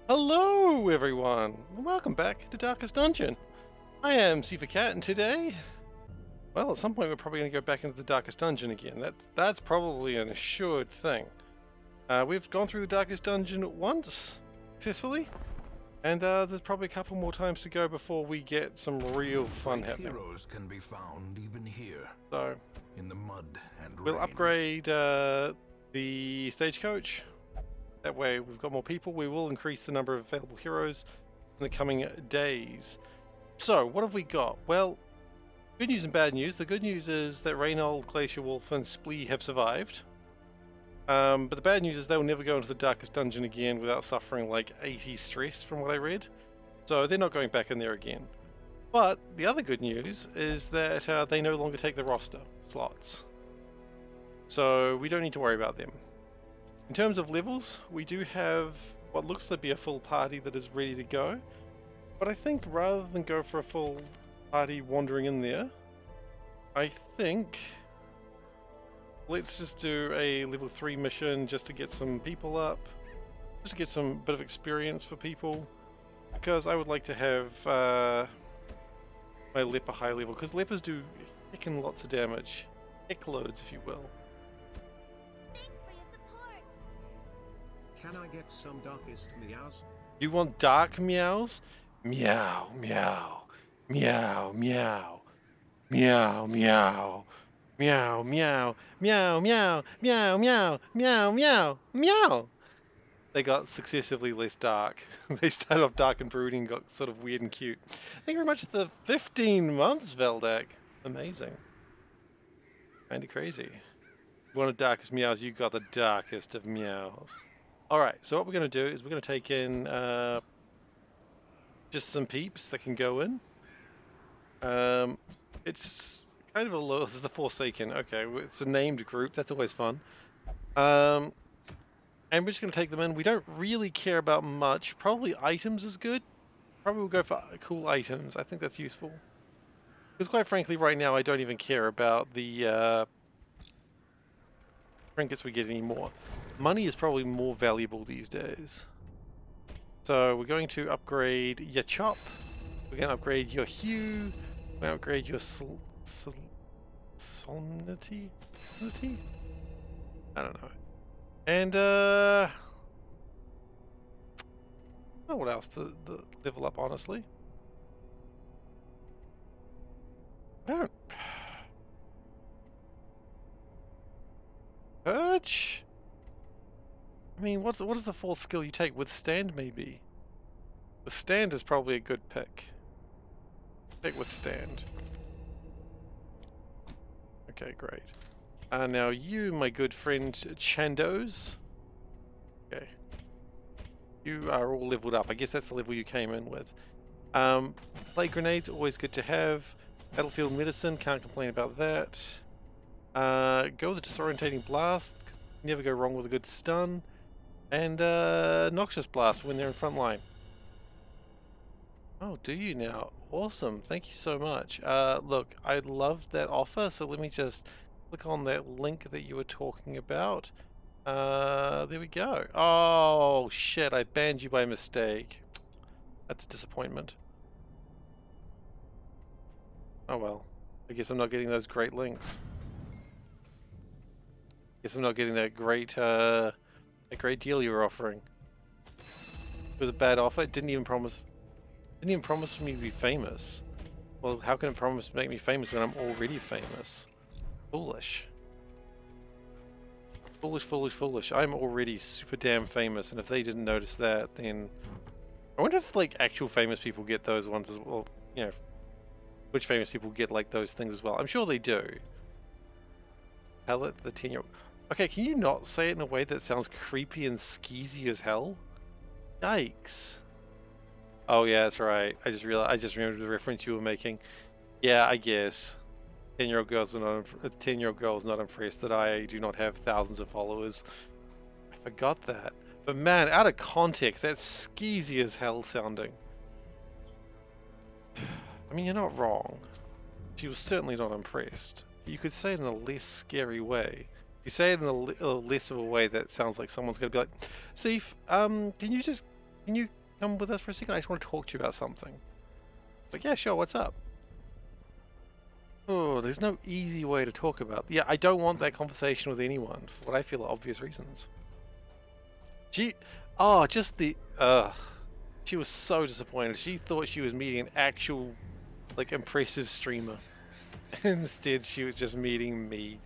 Hello everyone, and welcome back to Darkest Dungeon. I am SeiferKatt, and today, well, at some point we're probably going to go back into the Darkest Dungeon again. That's probably an assured thing. We've gone through the Darkest Dungeon once, successfully, and there's probably a couple more times to go before we get some real fun Great happening. heroes can be found even here, So, in the mud and we'll rain. upgrade the stagecoach. That way we've got more people. We will increase the number of available heroes in the coming days. So, what have we got? Well, good news and bad news. The good news is that Reynold, Glacier Wolf, and Splee have survived. But the bad news is they'll never go into the Darkest Dungeon again without suffering like 80 stress from what I read. So they're not going back in there again. But the other good news is that they no longer take the roster slots. So we don't need to worry about them. In terms of levels, we do have what looks to be a full party that is ready to go. But I think rather than go for a full party wandering in there, I think let's just do a level 3 mission just to get some people up, just to get some bit of experience for people, because I would like to have my leper high level, because lepers do heckin' lots of damage, heck loads if you will. Thanks for your support. Can I get some darkest meows? You want dark meows? Meow, meow, meow, meow, meow, meow, meow, meow, meow, meow, meow, meow, meow, meow, meow. They got successively less dark. They started off dark and brooding and got sort of weird and cute. Thank you very much for the 15 months, Veldak. Amazing. Kinda crazy. You wanted darkest meows, you got the darkest of meows. Alright, so what we're going to do is we're going to take in just some peeps that can go in. It's kind of a low. This is the Forsaken. Okay, it's a named group. That's always fun. And we're just going to take them in. We don't really care about much. Probably items is good. Probably we'll go for cool items. I think that's useful. Because quite frankly, right now I don't even care about the trinkets we get anymore. Money is probably more valuable these days. So we're going to upgrade your chop. We're going to upgrade your hue. We're going to upgrade your solemnity? I don't know. And I don't know what else to level up, honestly. I don't. Purge? I mean, what is the fourth skill you take? Withstand, maybe? Withstand is probably a good pick. Pick Withstand. Okay, great. Now you, my good friend Chandos. Okay. You are all leveled up. I guess that's the level you came in with. Plague grenades, always good to have. Battlefield medicine, can't complain about that. Go with the disorientating blast. Never go wrong with a good stun. And noxious blast when they're in front line. Oh, do you now? Awesome. Thank you so much. Look, I love that offer, so let me just click on that link that you were talking about. There we go. Oh, shit, I banned you by mistake. That's a disappointment. Oh well. I guess I'm not getting those great links. Guess I'm not getting that great deal you were offering. It was a bad offer. It didn't even promise for me to be famous. Well, how can it promise to make me famous when I'm already famous? Foolish. Foolish, foolish, foolish. I'm already super damn famous, and if they didn't notice that, then... I wonder if, like, actual famous people get those ones as well. You know, which famous people get, like, those things as well. I'm sure they do. Tell it the 10-year-old... Okay, can you not say it in a way that sounds creepy and skeezy as hell? Yikes. Oh yeah, that's right. I just remembered the reference you were making. Yeah, I guess. 10-year-old girls are not. A 10-year-old girl is not impressed that I do not have thousands of followers. I forgot that. But man, out of context, that's skeezy as hell sounding. I mean, you're not wrong. She was certainly not impressed. You could say it in a less scary way. You say it in a less of a way that sounds like someone's going to be like, Seif, can you just can you come with us for a second? I just want to talk to you about something. But yeah, sure, what's up? Oh, there's no easy way to talk about. Yeah, I don't want that conversation with anyone for what I feel are obvious reasons. Just the, she was so disappointed. She thought she was meeting an actual, like, impressive streamer. Instead, she was just meeting me.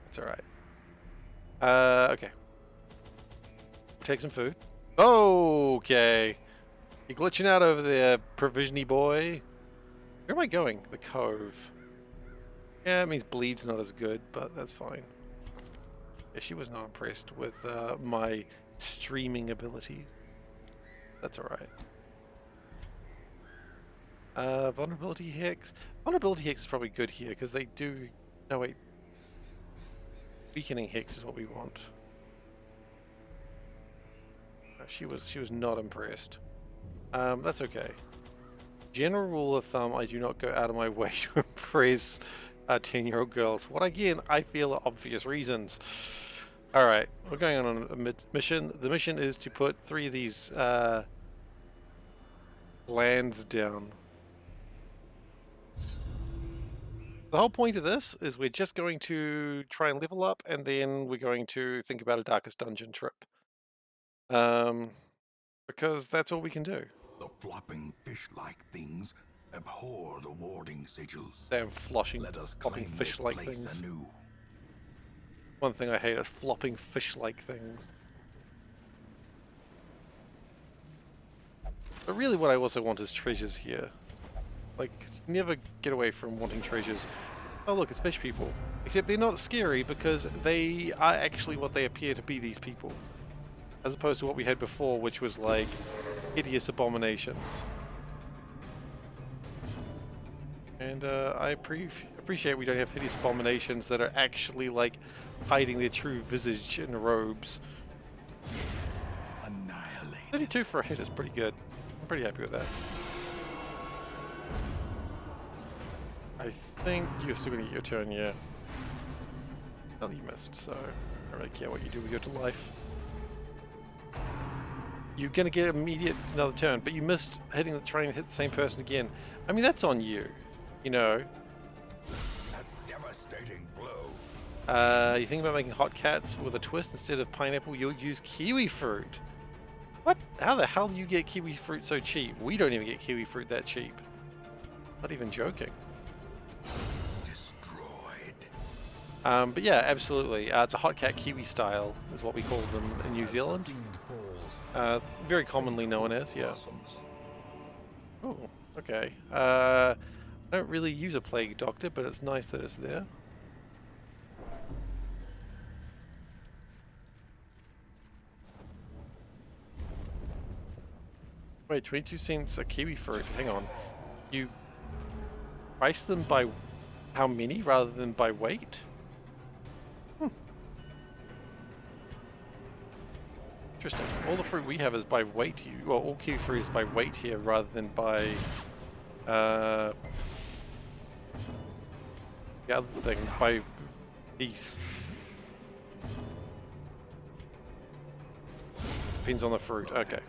That's alright. Okay. Take some food. Okay. You're glitching out over there, provisiony boy. Where am I going? The cove. Yeah, it means bleed's not as good, but that's fine. Yeah, she was not impressed with my streaming abilities. That's alright. Vulnerability Hex. Vulnerability Hex is probably good here, because they do... No, wait. Weakening Hex is what we want. She was not impressed. That's okay. General rule of thumb, I do not go out of my way to impress 10-year-old girls. What, again, I feel are obvious reasons. Alright, we're going on a mission. The mission is to put 3 of these lands down. The whole point of this is we're just going to try and level up, and then we're going to think about a Darkest Dungeon trip. Because that's all we can do. The flopping fish-like things abhor the warding sigils. Damn flopping fish-like things. Anew. One thing I hate is flopping fish-like things. But really what I also want is treasures here. Like, you never get away from wanting treasures. Oh look, it's fish people. Except they're not scary because they are actually what they appear to be, these people. As opposed to what we had before, which was like hideous abominations. And I appreciate we don't have hideous abominations that are actually like hiding their true visage in robes. Annihilate. 32 for a hit is pretty good. I'm pretty happy with that. I think you're still gonna get your turn, yeah. Well, you missed, so I don't really care what you do with your life. You're gonna get immediate another turn, but you missed hitting the train and hit the same person again. I mean, that's on you, you know. A devastating blow. You think about making hot cats with a twist instead of pineapple, you'll use kiwi fruit. What? How the hell do you get kiwi fruit so cheap? We don't even get kiwi fruit that cheap. Not even joking. Destroyed. But yeah, absolutely. It's a hot cat kiwi style, is what we call them in New Zealand. Very commonly known as, yeah. Oh, okay. I don't really use a plague doctor, but it's nice that it's there. Wait, 22 cents a kiwi fruit. Hang on. You price them by how many rather than by weight? Interesting. All the fruit we have is by weight. Well, all kiwi fruit is by weight here rather than by the other thing, by piece. Depends on the fruit. Okay.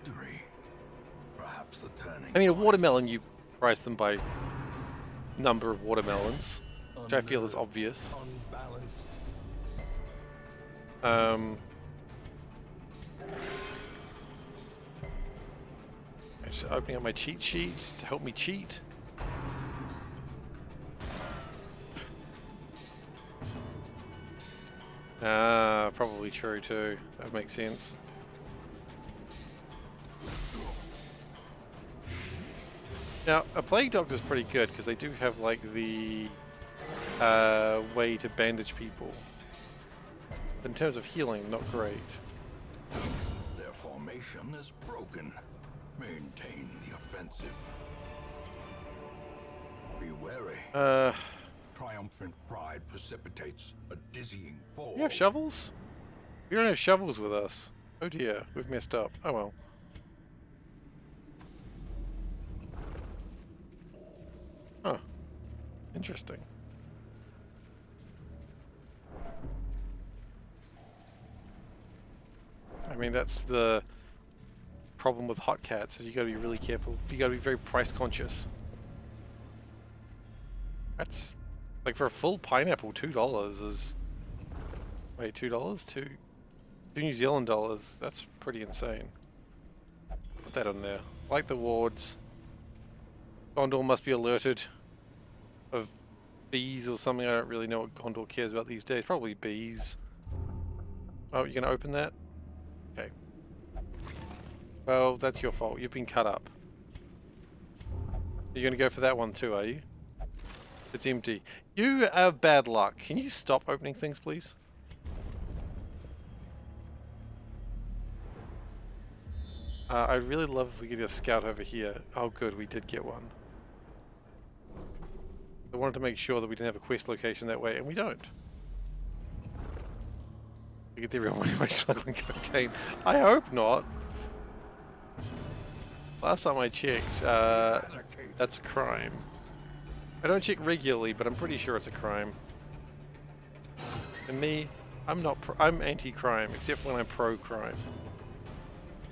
Perhaps the turning. I mean, a watermelon, you price them by number of watermelons, which I feel is obvious. Unbalanced. Just opening up my cheat sheet to help me cheat. Probably true too. That makes sense. Now, a plague doctor is pretty good because they do have like the way to bandage people. But in terms of healing, not great. Their formation is broken. Maintain the offensive. Be wary. Triumphant pride precipitates a dizzying fall. You have shovels? We don't have shovels with us. Oh dear, we've messed up. Oh well. Huh. Interesting. I mean, that's the problem with hot cats is you gotta be really careful. You gotta be very price conscious. That's like for a full pineapple, $2 is wait, $2? Two New Zealand dollars. That's pretty insane. Put that on there. Like the wards. Gondor must be alerted of bees or something. I don't really know what Gondor cares about these days. Probably bees. Oh, you're gonna open that? Okay. Well, that's your fault. You've been cut up. You're gonna go for that one too, are you? It's empty. You have bad luck. Can you stop opening things, please? I'd really love if we could get a scout over here. Oh good, we did get one. I wanted to make sure that we didn't have a quest location that way, and we don't. We get everyone money by smuggling cocaine. I hope not. Last time I checked, that's a crime. I don't check regularly, but I'm pretty sure it's a crime. And me, I'm not. I'm anti-crime, except when I'm pro-crime.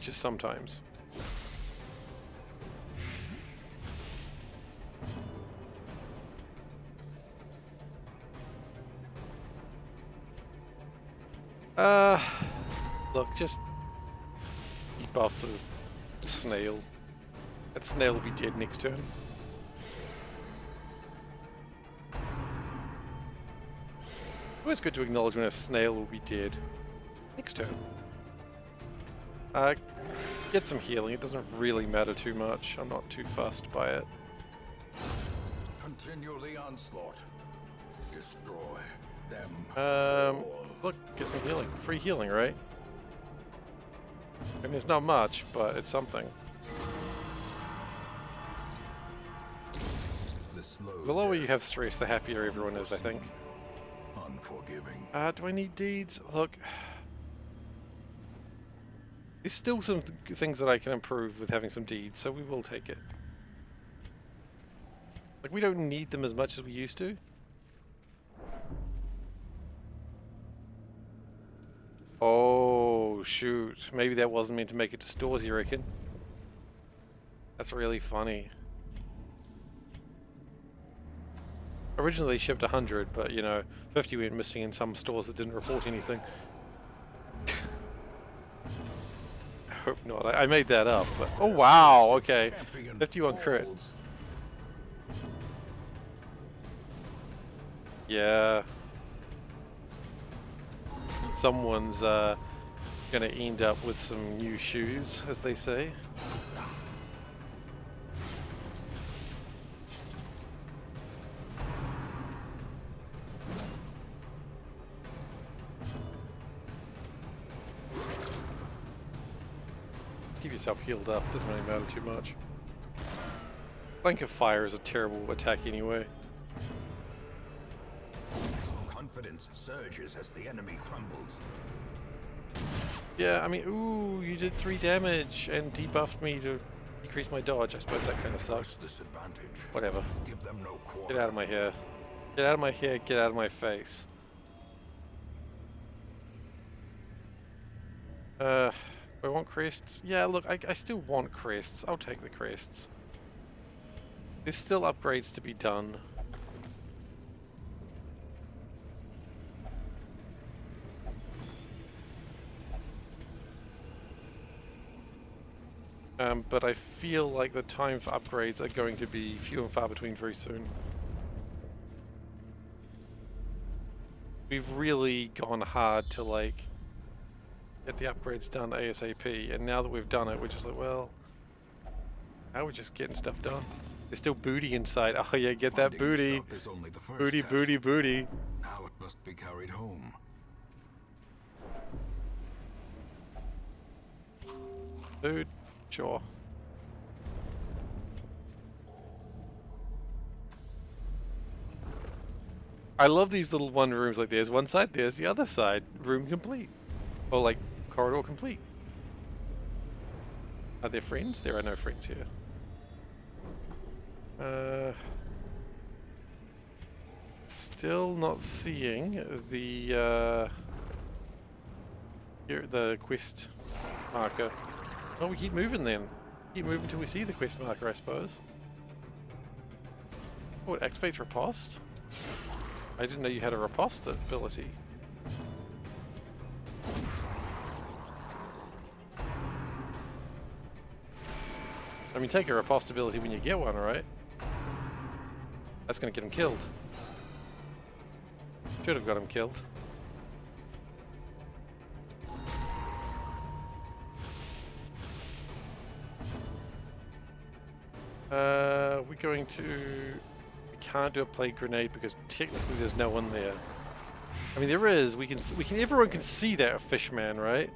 Just sometimes. Look, just debuff the snail. That snail will be dead next turn. Always good to acknowledge when a snail will be dead. Next turn. Get some healing. It doesn't really matter too much. I'm not too fussed by it. Continue the onslaught. Destroy them. Look, get some healing. Free healing, right? I mean, it's not much, but it's something. The lower you have stress, the happier everyone is, I think. Unforgiving. Do I need deeds? Look. There's still some things that I can improve with having some deeds, so we will take it. Like, we don't need them as much as we used to. Oh, shoot. Maybe that wasn't meant to make it to stores, you reckon? That's really funny. Originally they shipped 100, but, you know, 50 went missing in some stores that didn't report anything. I hope not. I made that up, but... Oh, wow, okay. 51 crit. Yeah. Someone's gonna end up with some new shoes, as they say. Keep yourself healed up, doesn't really matter too much. Flank of Fire is a terrible attack anyway. Confidence surges as the enemy crumbles. Yeah, I mean, ooh, you did 3 damage and debuffed me to decrease my dodge. I suppose that kind of sucks. Disadvantage. Whatever. Give them no quarter. Get out of my hair. Get out of my hair, get out of my face. I want crests. Yeah, look, I still want crests. I'll take the crests. There's still upgrades to be done. But I feel like the time for upgrades are going to be few and far between very soon. We've really gone hard to, like, get the upgrades done ASAP, and now that we've done it, we're just like, well, now we're just getting stuff done. There's still booty inside. Oh yeah, get that booty. Booty, booty, booty. Now it must be carried home. Food, sure. I love these little one rooms. Like, there's one side, there's the other side. Room complete. Or like, corridor complete. Are there friends? There are no friends here. Still not seeing the quest marker. Oh, we keep moving then. Keep moving till we see the quest marker, I suppose. Oh, it activates riposte? I didn't know you had a riposte ability. I mean, take a riposte ability when you get one, right? That's gonna get him killed. Should have got him killed. We're going to... We can't do a plague grenade because technically there's no one there. I mean, there is. Everyone can see that fishman, right?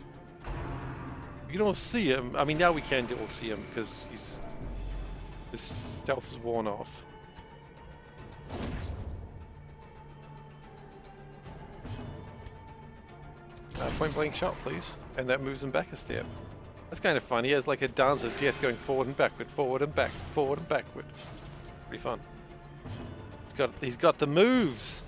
We can all see him. I mean, now we can all see him because his stealth is worn off. Point blank shot, please. And that moves him back a step. That's kind of fun. He has like a dance of death going forward and backward, forward and back, forward and backward. Pretty fun. He's got the moves.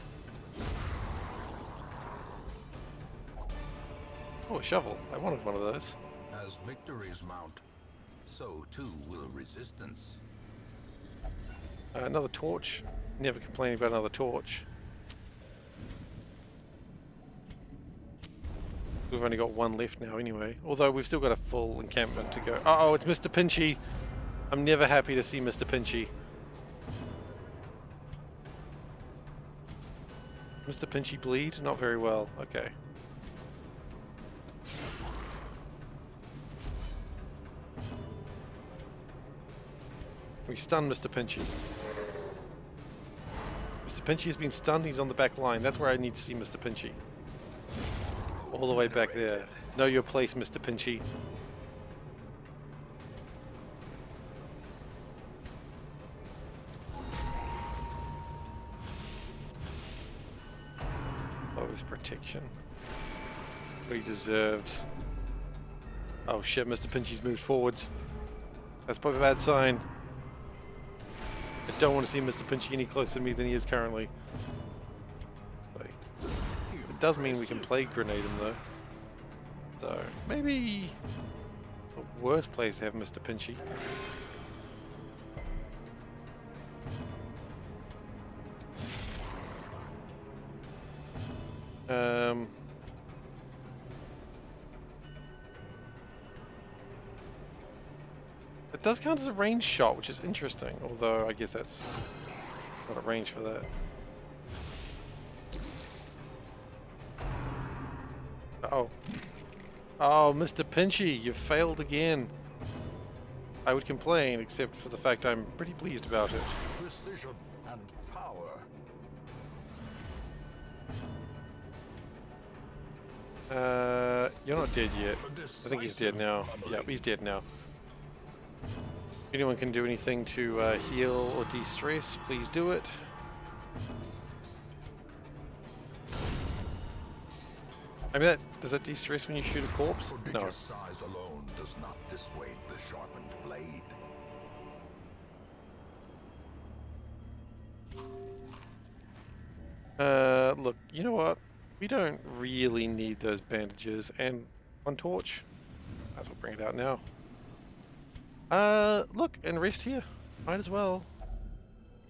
Oh, a shovel. I wanted one of those. As victories mount, so too will resistance. Another torch. Never complaining about another torch. We've only got one left now anyway. Although we've still got a full encampment to go. Uh-oh, it's Mr. Pinchy. I'm never happy to see Mr. Pinchy. Mr. Pinchy bleed? Not very well. Okay. We stun Mr. Pinchy. Mr. Pinchy has been stunned. He's on the back line. That's where I need to see Mr. Pinchy. All the way back there. Know your place, Mr. Pinchy. Close protection. What he deserves. Oh shit, Mr. Pinchy's moved forwards. That's probably a bad sign. I don't want to see Mr. Pinchy any closer to me than he is currently. It does mean we can plague grenade him though. So maybe the worst place to have Mr. Pinchy. It does count as a range shot, which is interesting, although I guess that's not a range for that. Uh-oh. Oh, Mr. Pinchy, you failed again. I would complain, except for the fact I'm pretty pleased about it. Precision and power. You're not dead yet. I think he's dead now. Yeah, he's dead now. If anyone can do anything to heal or de-stress, please do it. I mean, does that de-stress when you shoot a corpse? No. Prodigious size alone does not dissuade the sharpened blade. Look, you know what? We don't really need those bandages and one torch. Might as well bring it out now. Look, and rest here. Might as well.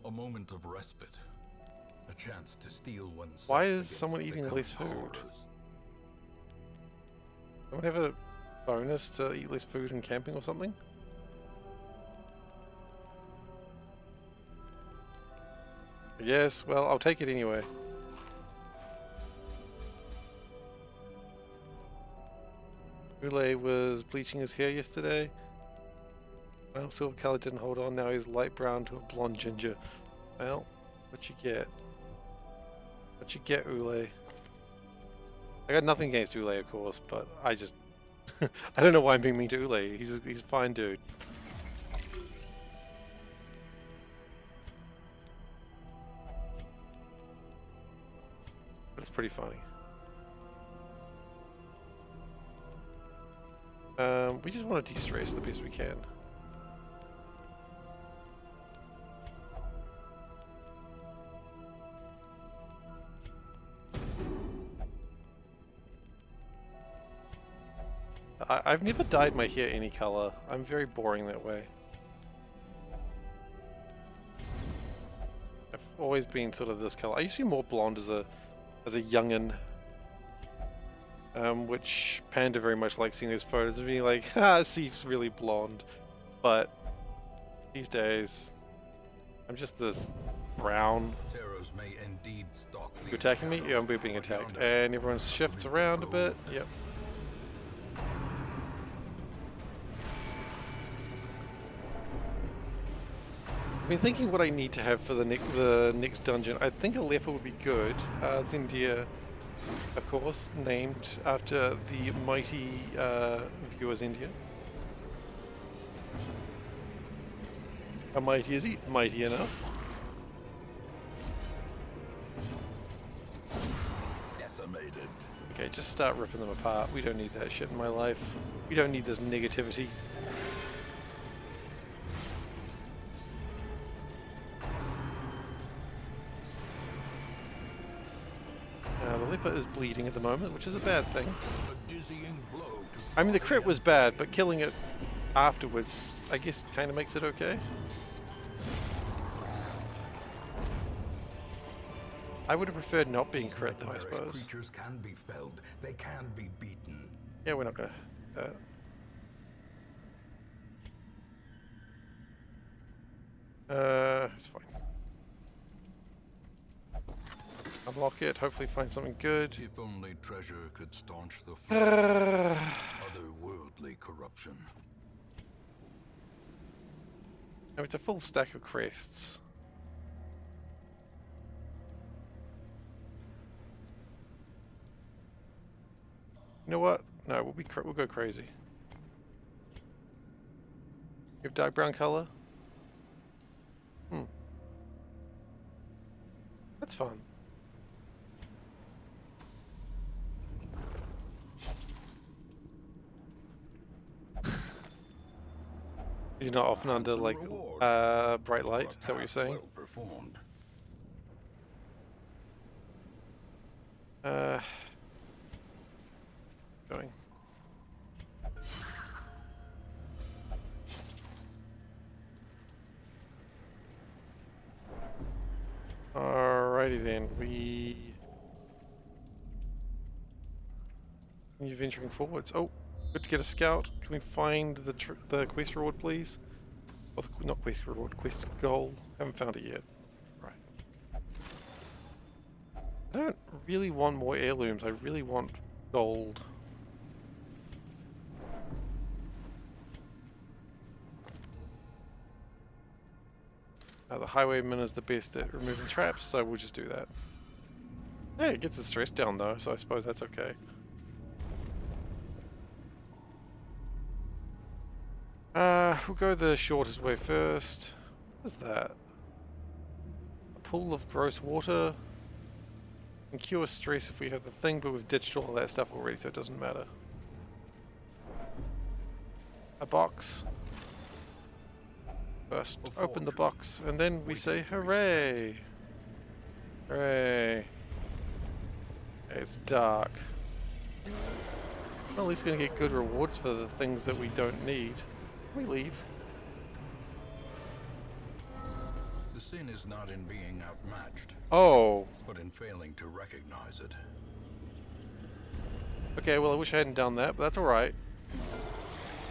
A moment of respite. A chance to steel one's. Why is someone eating less food? Someone have a bonus to eat less food in camping or something? Yes, well, I'll take it anyway. Ule was bleaching his hair yesterday. Well, silver color didn't hold on, now he's light brown to a blonde ginger. Well, what you get? What you get, Ule? I got nothing against Ule, of course, but I just... I don't know why I'm being mean to Ule. He's a fine dude. But it's pretty funny. We just want to de-stress the best we can. I've never dyed my hair any color. I'm very boring that way. I've always been sort of this color. I used to be more blonde as a youngin'. Which Panda very much likes seeing those photos of me like, ah, Seif's really blonde. But these days, I'm just this brown. Terrors may indeed stalk You attacking me? Yeah, I'm being attacked. And everyone shifts around a bit. Yep. I've been thinking what I need to have for the next dungeon. I think a leper would be good. Zindia, of course, named after the mighty viewer Zindia. How mighty is he? Mighty enough. Decimated. Okay, just start ripping them apart. We don't need that shit in my life. We don't need this negativity. The leper is bleeding at the moment, which is a bad thing. A dizzying blow to I mean, the crit was bad, but killing it afterwards, I guess, kind of makes it okay. I would have preferred not being crit, though, I suppose. creatures can be felled. They can be beaten. Yeah, we're not gonna do that. It's fine. Unlock it, hopefully find something good. If only treasure could staunch the flow of otherworldly corruption. Oh, it's a full stack of crests. You know what? No, we'll go crazy. You have dark brown color? That's fun. You're not often under like bright light. Is that what you're saying? Well performed. Going. Alrighty then, we continue venturing forwards. Oh, good to get a scout. Can we find the quest reward, please? Or not quest reward, quest goal. Haven't found it yet. Right. I don't really want more heirlooms. I really want gold. The highwayman is the best at removing traps, so we'll just do that. Hey, it gets the stress down though, so I suppose that's okay. We'll go the shortest way first. What is that? A pool of gross water. Can cure stress if we have the thing, but we've ditched all of that stuff already, so it doesn't matter. A box. First, open the box, and then we say hooray! Hooray! It's dark. Well, at least we're gonna get good rewards for the things that we don't need. We leave. The sin is not in being outmatched, Oh! but in failing to recognize it. Okay, well I wish I hadn't done that, but that's alright.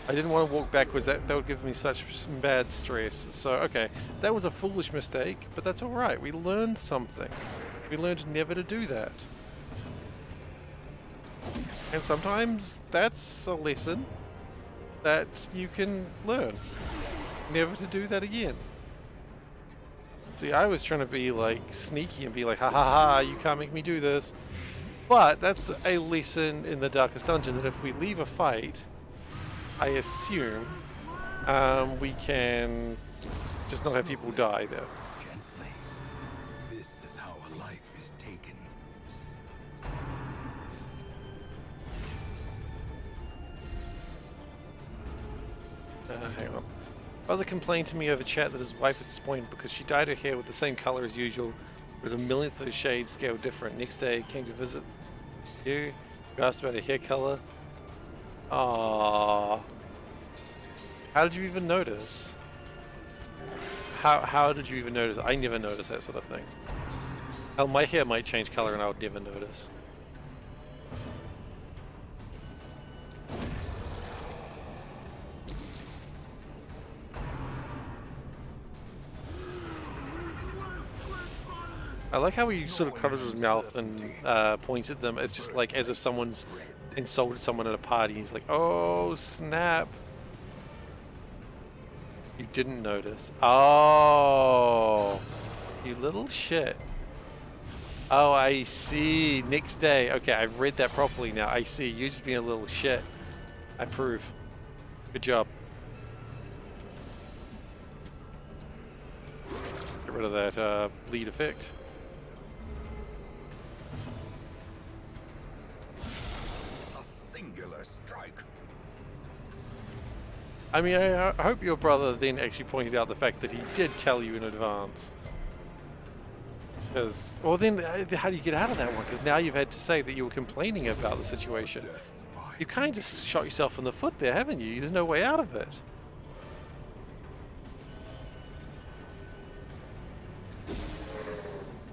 I didn't want to walk backwards, that would give me such bad stress. So, okay, that was a foolish mistake, but that's alright. We learned something. We learned never to do that. And sometimes that's a lesson that you can learn. Never to do that again. See, I was trying to be like sneaky and be like, ha ha ha, you can't make me do this. But that's a lesson in the Darkest Dungeon, that if we leave a fight, I assume we can just not have people die there. Gently. This is how a life is taken. Hang on. Brother complained to me over chat that his wife had disappointed because she dyed her hair with the same color as usual. It was a millionth of a shade scale different. Next day, came to visit you. You asked about her hair color. Aww. How did you even notice? How did you even notice? I never noticed that sort of thing. Hell, my hair might change color and I would never notice. I like how he sort of covers his mouth and points at them. It's just like as if someone's insulted someone at a party. He's like, oh, snap. You didn't notice. Oh, you little shit. Oh, I see. Next day. Okay, I've read that properly now. I see. You're just being a little shit. I approve. Good job. Get rid of that bleed effect. A singular strike. I mean, I hope your brother then actually pointed out the fact that he did tell you in advance. Because, well then, how do you get out of that one? Because now you've had to say that you were complaining about the situation. Death by You kind of shot yourself in the foot there, haven't you? There's no way out of it.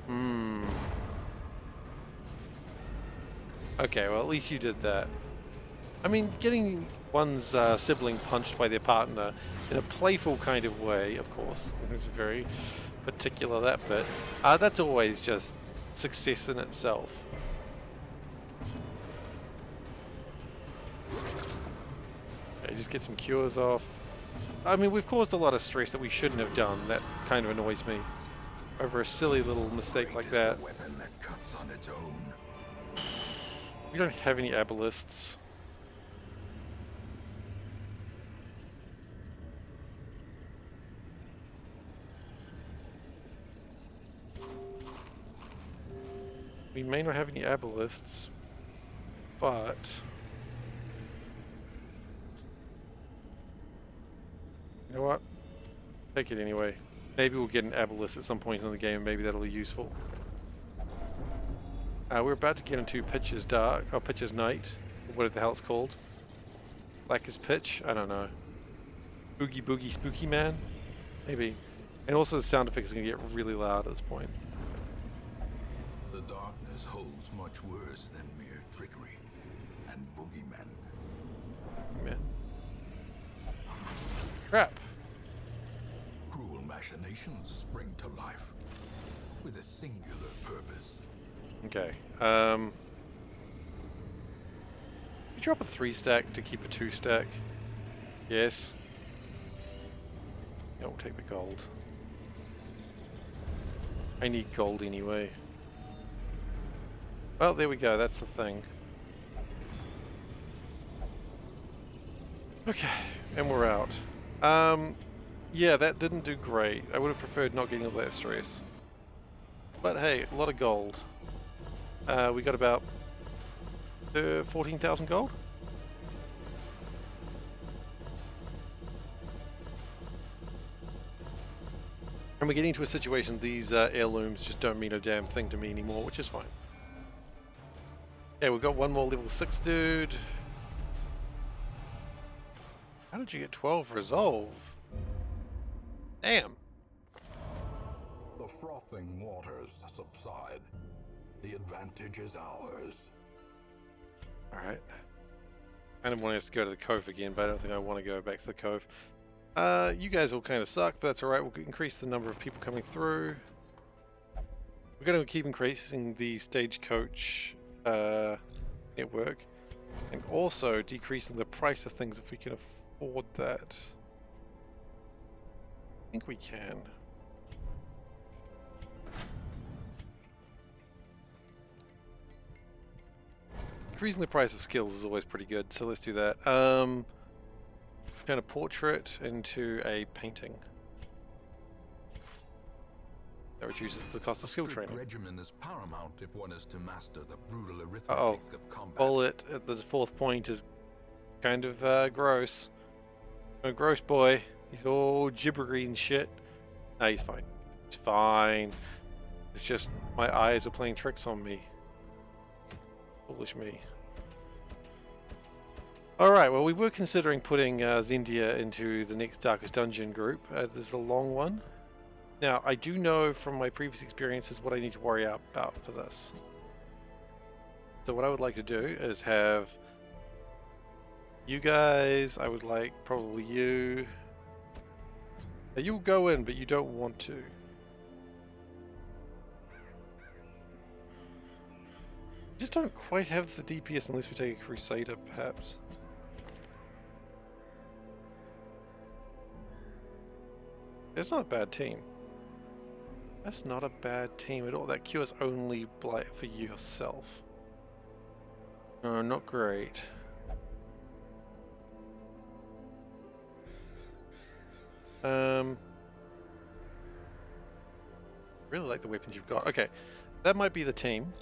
Hmm. Okay, well at least you did that. I mean, getting one's sibling punched by their partner in a playful kind of way, of course, it's very particular, that bit. That's always just success in itself. Okay, just get some cures off. I mean, we've caused a lot of stress that we shouldn't have done. That kind of annoys me. Over a silly little mistake like that. weapon that cuts on its own. We don't have any abelisks. We may not have any abelisks, but you know what? Take it anyway. Maybe we'll get an abolist at some point in the game. Maybe that'll be useful. We're about to get into Pitcher's Dark, or Pitcher's Night, or whatever the hell it's called. Blackest Pitch? I don't know. Boogie Boogie Spooky Man? Maybe. And also the sound effects are going to get really loud at this point. The darkness holds much worse than mere trickery and boogeymen. Man. Crap. Cruel machinations spring to life with a singular purpose. Okay. You drop a 3 stack to keep a 2 stack. Yes. Yeah, we'll take the gold. I need gold anyway. Well, there we go. That's the thing. Okay, and we're out. Yeah, that didn't do great. I would have preferred not getting all that stress. But hey, a lot of gold. We got about 14,000 gold. And we're getting to a situation these heirlooms just don't mean a damn thing to me anymore, which is fine. Okay, we've got one more level 6 dude. How did you get 12 resolve? Damn. The frothing waters subside. The advantage is ours. Alright. I kind of want us to go to the cove again, but I don't think I want to go back to the cove. You guys all kind of suck, but that's alright. We'll increase the number of people coming through. We're going to keep increasing the stagecoach network, and also decreasing the price of things if we can afford that. I think we can. Increasing the price of skills is always pretty good, so let's do that. Turn a portrait into a painting. That reduces the cost of skill training. Regimen is paramount if one is to master the brutal arithmetic Uh-oh. of combat. Bullet at the 4th point is kind of gross. A gross boy. He's all gibbery and shit. Nah, he's fine. He's fine. It's just my eyes are playing tricks on me. Foolish me. Alright, well we were considering putting Zendia into the next Darkest Dungeon group. This is a long one. Now, I do know from my previous experiences what I need to worry about for this. So what I would like to do is have you guys, I would like probably you. Now you'll go in, but you don't want to. Just don't quite have the DPS unless we take a Crusader, perhaps. That's not a bad team. That's not a bad team at all. That cures only blight for yourself. No, not great. Really like the weapons you've got. Okay, that might be the team.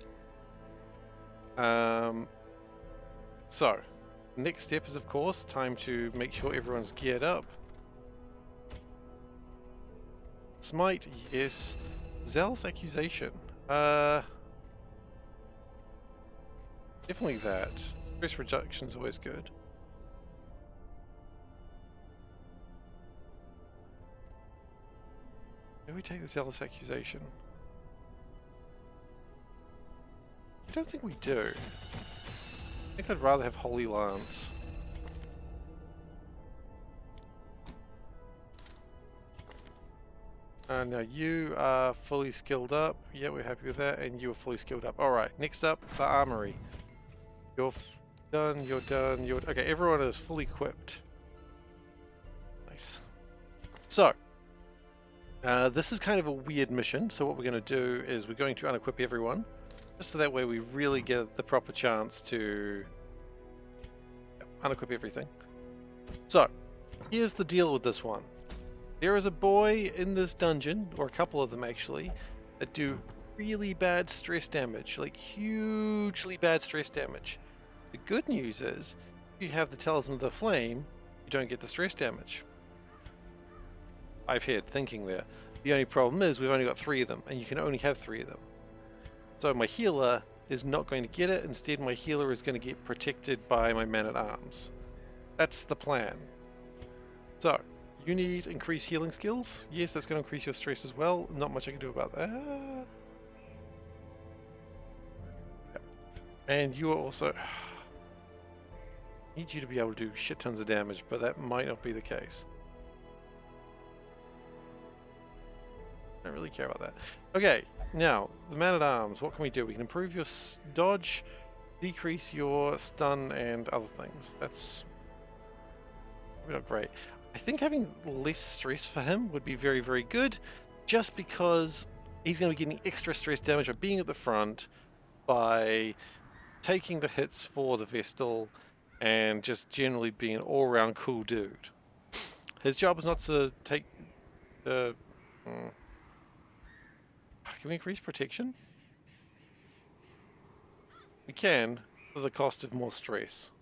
So, next step is of course time to make sure everyone's geared up. Smite, yes. Zealous Accusation. Definitely that. Stress reduction is always good. Do we take the Zealous Accusation? I don't think we do. I think I'd rather have Holy Lance. Now you are fully skilled up. Yeah, we're happy with that. And you are fully skilled up. Alright, next up, the Armory. You're done, you're done, you're... Okay, everyone is fully equipped. Nice. So, this is kind of a weird mission. So what we're going to do is we're going to unequip everyone. Just so that way we really get the proper chance to unequip everything. So, here's the deal with this one. There is a boy in this dungeon, or a couple of them actually, that do really bad stress damage, like hugely bad stress damage. The good news is, if you have the Talisman of the Flame, you don't get the stress damage. I've had thinking there. The only problem is we've only got 3 of them, and you can only have 3 of them. So my healer is not going to get it, instead my healer is going to get protected by my man-at-arms. That's the plan. So, you need increased healing skills. Yes, that's going to increase your stress as well. Not much I can do about that. Yep. And you are also... need you to be able to do shit tons of damage, but that might not be the case. I don't really care about that. Okay, now, the man-at-arms. What can we do? We can improve your dodge, decrease your stun, and other things. That's probably not great. I think having less stress for him would be very, very good, just because he's going to be getting extra stress damage by being at the front, by taking the hits for the Vestal, and just generally being an all-round cool dude. His job is not to take the... Can we increase protection? We can, for the cost of more stress.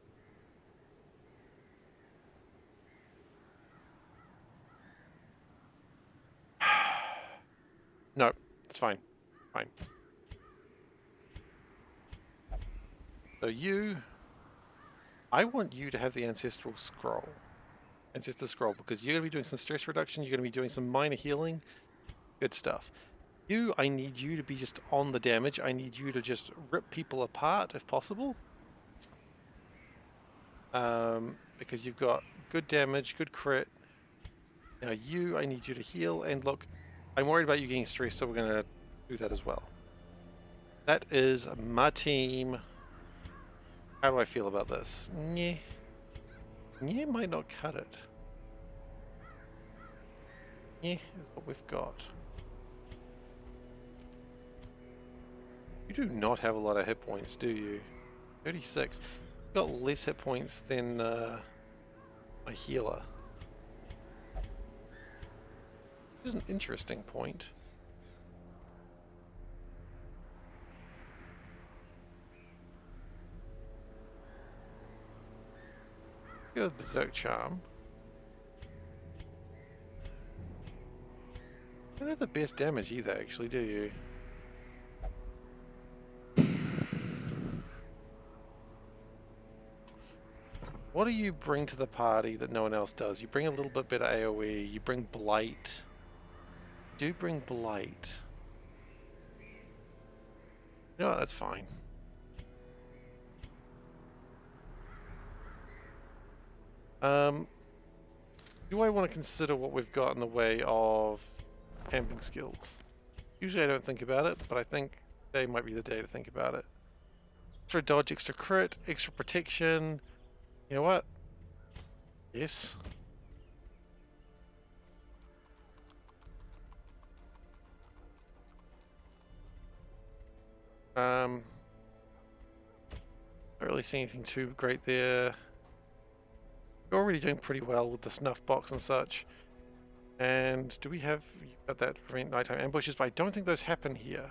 No, it's fine. Fine. So you... I want you to have the Ancestral Scroll. Ancestor Scroll, because you're going to be doing some stress reduction, you're going to be doing some minor healing. Good stuff. You, I need you to be just on the damage. I need you to just rip people apart if possible. Because you've got good damage, good crit. Now you, I need you to heal, and look, I'm worried about you getting stressed, so we're going to do that as well. That is my team. How do I feel about this? Nyeh. Nyeh might not cut it. Nyeh is what we've got. You do not have a lot of hit points, do you? 36. You've got less hit points than my healer. This is an interesting point. Good Berserk Charm. You don't have the best damage either, actually, do you? What do you bring to the party that no one else does? You bring a little bit better AoE. You bring Blight. Do bring Blight. No, that's fine. Do I want to consider what we've got in the way of camping skills? Usually I don't think about it, but I think today might be the day to think about it. Extra dodge, extra crit, extra protection. You know what? Yes. Not really see anything too great there. You're already doing pretty well with the snuff box and such. And do we have... You've got that to prevent nighttime ambushes, but I don't think those happen here.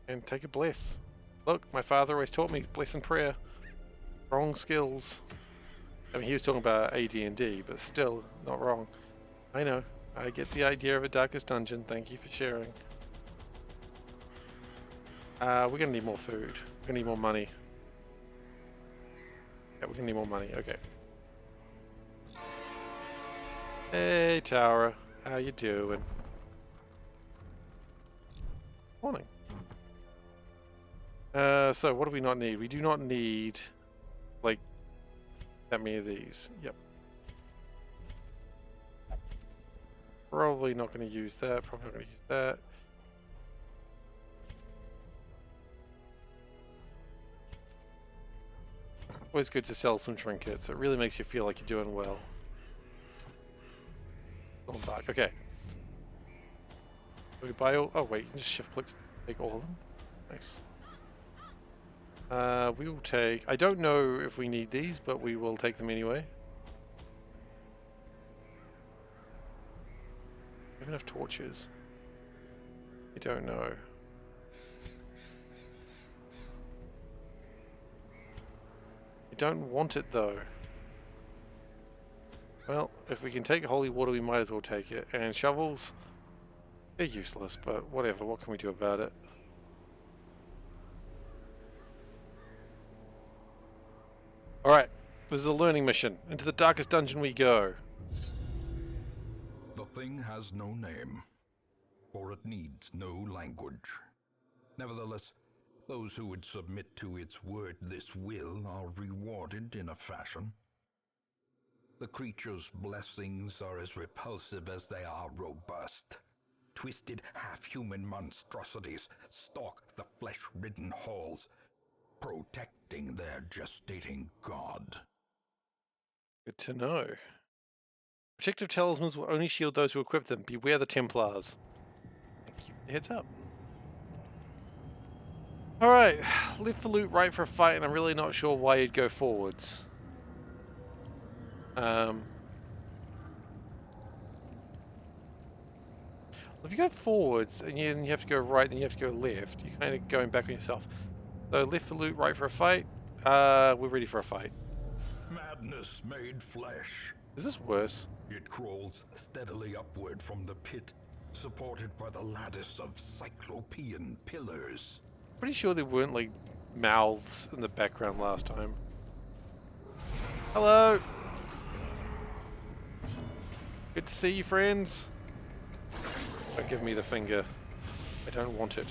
And take a bless. Look, my father always taught me bless and prayer. Wrong skills. I mean, he was talking about AD&D, but still not wrong. I know. I get the idea of a darkest dungeon. Thank you for sharing. We're gonna need more food. We're gonna need more money. Yeah, we're gonna need more money. Okay. Hey, Tara. How you doing? Morning. So what do we not need? We do not need, like, that many of these. Yep. Probably not going to use that. Probably not going to use that. Always good to sell some trinkets. It really makes you feel like you're doing well. Back. Okay. We buy all. Oh wait, you can just shift click to take all of them. Nice. We will take. I don't know if we need these, but we will take them anyway. We have enough torches. I don't know. I don't want it though. Well, if we can take holy water, we might as well take it. And shovels, they're useless, but whatever. What can we do about it? Alright, this is a learning mission. Into the darkest dungeon we go. The thing has no name, for it needs no language. Nevertheless, those who would submit to its wordless will are rewarded in a fashion. The creature's blessings are as repulsive as they are robust. Twisted, half-human monstrosities stalk the flesh-ridden halls, protecting their gestating god. Good to know. Protective talismans will only shield those who equip them. Beware the Templars. Thank you for the heads up. Alright, left for loot, right for a fight, and I'm really not sure why you'd go forwards. If you go forwards and you have to go right, then you have to go left. You're kind of going back on yourself. So left for loot, right for a fight. We're ready for a fight. Madness made flesh. Is this worse? It crawls steadily upward from the pit, supported by the lattice of cyclopean pillars. Pretty sure there weren't like mouths in the background last time. Hello. Good to see you, friends. Don't give me the finger. I don't want it.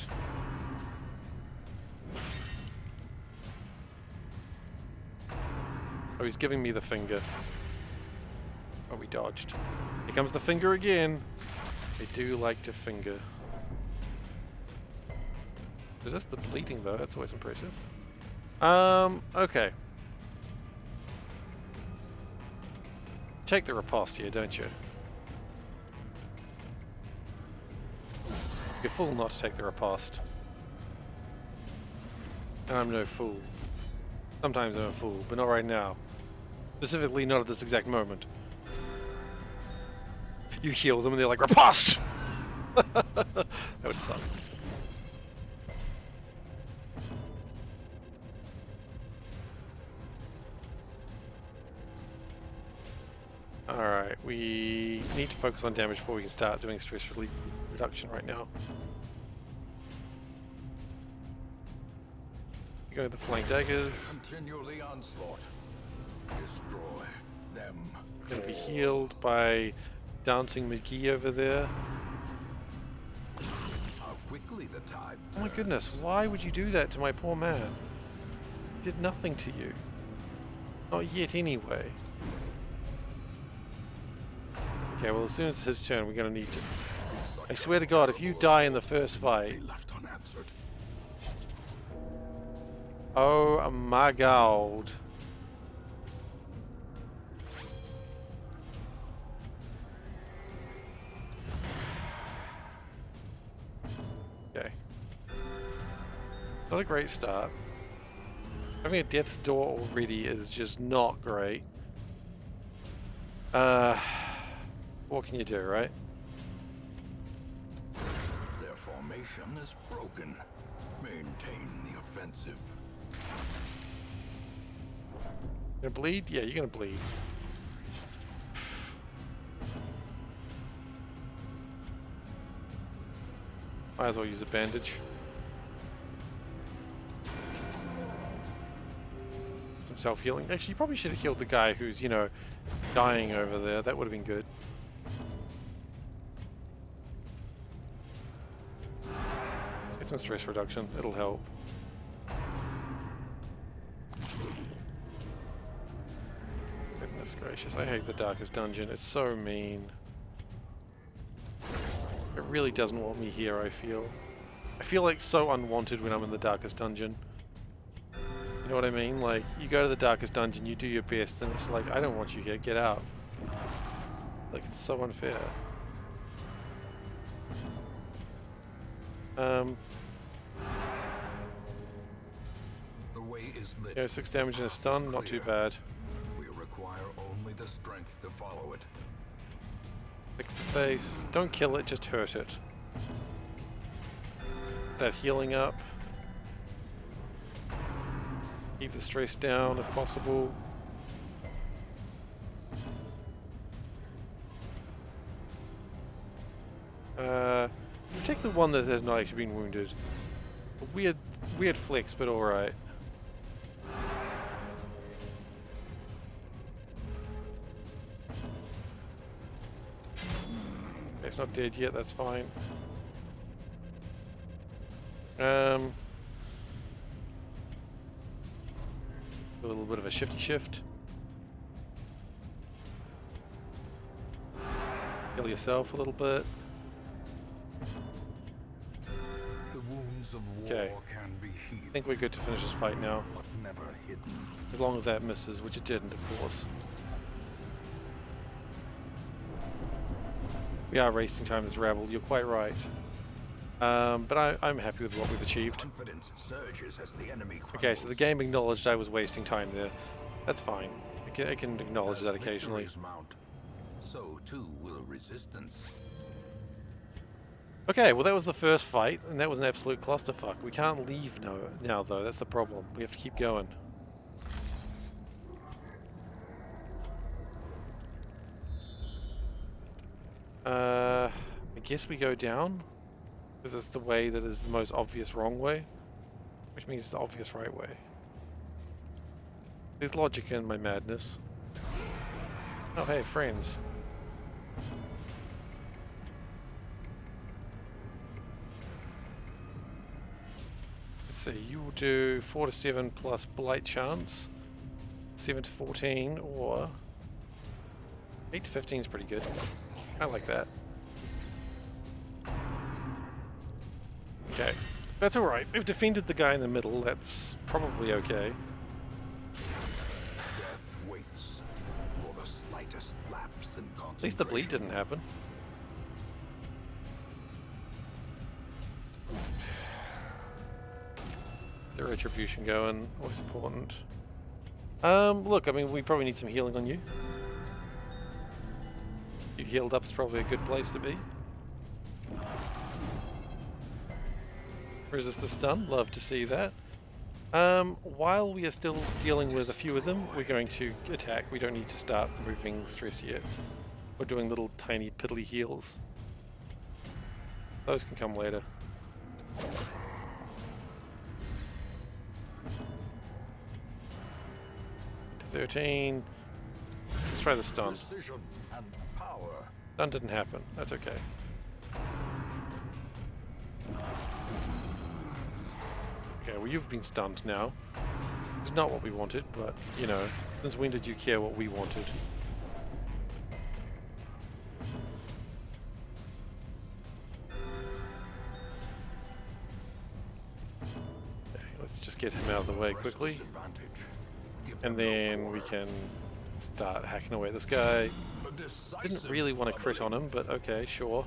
Oh, he's giving me the finger. Oh, we dodged. Here comes the finger again. They do like to finger. Is this the bleeding though? That's always impressive. Okay. Take the riposte here, don't you? You're a fool not to take the riposte. And I'm no fool. Sometimes I'm a fool, but not right now. Specifically, not at this exact moment. You heal them and they're like, riposte! That would suck. Alright, we need to focus on damage before we can start doing stress relief reduction right now. Go to the flank daggers. Continue the onslaught. Destroy them. Gonna be healed by Dancing McGee over there. How quickly the tide Oh my turns. goodness, why would you do that to my poor man? He did nothing to you. Not yet anyway. Okay, well as soon as it's his turn, we're gonna need to... I swear to God, if you die in the first fight... Be left unanswered. Oh my God. Okay. Not a great start. Having a death's door already is just not great. What can you do, right? Their formation is broken. Maintain the offensive. Gonna bleed? Yeah, you're gonna bleed. Might as well use a bandage. Some self-healing. Actually, you probably should have healed the guy who's, you know, dying over there. That would have been good. Get some stress reduction. It'll help. Goodness gracious. I hate the Darkest Dungeon. It's so mean. It really doesn't want me here, I feel. I feel like so unwanted when I'm in the Darkest Dungeon. You know what I mean? Like, you go to the Darkest Dungeon, you do your best, and it's like, I don't want you here, get out. Like, it's so unfair. The way is lit. Yeah, 6 damage and a stun, not too bad. We require only the strength to follow it. Fix the face. Don't kill it, just hurt it. That healing up. Keep the stress down if possible. Take the one that has not actually been wounded. Weird flex, but alright. It's not dead yet, that's fine. Do a little bit of a shifty shift. Heal yourself a little bit. The wounds of war Okay. can be I healed, think we're good to finish this fight now. but never hidden. As long as that misses, which it didn't, of course. We are wasting time as rabble, you're quite right. But I'm happy with what we've achieved. Confidence surges as the enemy Okay, so the game acknowledged I was wasting time there. That's fine. I can acknowledge that occasionally. Mount, so too will resistance. Okay, well that was the first fight, and that was an absolute clusterfuck. We can't leave now though, that's the problem. We have to keep going. I guess we go down, because it's the way that is the most obvious wrong way, which means it's the obvious right way. There's logic in my madness. Oh hey, friends. Let's see, you will do 4 to 7 plus Blight Chance, 7 to 14, or 8 to 15 is pretty good. I like that. Okay, that's alright. We've defeated the guy in the middle, that's probably okay. Death waits for the slightest lapse in concentration. At least the bleed didn't happen. The retribution going, always important. Look, I mean, we probably need some healing on you. You healed up is probably a good place to be. Resist the stun, love to see that. While we are still dealing with a few of them, we're going to attack. We don't need to start moving stress yet. We're doing little tiny piddly heals. Those can come later. 13. Let's try the stun. Precision and power. Stun didn't happen. That's okay. Okay, well you've been stunned now. It's not what we wanted, but, you know, since when did you care what we wanted? Okay, let's just get him out of the way quickly. And then we can start hacking away this guy. Didn't really want to crit on him, but okay, sure.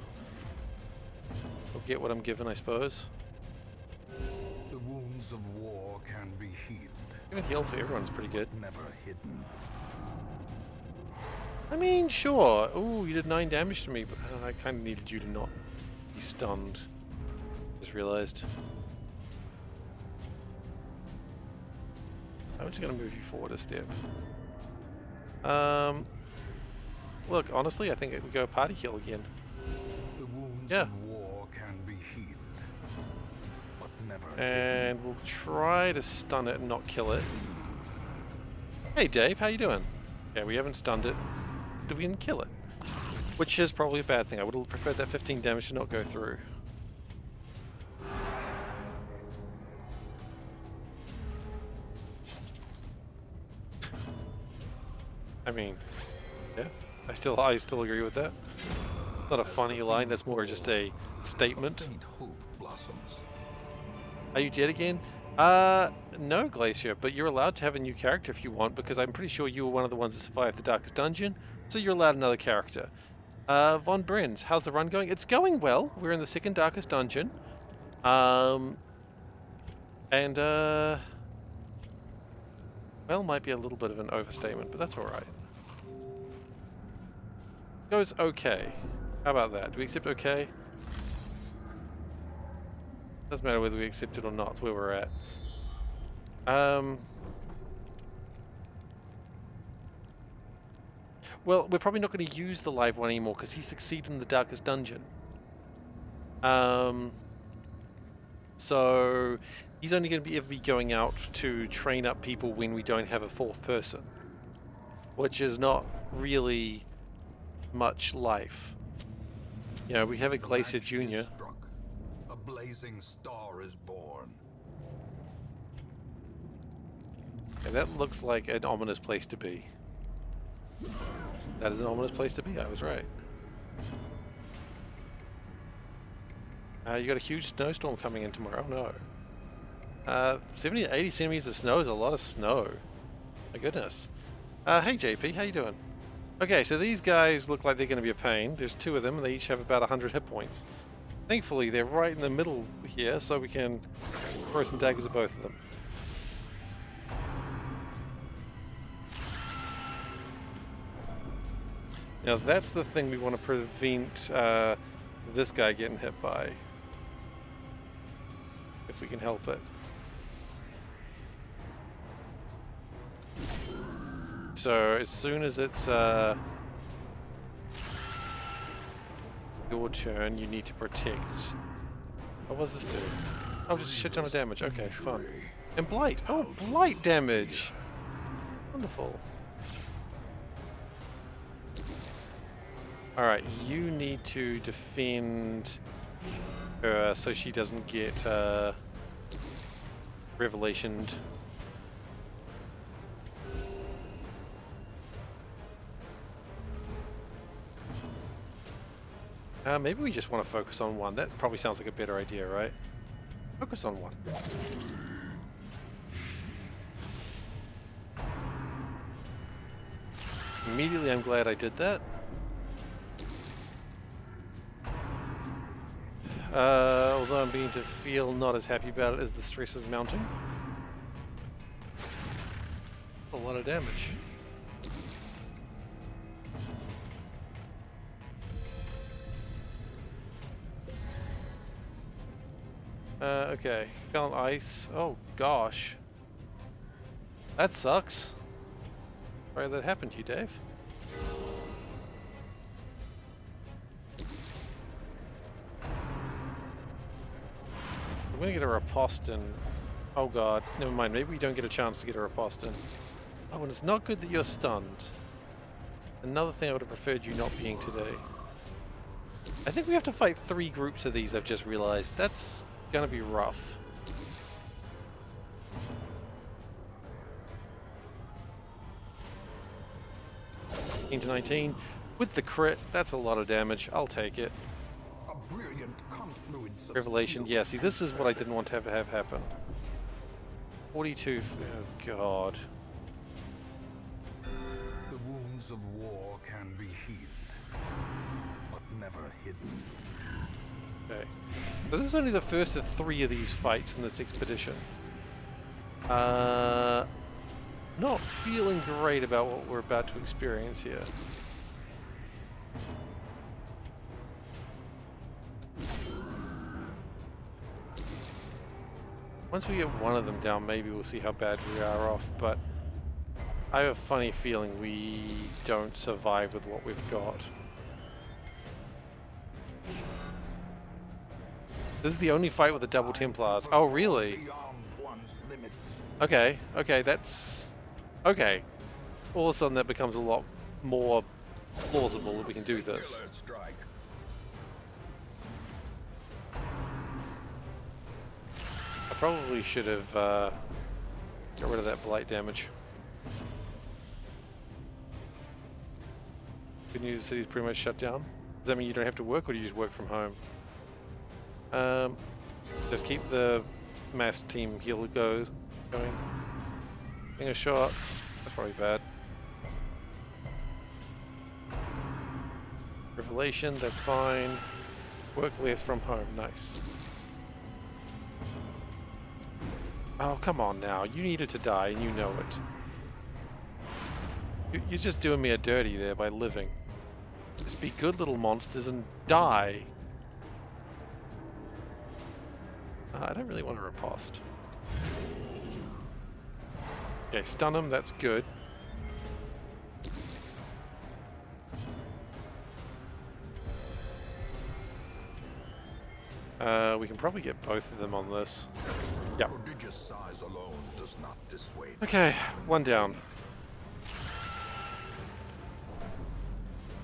I'll get what I'm given, I suppose. The wounds of war can be healed. Even heal for everyone's pretty good. Never hidden. I mean, sure. Ooh, you did 9 damage to me, but I kind of needed you to not be stunned. Just realized. I'm just going to move you forward a step. Look, honestly, I think we go party heal again. The wounds Yeah. of war can be healed, but never And we'll try to stun it and not kill it. Hey Dave, how you doing? Yeah, we haven't stunned it. We didn't kill it. Which is probably a bad thing. I would have preferred that 15 damage to not go through. I mean, yeah, I still agree with that. Not a funny line, that's more just a statement. faint hope blossoms. Are you dead again? No, Glacier, but you're allowed to have a new character if you want, because I'm pretty sure you were one of the ones that survived the Darkest Dungeon, so you're allowed another character. Von Brins, how's the run going? It's going well. We're in the second Darkest Dungeon. Well, might be a little bit of an overstatement, but that's alright. Goes okay. How about that? Do we accept okay? Doesn't matter whether we accept it or not, it's where we're at. Well, we're probably not going to use the live one anymore because he succeeded in the Darkest Dungeon. So he's only going to ever be going out to train up people when we don't have a 4th person, which is not really much life. You know, we have a Glacier Match is Jr. struck. A blazing star is born. And that looks like an ominous place to be. That is an ominous place to be, I was right. You got a huge snowstorm coming in tomorrow. Oh no. 70 to 80 centimeters of snow is a lot of snow. My goodness. Hey JP, how you doing? Okay, so these guys look like they're going to be a pain. There's 2 of them, and they each have about 100 hit points. Thankfully, they're right in the middle here, so we can throw some daggers at both of them. Now that's the thing we want to prevent this guy getting hit by. If we can help it. So as soon as it's your turn, you need to protect. What was this do? Oh, just a shit ton of damage. Okay, fun. And blight. Oh, blight damage. Wonderful. Alright, you need to defend her so she doesn't get revelationed. Maybe we just want to focus on one. That probably sounds like a better idea, right? Focus on one. Immediately I'm glad I did that. Although I'm beginning to feel not as happy about it as the stress is mounting. A lot of damage. Okay. Found ice. Oh gosh. That sucks. Sorry that happened to you, Dave. We're gonna get a Riposton. Oh god, never mind. Maybe we don't get a chance to get a Riposton. Oh, and it's not good that you're stunned. Another thing I would have preferred you not being today. I think we have to fight 3 groups of these, I've just realized. That's gonna be rough. To 19 with the crit, that's a lot of damage. I'll take it. A brilliant confluence of Revelation, skill yeah, see, this is what I didn't want to have happen. 42, oh god. The wounds of war can be healed, but never hidden. Okay. So this is only the first of 3 of these fights in this expedition. Not feeling great about what we're about to experience here. Once we get one of them down, maybe we'll see how bad we are off, but I have a funny feeling we don't survive with what we've got. This is the only fight with the double Templars. Oh, really? Okay, okay, that's... Okay. All of a sudden that becomes a lot more plausible that we can do this. I probably should have got rid of that blight damage. Good news, the city's pretty much shut down. Does that mean you don't have to work, or do you just work from home? Just keep the mass team heal going. Being a shot. That's probably bad. Revelation, that's fine. Work less from home, nice. Oh, come on now. You needed to die and you know it. You're just doing me a dirty there by living. Just be good little monsters and die. I don't really want to riposte. Okay, stun him, that's good. We can probably get both of them on this. Yep. Prodigious size alone does not dissuade. Okay, 1 down.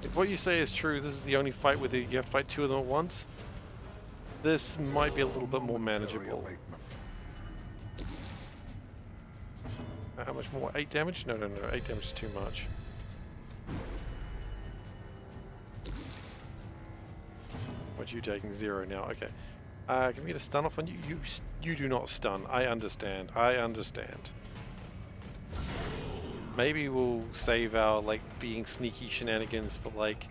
If what you say is true, this is the only fight where you have to fight 2 of them at once. This might be a little bit more manageable. How much more? 8 damage? No, 8 damage is too much. What you taking? 0 now. Okay. Can we get a stun off on you? You do not stun. I understand. I understand. Maybe we'll save our like being sneaky shenanigans for like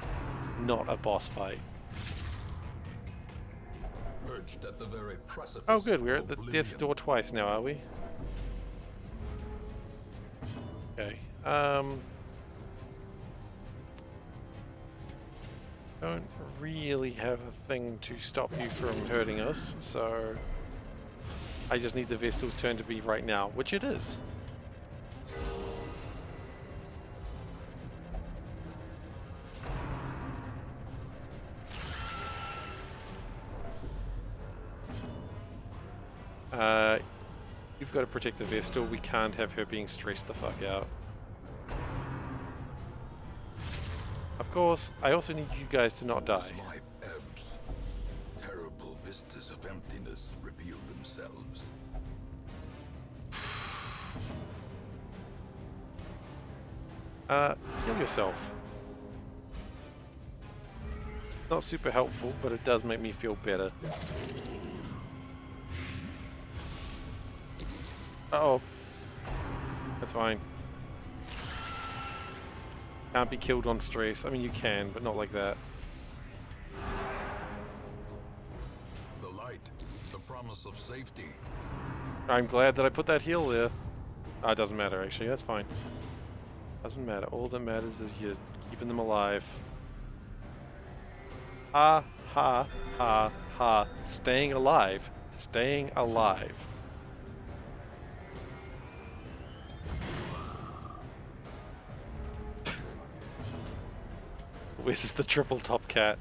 not a boss fight. Perched at the very precipice. Oh, good. We're at the death's door twice now, are we? Okay. Don't really have a thing to stop you from hurting us, so I just need the Vestal's turn to be right now, which it is. You've got to protect the Vestal. We can't have her being stressed the fuck out. Of course, I also need you guys to not die. Life ebbs. Terrible vistas of emptiness reveal themselves. Heal yourself. Not super helpful, but it does make me feel better. Uh-oh. That's fine. Can't be killed on stress. I mean, you can, but not like that. The light, the promise of safety. I'm glad that I put that heal there. It doesn't matter, actually. That's fine. Doesn't matter. All that matters is you're keeping them alive. Ha, ha, ha, ha. Staying alive. Staying alive. This is the triple top cat.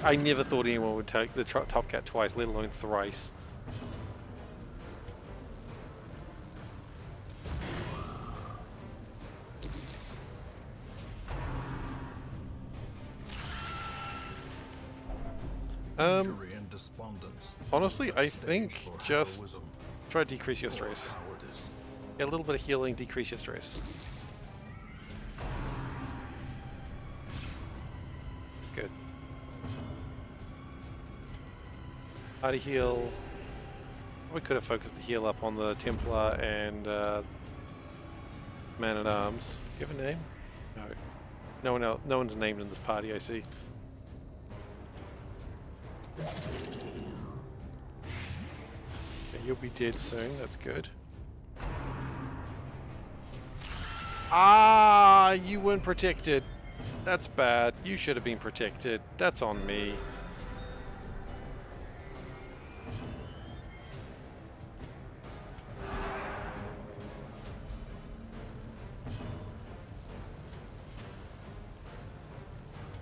I never thought anyone would take the top cat twice, let alone thrice. Injury and despondence. Honestly, I Stage think for just heroism try to decrease your or stress. cowardice. Get a little bit of healing, decrease your stress. Good. Party heal. We could have focused the heal up on the Templar and Man at Arms. Do you have a name? No. No one else. No one's named in this party. I see. Okay, you'll be dead soon. That's good. Ah, you weren't protected. That's bad. You should have been protected. That's on me.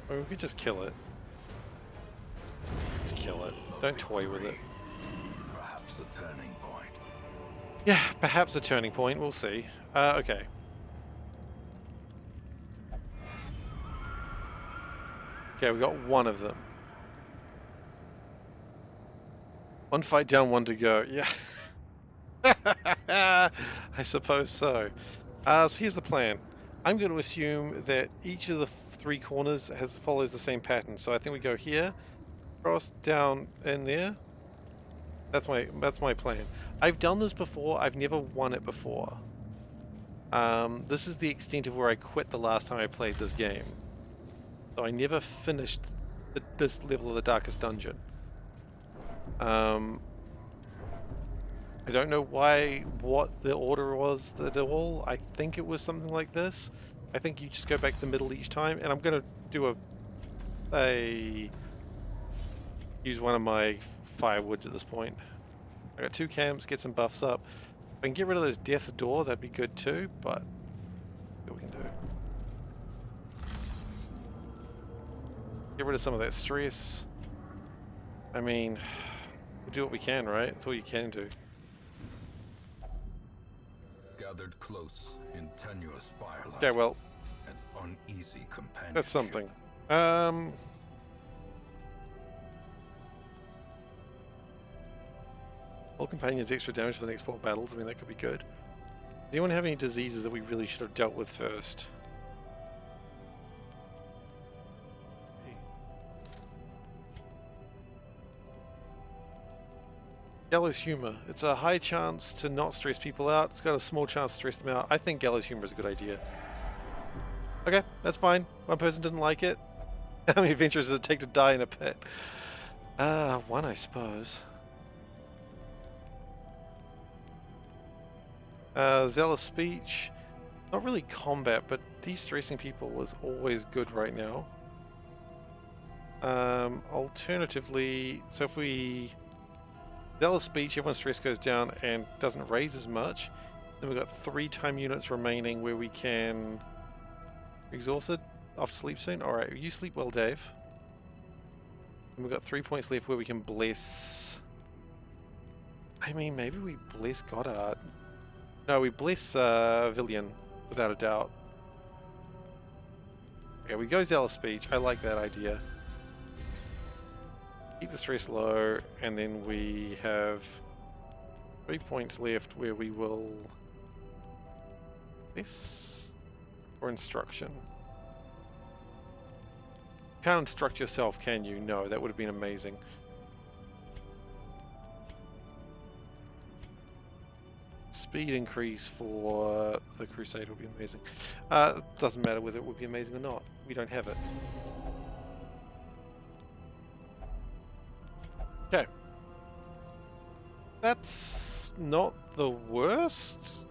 Or we could just kill it. Just kill it. Don't toy with it. Perhaps the turning point. Yeah, perhaps a turning point. We'll see. Okay. Okay, we got one of them. One fight down, one to go. Yeah. I suppose so. So here's the plan. I'm going to assume that each of the three corners follows the same pattern. So I think we go here, cross, down, and there. That's my plan. I've done this before. I've never won it before. This is the extent of where I quit the last time I played this game. So I never finished this level of the Darkest Dungeon. I don't know what the order was at all. I think it was something like this. I think you just go back to the middle each time, and I'm gonna do use one of my firewoods at this point. I got 2 camps, get some buffs up. If I can get rid of those Death's Door, that'd be good too, but see what we can do. Get rid of some of that stress. I mean, we'll do what we can, right? That's all you can do. Gathered close in tenuous firelight. Okay, well, An uneasy companion. that's something. All companions extra damage for the next 4 battles. I mean, that could be good. Does anyone have any diseases that we really should have dealt with first? Gallows Humor. It's a high chance to not stress people out. It's got a small chance to stress them out. I think Gallows Humor is a good idea. Okay, that's fine. One person didn't like it. How many adventures does it take to die in a pit? 1, I suppose. Zealous Speech. Not really combat, but de-stressing people is always good right now. Alternatively, so if we... Zealous Speech, everyone's stress goes down and doesn't raise as much. Then we've got 3 time units remaining where we can... Exhausted? Off to sleep soon? Alright, you sleep well, Dave. And we've got 3 points left where we can bless... I mean, maybe we bless Goddard. No, we bless Villian, without a doubt. Okay, we go Zealous Speech. I like that idea. Keep the stress low, and then we have 3 points left where we will... This... or instruction. You can't instruct yourself, can you? No, that would have been amazing. Speed increase for the Crusade would be amazing. Doesn't matter whether it would be amazing or not. We don't have it. Okay. That's not the worst.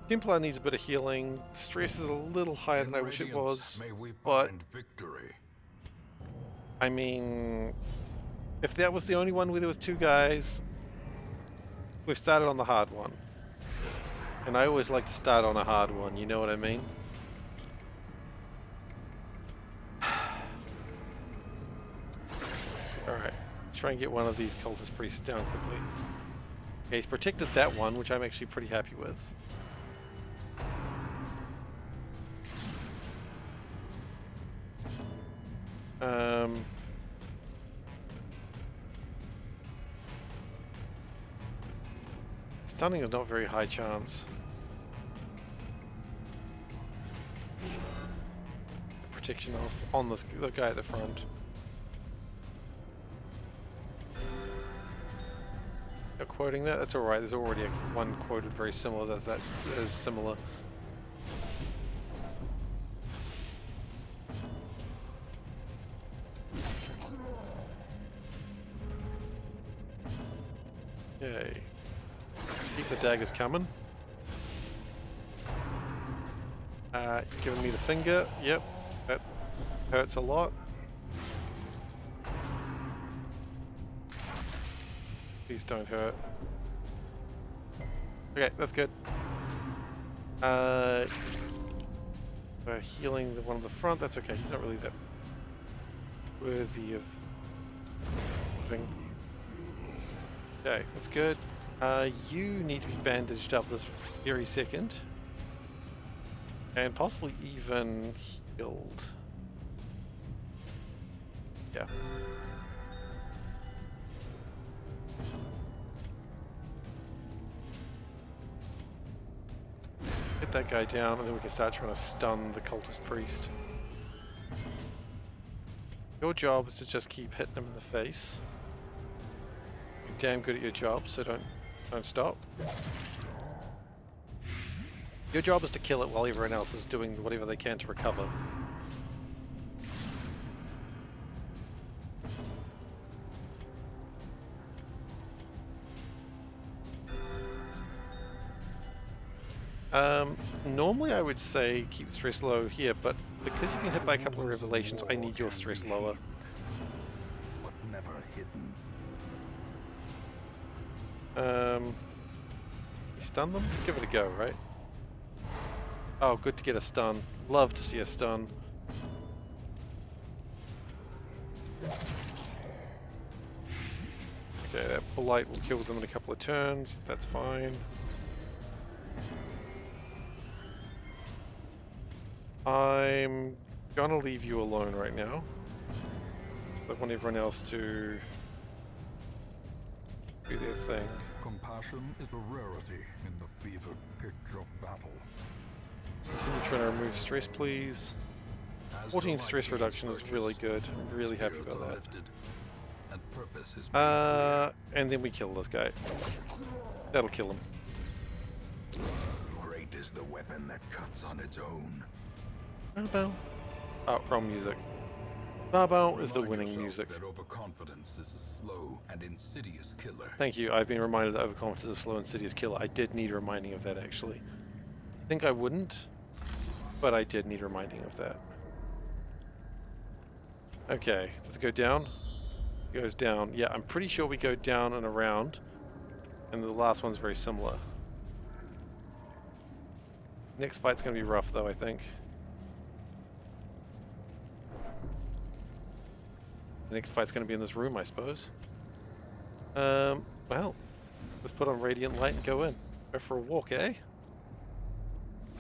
Templar needs a bit of healing. Stress is a little higher than I wish it was. May we but- find victory. I mean, if that was the only one where there was 2 guys, we've started on the hard one. And I always like to start on a hard one, you know what I mean? Alright, let's try and get one of these cultist priests down quickly. Okay, he's protected that one, which I'm actually pretty happy with. Stunning is not very high chance. Protection off on this, the guy at the front. You're quoting that? That's alright, there's already one quoted very similar that is similar. Okay. Keep the daggers coming. Giving me the finger. Yep. That hurts a lot. Please don't hurt. Okay, that's good. We're healing the one on the front. That's okay. He's not really that worthy of thing. Okay, that's good. You need to be bandaged up this very second. And possibly even healed. Yeah. Get that guy down, and then we can start trying to stun the cultist priest. Your job is to just keep hitting him in the face. You're damn good at your job, so don't stop. Your job is to kill it while everyone else is doing whatever they can to recover. Normally I would say keep stress low here, but because you've been hit by a couple of revelations, I need your stress lower. But never hidden. You stun them? Give it a go, right? Oh, good to get a stun. Love to see a stun. Okay, that Blight will kill them in a couple of turns. That's fine. I'm gonna leave you alone right now. I want everyone else to do their thing. Compassion is a rarity in the fevered pitch of battle. Continue trying to remove stress, please. As 14 the stress light reduction gains is really purchase, good. I'm really happy spirits about are that. lifted, and purpose is made And then we kill this guy. That'll kill him. clear. Great is the weapon that cuts on its own. Bow. Oh, wrong music. Bow is the Remind winning yourself music. that overconfidence is a slow and insidious killer. Thank you. I've been reminded that overconfidence is a slow and insidious killer. I did need reminding of that, actually. I think I wouldn't, but I did need reminding of that. Okay, does it go down? It goes down. Yeah, I'm pretty sure we go down and around, and the last one's very similar. Next fight's going to be rough, though, I think. The next fight's going to be in this room, I suppose. Well, let's put on Radiant Light and go in. Go for a walk, eh?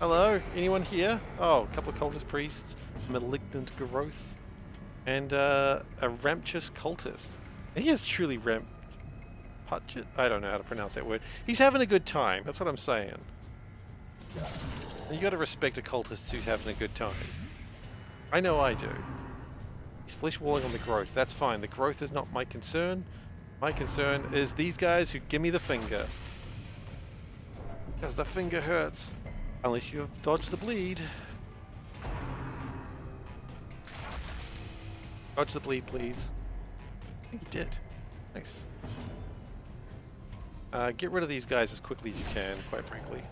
Hello? Anyone here? Oh, a couple of cultist priests, malignant growth, and a ramptious cultist. He is truly I don't know how to pronounce that word. He's having a good time, that's what I'm saying. And you gotta respect a cultist who's having a good time. I know I do. He's flesh walling on the growth, that's fine. The growth is not my concern. My concern is these guys who give me the finger. Because the finger hurts. Unless you have dodged the bleed. Dodge the bleed, please. I think you did. Nice. Get rid of these guys as quickly as you can, quite frankly.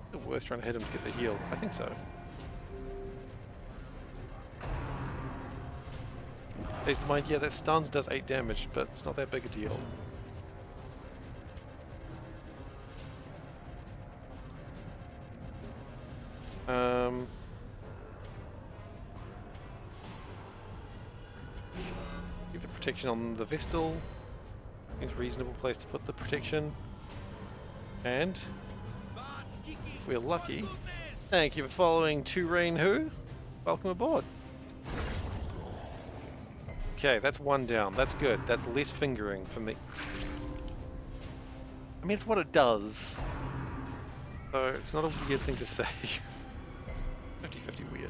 Is it worth trying to hit him to get the heal? I think so. There's the mind, yeah, that stuns does 8 damage, but it's not that big a deal. Give the protection on the Vestal. Seems a reasonable place to put the protection. And if we're lucky, thank you for following To Rain Who. Welcome aboard. Okay, that's one down. That's good. That's less fingering for me. I mean, it's what it does. So it's not a weird thing to say. 50-50 weird.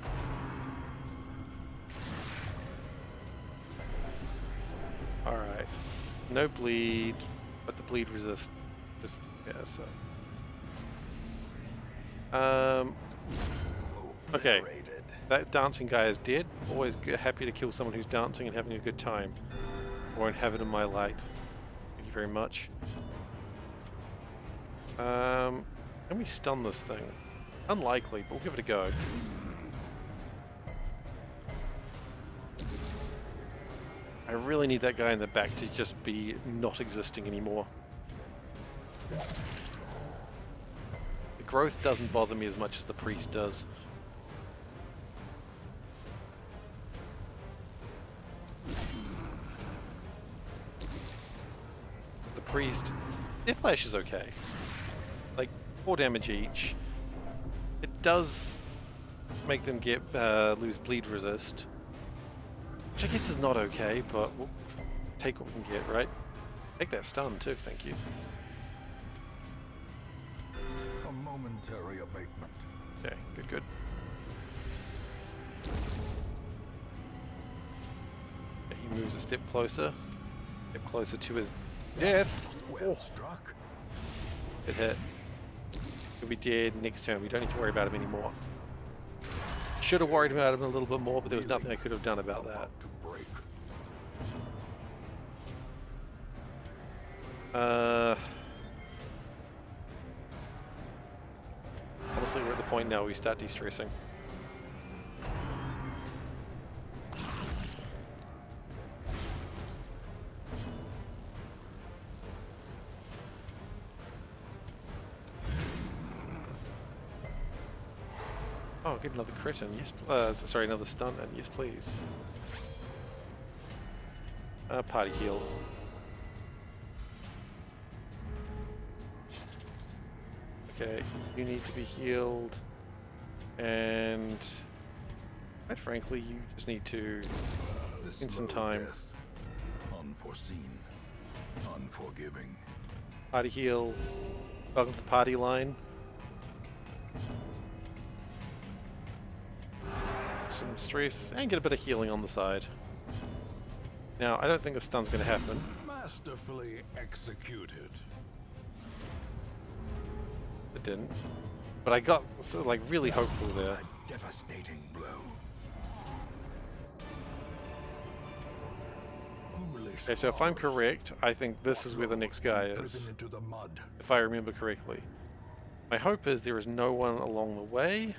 Alright. No bleed, but the bleed resist. Just, yeah, so. Okay. That dancing guy is dead. Always happy to kill someone who's dancing and having a good time. Won't have it in my light. Thank you very much. Can we stun this thing? Unlikely, but we'll give it a go. I really need that guy in the back to just be not existing anymore. The growth doesn't bother me as much as the priest does. The priest, their flash is okay. Like 4 damage each. It does make them get lose bleed resist, which I guess is not okay, but we'll take what we can get, right? Take that stun too, thank you. A momentary abatement. Okay, good, good. Okay, he moves a step closer to his death. Well struck. Good hit. He'll be dead next turn. We don't need to worry about him anymore. Should have worried about him a little bit more, but there was nothing I could have done about that. To break. Honestly, we're at the point now where we start de-stressing. Oh, get another crit in. Yes, sorry, another stun in. Yes, please. Party heal. Okay, you need to be healed, and quite frankly, you just need to spend some time. Death. Unforeseen. Unforgiving. Party heal. Welcome to the party line. Some stress and get a bit of healing on the side. Now, I don't think the stun's going to happen. Masterfully executed. It didn't. But I got sort of like really hopeful there. A devastating blow. Okay, so if I'm correct, I think this is where the next guy is. Driven into the mud. If I remember correctly. My hope is there is no one along the way.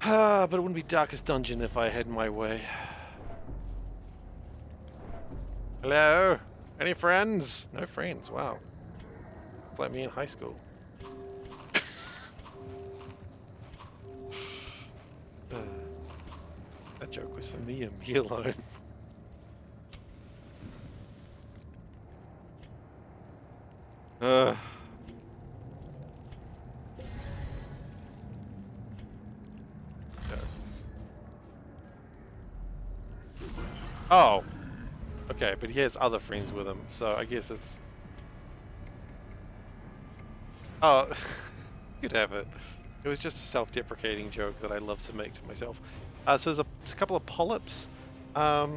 But it wouldn't be Darkest Dungeon if I had my way. Hello? Any friends? No friends, wow. It's like me in high school. That joke was for me and me alone. Oh, okay, but he has other friends with him, so I guess it's... Oh, you'd have it. It was just a self-deprecating joke that I love to make to myself. So there's a couple of polyps. Yeah,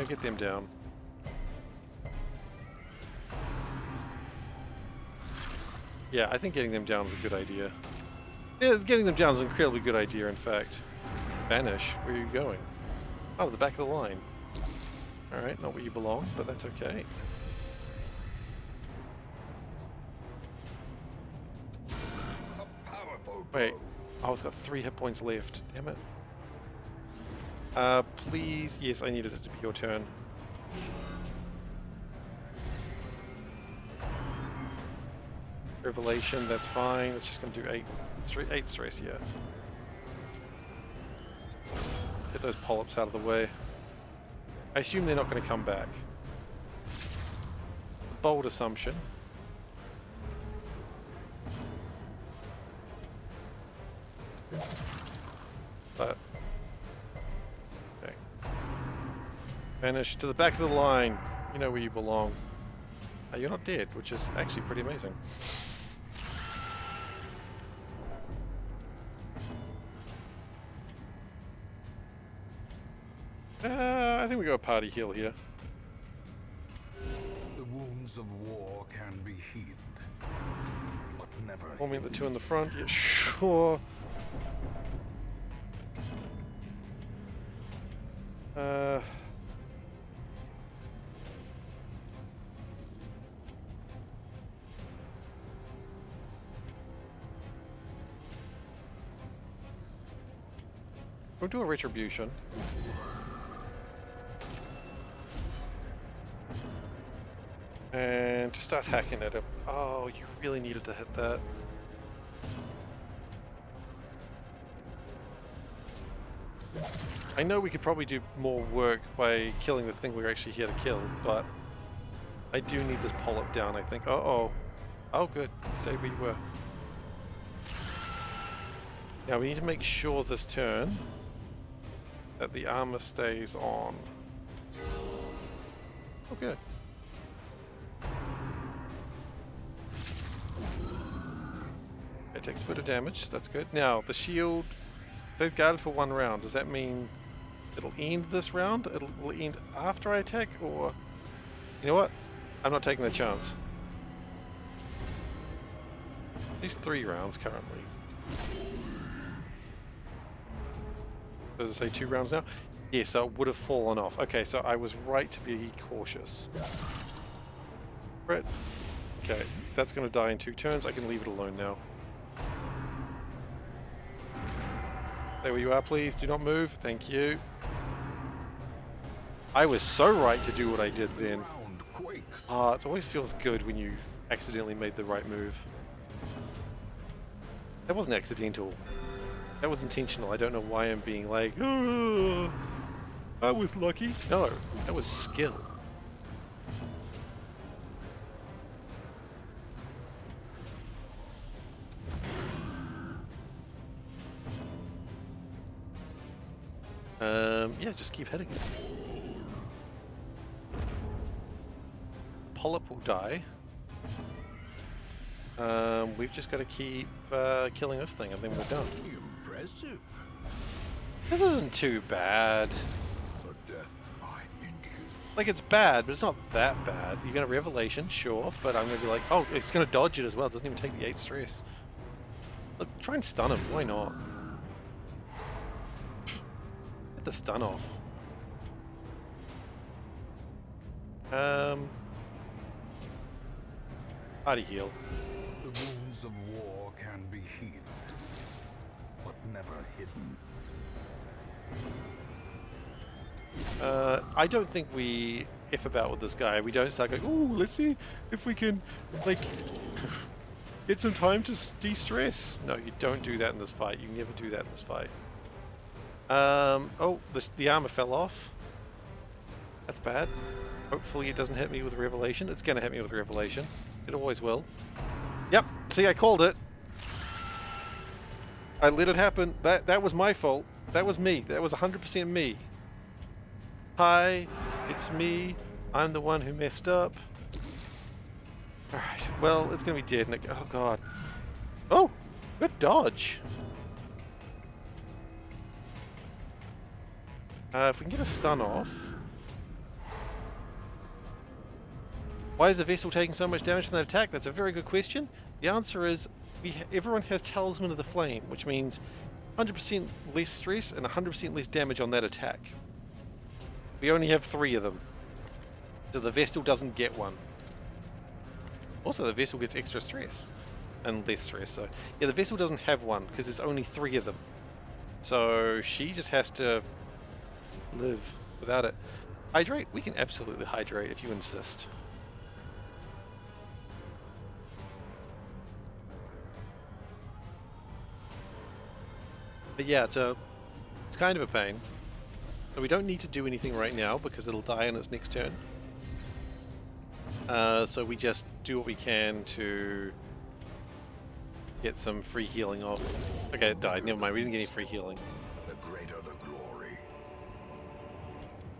get them down. Yeah, I think getting them down is a good idea. Yeah, getting them down is an incredibly good idea, in fact. Vanish, where are you going? Oh, the back of the line. Alright, not where you belong, but that's okay. Wait, oh, it's got 3 hit points left. Damn it. Please, yes, I needed it to be your turn. Revelation, that's fine. It's just going to do 8 stress, yeah. Get those polyps out of the way. I assume they're not going to come back. Bold assumption. But okay. Vanish to the back of the line. You know where you belong. You're not dead, which is actually pretty amazing. I think we go a party heal here. The wounds of war can be healed, but never. Forming the two in the front. Yeah, sure. We'll do a retribution. And just start hacking at him. Oh, you really needed to hit that. I know we could probably do more work by killing the thing we're actually here to kill, but I do need this polyp down, I think. Uh-oh. Oh, good. Stay where you were. Now we need to make sure this turn that the armor stays on. Oh, good. It takes a bit of damage. That's good. Now, the shield stays guarded for 1 round. Does that mean it'll end this round? Will it end after I attack? Or... You know what? I'm not taking the chance. At least 3 rounds currently. Does it say 2 rounds now? Yeah, so it would have fallen off. Okay, so I was right to be cautious. Right. Okay, that's going to die in 2 turns. I can leave it alone now. Stay where you are, please. Do not move. Thank you. I was so right to do what I did then. Ah, it always feels good when you accidentally made the right move. That wasn't accidental. That was intentional. I don't know why I'm being like, oh, I was lucky. No, that was skill. Yeah, just keep hitting it. Polyp will die. We've just got to keep killing this thing and then we're done. Impressive. This isn't too bad. A death by inches. Like, it's bad, but it's not that bad. You get a revelation, sure, but I'm going to be like, oh, it's going to dodge it as well. It doesn't even take the 8 stress. Look, try and stun him. Why not? Get the stun off. Party heal. The wounds of war can be healed, but never hidden. I don't think we F about with this guy. We don't start going, ooh, let's see if we can, like, get some time to de-stress. No, you don't do that in this fight. You never do that in this fight. Oh, the armor fell off. That's bad. Hopefully it doesn't hit me with a revelation. It's going to hit me with a revelation. It always will. Yep, see, I called it. I let it happen. That was my fault. That was me. That was 100% me. Hi, it's me. I'm the one who messed up. Alright, well, it's going to be dead. Oh, God. Oh, good dodge. If we can get a stun off. Why is the vessel taking so much damage from that attack? That's a very good question. The answer is everyone has Talisman of the Flame, which means 100% less stress and 100% less damage on that attack. We only have 3 of them. So the Vestal doesn't get one. Also, the Vessel gets extra stress. And less stress, so... Yeah, the Vessel doesn't have one, because there's only 3 of them. So she just has to live without it. Hydrate? We can absolutely hydrate if you insist. But yeah, it's kind of a pain. So we don't need to do anything right now because it'll die in its next turn. So we just do what we can to get some free healing off. Okay, it died. Never mind, we didn't get any free healing. The greater the glory.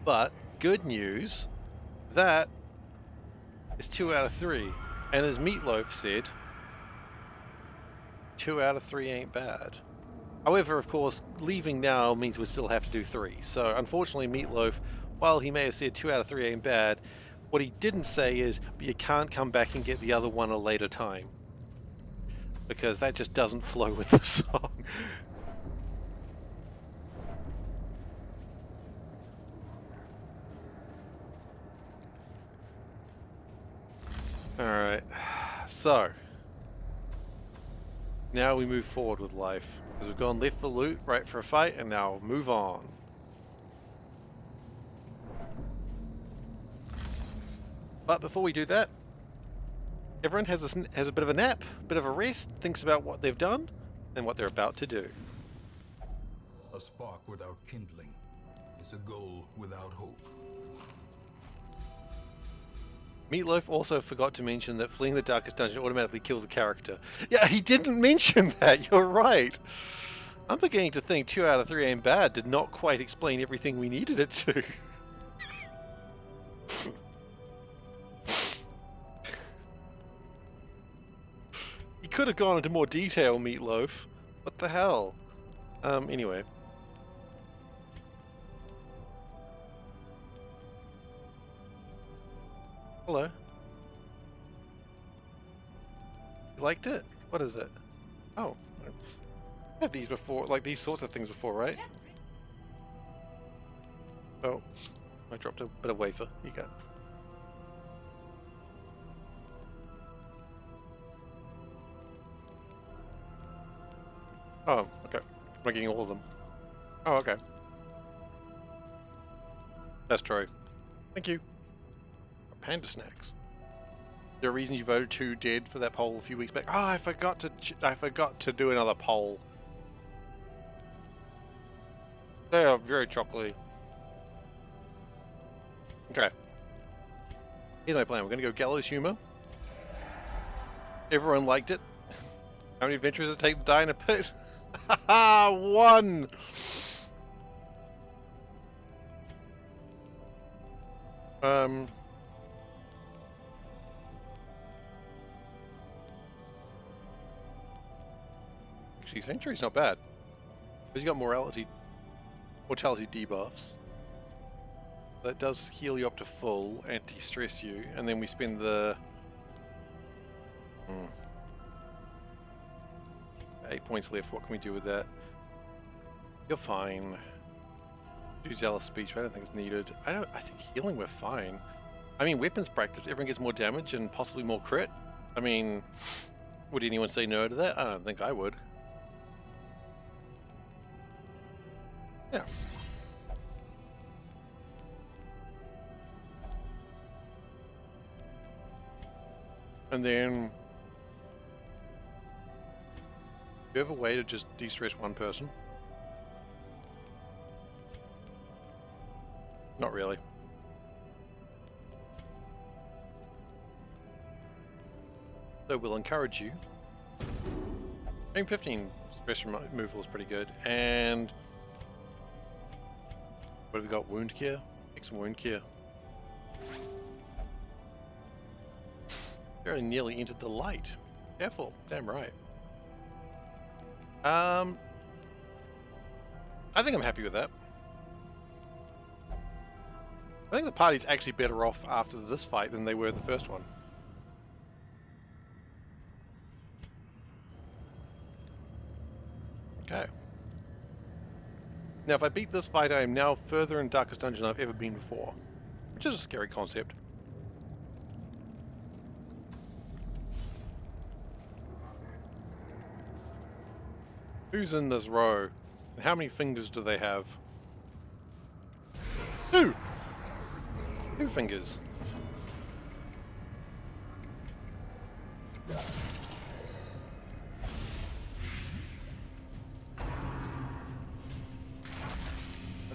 But good news, that is 2 out of 3. And as Meatloaf said, 2 out of 3 ain't bad. However, of course, leaving now means we still have to do 3. So unfortunately, Meatloaf, while he may have said 2 out of 3 ain't bad, what he didn't say is, but you can't come back and get the other one a later time. Because that just doesn't flow with the song. Alright, so now we move forward with life. Because we've gone left for loot, right for a fight, and now move on. But before we do that, everyone has a bit of a nap, a bit of a rest, thinks about what they've done and what they're about to do. A spark without kindling is a goal without hope. Meatloaf also forgot to mention that fleeing the darkest dungeon automatically kills a character. Yeah, he didn't mention that, you're right. I'm beginning to think 2 out of 3 ain't bad did not quite explain everything we needed it to. He could have gone into more detail, Meatloaf. What the hell? Anyway. Hello. You liked it? What is it? Oh. I've had these before, like these sorts of things before, right? Oh. I dropped a bit of wafer. Here you go. Oh, okay. Am I getting all of them? Oh, okay. That's true. Thank you. Panda snacks. Is there a reason you voted 2 dead for that poll a few weeks back? Oh, I forgot to do another poll. They are very chocolatey. Okay. Here's my plan. We're going to go gallows humor. Everyone liked it. How many adventures does it take to die in a pit? Haha, 1! Actually, Sanctuary's not bad. Because you got mortality debuffs. That does heal you up to full, anti-stress you, and then we spend the... 8 points left, what can we do with that? You're fine. Do Zealous Speech, but I don't think it's needed. I think healing we're fine. I mean, weapons practice, everyone gets more damage and possibly more crit. I mean, would anyone say no to that? I don't think I would. Yeah. And then... do you have a way to just de-stress one person? Not really. So we'll encourage you. I think 15 stress removal is pretty good. And what have we got? Wound care? Take some wound care. Very nearly entered the light. Careful. Damn right. I think I'm happy with that. I think the party's actually better off after this fight than they were the first one. Okay. Now if I beat this fight, I am now further in Darkest Dungeon than I've ever been before. Which is a scary concept. Who's in this row? And how many fingers do they have? 2! 2 fingers. That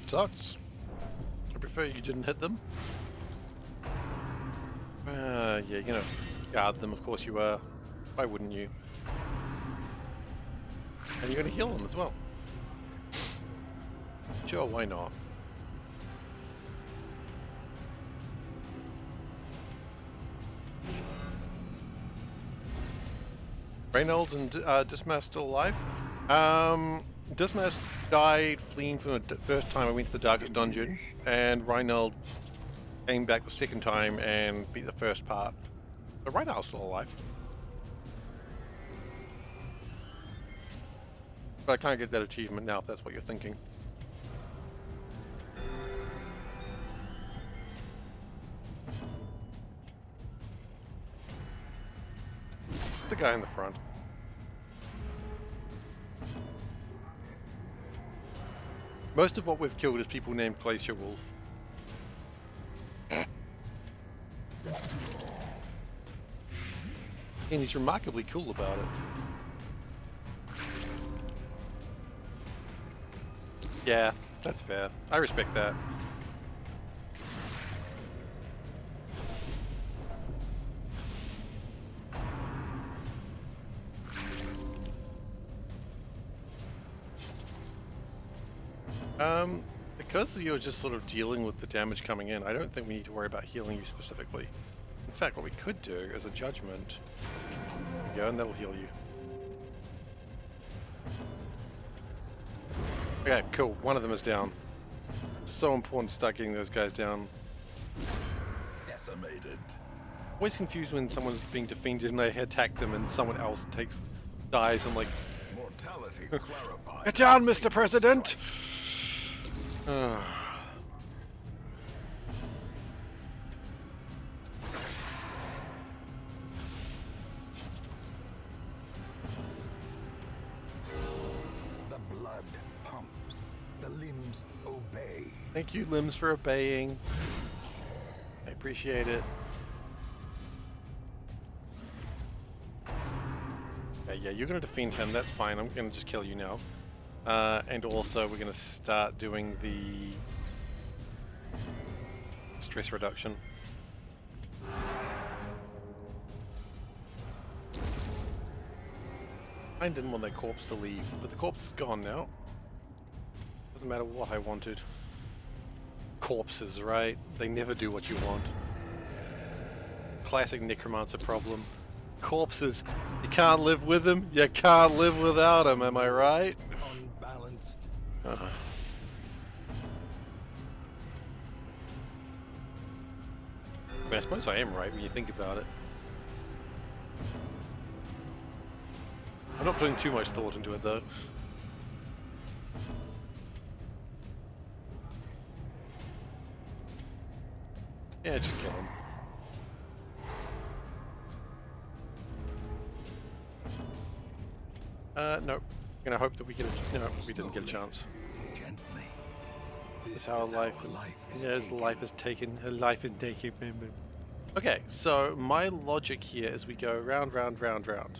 sucks. I prefer you didn't hit them. Yeah, you know, guard them, of course you are. Why wouldn't you? And you're going to heal them as well. Sure, why not? Reynolds and Dismas still alive? Dismas died fleeing from the first time I went to the Darkest Dungeon, and Reinald came back the second time and beat the first part. But Reinald's still alive. But I can't get that achievement now if that's what you're thinking. The guy in the front. Most of what we've killed is people named Glacier Wolf. And he's remarkably cool about it. Yeah, that's fair. I respect that. Because you're just sort of dealing with the damage coming in, I don't think we need to worry about healing you specifically. In fact, what we could do as a judgment, there you go, and that'll heal you. Okay, cool. One of them is down. So important to start getting those guys down. Decimated. Always confused when someone's being defeated and they attack them and someone else dies and like, Mortality clarified. get down, Mr. President! The blood pumps. The limbs obey. Thank you, Limbs, for obeying. I appreciate it. Okay, yeah, you're gonna defend him, that's fine. I'm gonna just kill you now. And also we're gonna start doing the stress reduction. I didn't want that corpse to leave, but the corpse is gone now. Doesn't matter what I wanted. Corpses, right? They never do what you want. Classic necromancer problem. Corpses, you can't live with them, you can't live without them, am I right? Unbalanced. I mean, I suppose I am right when you think about it. I'm not putting too much thought into it though. Yeah, just kill him. No. I'm gonna hope that we get a... No, we didn't get a chance. Gently. That's how life is taken. Her life is taken. Okay, so my logic here is we go round, round, round, round.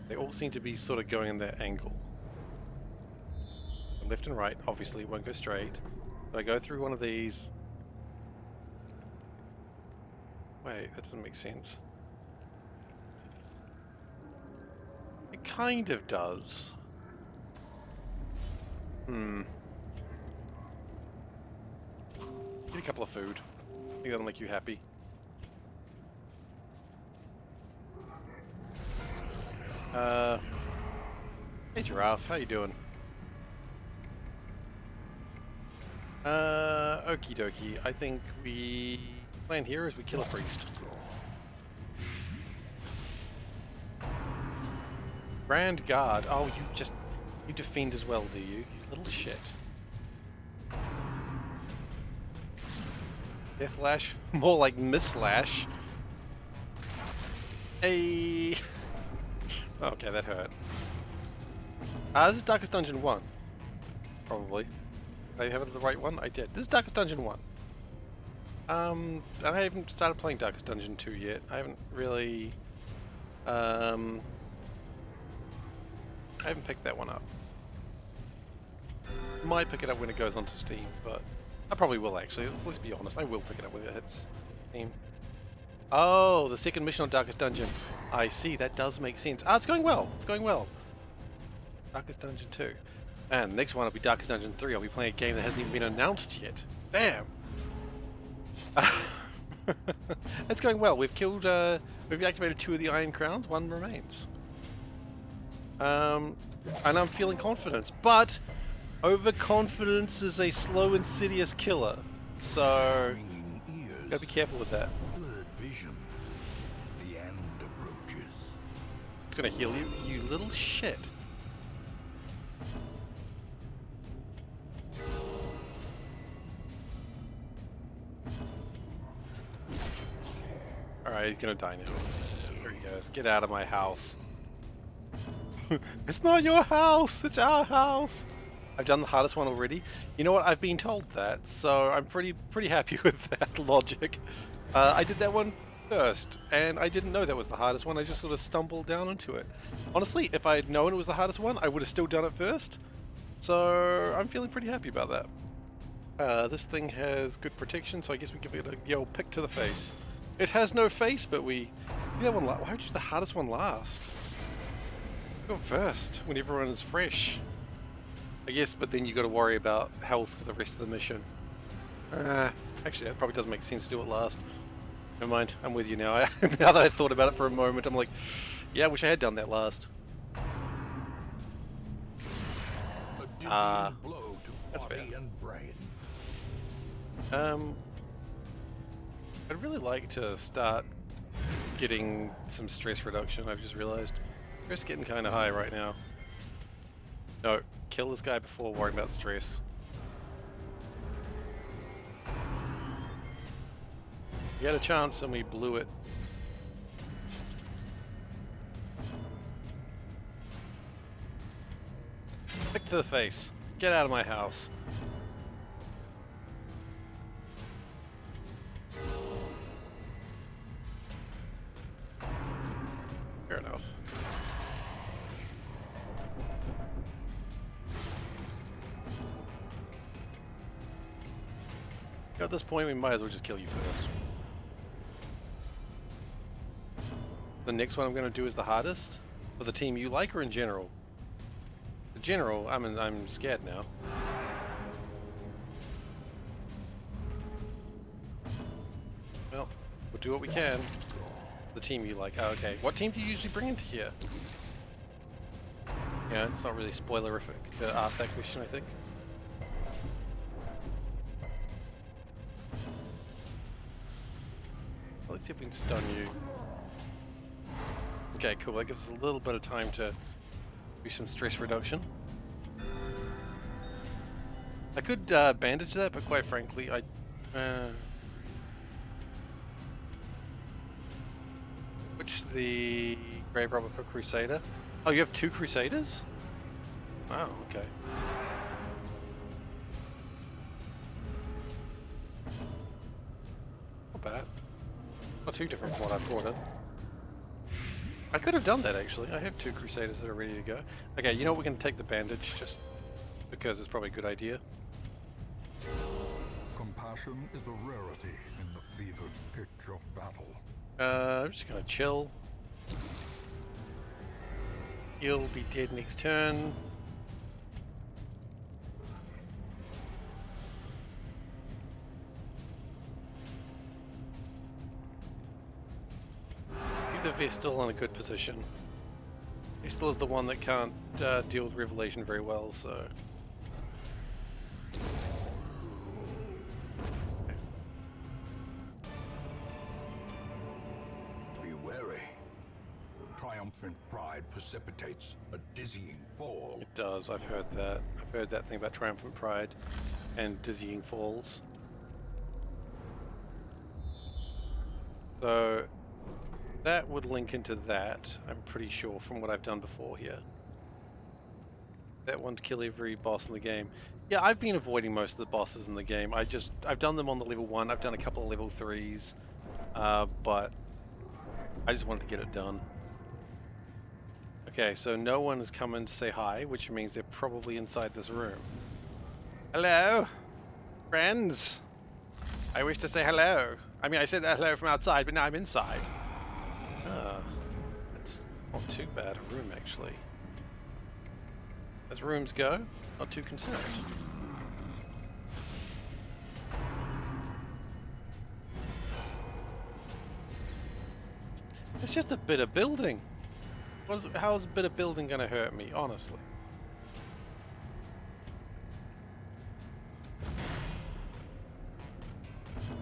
They all seem to be sort of going in their angle. Left and right, obviously, won't go straight. So I go through one of these. Wait, that doesn't make sense. It kind of does. Get a couple of food. I think that'll make you happy. Hey Giraffe, how you doing? Okie dokie. I think we plan here is we kill a priest. Grand Guard. Oh, you defend as well, do you? You little shit. Deathlash? More like Misslash. Hey. Okay, that hurt. This is Darkest Dungeon 1. Probably. Did I have it the right one? I did. This is Darkest Dungeon 1. And I haven't started playing Darkest Dungeon 2 yet. I haven't really... I haven't picked that one up. Might pick it up when it goes onto Steam, but... I probably will actually. Let's be honest, I will pick it up when it hits Steam. Oh, the second mission on Darkest Dungeon. I see, that does make sense. Ah, it's going well. It's going well. Darkest Dungeon 2. And the next one will be Darkest Dungeon 3. I'll be playing a game that hasn't even been announced yet. Damn! It's going well. We've killed, we've activated 2 of the Iron Crowns, 1 remains. And I'm feeling confidence, but overconfidence is a slow, insidious killer. So, Ringing ears, gotta be careful with that. blurred vision. The end approaches. It's gonna heal you, you little shit. Alright, he's gonna die now. There he goes. Get out of my house. It's not your house! It's our house! I've done the hardest one already. You know what? I've been told that, so I'm pretty happy with that logic. I did that one first, and I didn't know that was the hardest one. I just sort of stumbled down into it. Honestly, if I had known it was the hardest one, I would have still done it first. So I'm feeling pretty happy about that. This thing has good protection, so I guess we give it the old pick to the face. It has no face, but we... That one, why would you the hardest one last? Go first, when everyone is fresh. I guess, but then you got to worry about health for the rest of the mission. Actually, that probably doesn't make sense to do it last. Never mind, I'm with you now. Now that I thought about it for a moment, I'm like, yeah, I wish I had done that last. A dizzying blow to that's body fair. and brain. I'd really like to start getting some stress reduction, I've just realized. Stress getting kind of high right now. No, kill this guy before worrying about stress. We had a chance and we blew it. Pick to the face. Get out of my house. Fair enough. At this point, we might as well just kill you first. The next one I'm going to do is the hardest. For the team you like or in general? The general, I'm scared now. Well, we'll do what we can. The team you like. Oh, okay. What team do you usually bring into here? Yeah, it's not really spoilerific to ask that question, I think. Let's see if we can stun you. Okay, cool. That gives us a little bit of time to do some stress reduction. I could bandage that, but quite frankly, Which the Grave Robber for Crusader? Oh, you have 2 Crusaders? Wow, okay. Not bad. Not too different from what I brought in. I could have done that actually. I have 2 Crusaders that are ready to go. Okay, you know what? We're going to take the bandage just because it's probably a good idea. Compassion is a rarity in the fevered pitch of battle. I'm just going to chill. He'll be dead next turn. Keep the Vestal in a good position. Vestal is the one that can't deal with Revelation very well, so... Be wary. Triumphant pride precipitates a dizzying fall. It does, I've heard that. I've heard that thing about Triumphant Pride and dizzying falls. So that would link into that, I'm pretty sure, from what I've done before here. That one to kill every boss in the game. Yeah, I've been avoiding most of the bosses in the game. I've done them on the level 1, I've done a couple of level 3s, but I just wanted to get it done. Okay, so no one has come in to say hi, which means they're probably inside this room. Hello? Friends? I wish to say hello. I mean, I said hello from outside, but now I'm inside. That's not too bad a room, actually. As rooms go, not too concerned. It's just a bit of building. How is a bit of building going to hurt me, honestly?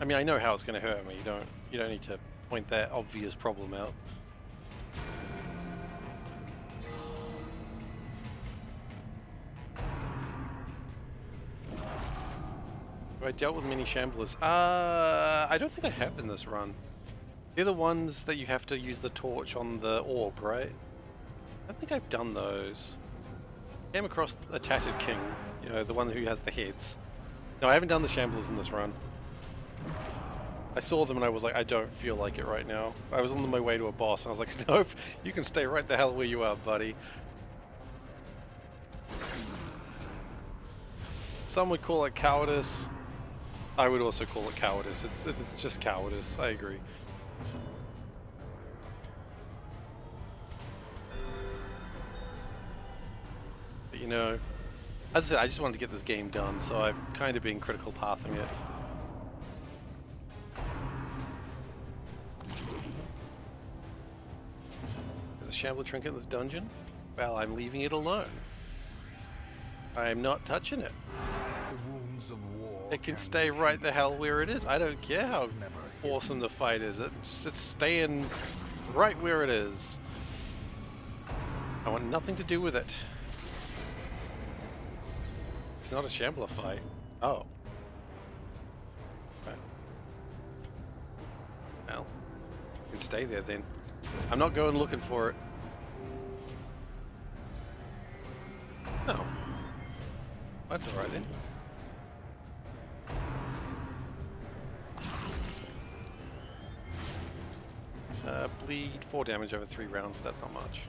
I mean, I know how it's going to hurt me. You don't need to point that obvious problem out. Have I dealt with many shamblers? I don't think I have in this run. They're the ones that you have to use the torch on the orb, right? I think I've done those. Came across a tattered king, you know, the one who has the heads. No, I haven't done the shamblers in this run. I saw them and I was like, I don't feel like it right now. I was on my way to a boss and I was like, nope, you can stay right the hell where you are, buddy. Some would call it cowardice. I would also call it cowardice. It's just cowardice. I agree. But you know, as I said, I just wanted to get this game done, so I've kind of been critical pathing it. There's a shambler trinket in this dungeon? Well, I'm leaving it alone. I'm not touching it. The wounds of war It can stay right the hell where it is. I don't care how never awesome the fight is. It's staying right where it is. I want nothing to do with it. It's not a shambler fight. Oh. Okay. Well, you can stay there then. I'm not going looking for it. No. That's alright then. Bleed 4 damage over 3 rounds, that's not much.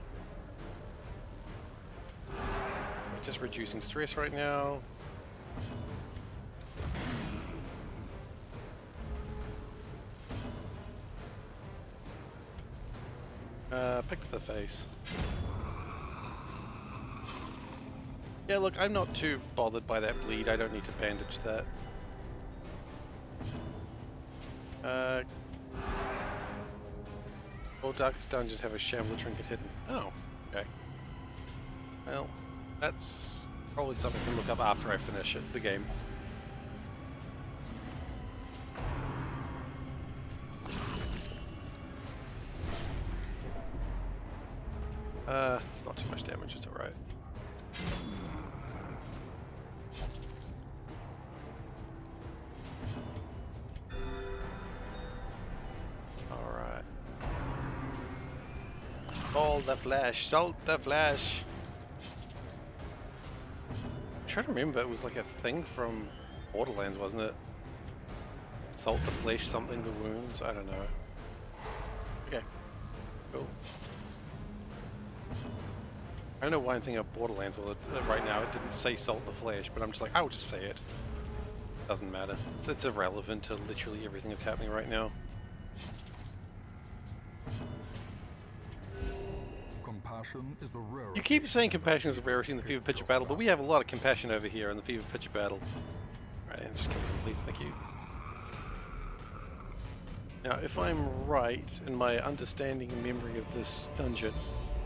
Just reducing stress right now. Pick to the face. Yeah, look, I'm not too bothered by that bleed. I don't need to bandage that. All darkest dungeons have a shambler trinket hidden. Oh, okay. Well, that's probably something I can look up after I finish it, the game. It's not too much damage, it's alright. Alright. Salt the flesh, salt the flesh! I'm trying to remember, it was like a thing from Borderlands, wasn't it? Salt the flesh, something the wounds, I don't know. Okay, cool. I don't know why I'm thinking of Borderlands right now. It didn't say salt the flesh, but I'm just like, I would just say it. Doesn't matter. It's irrelevant to literally everything that's happening right now. compassion is a rarity. You keep saying compassion is a rarity in the Fever Pitcher battle, but we have a lot of compassion over here in the Fever Pitcher battle. Right, and just kill him, please, thank you. Now, if I'm right in my understanding and memory of this dungeon,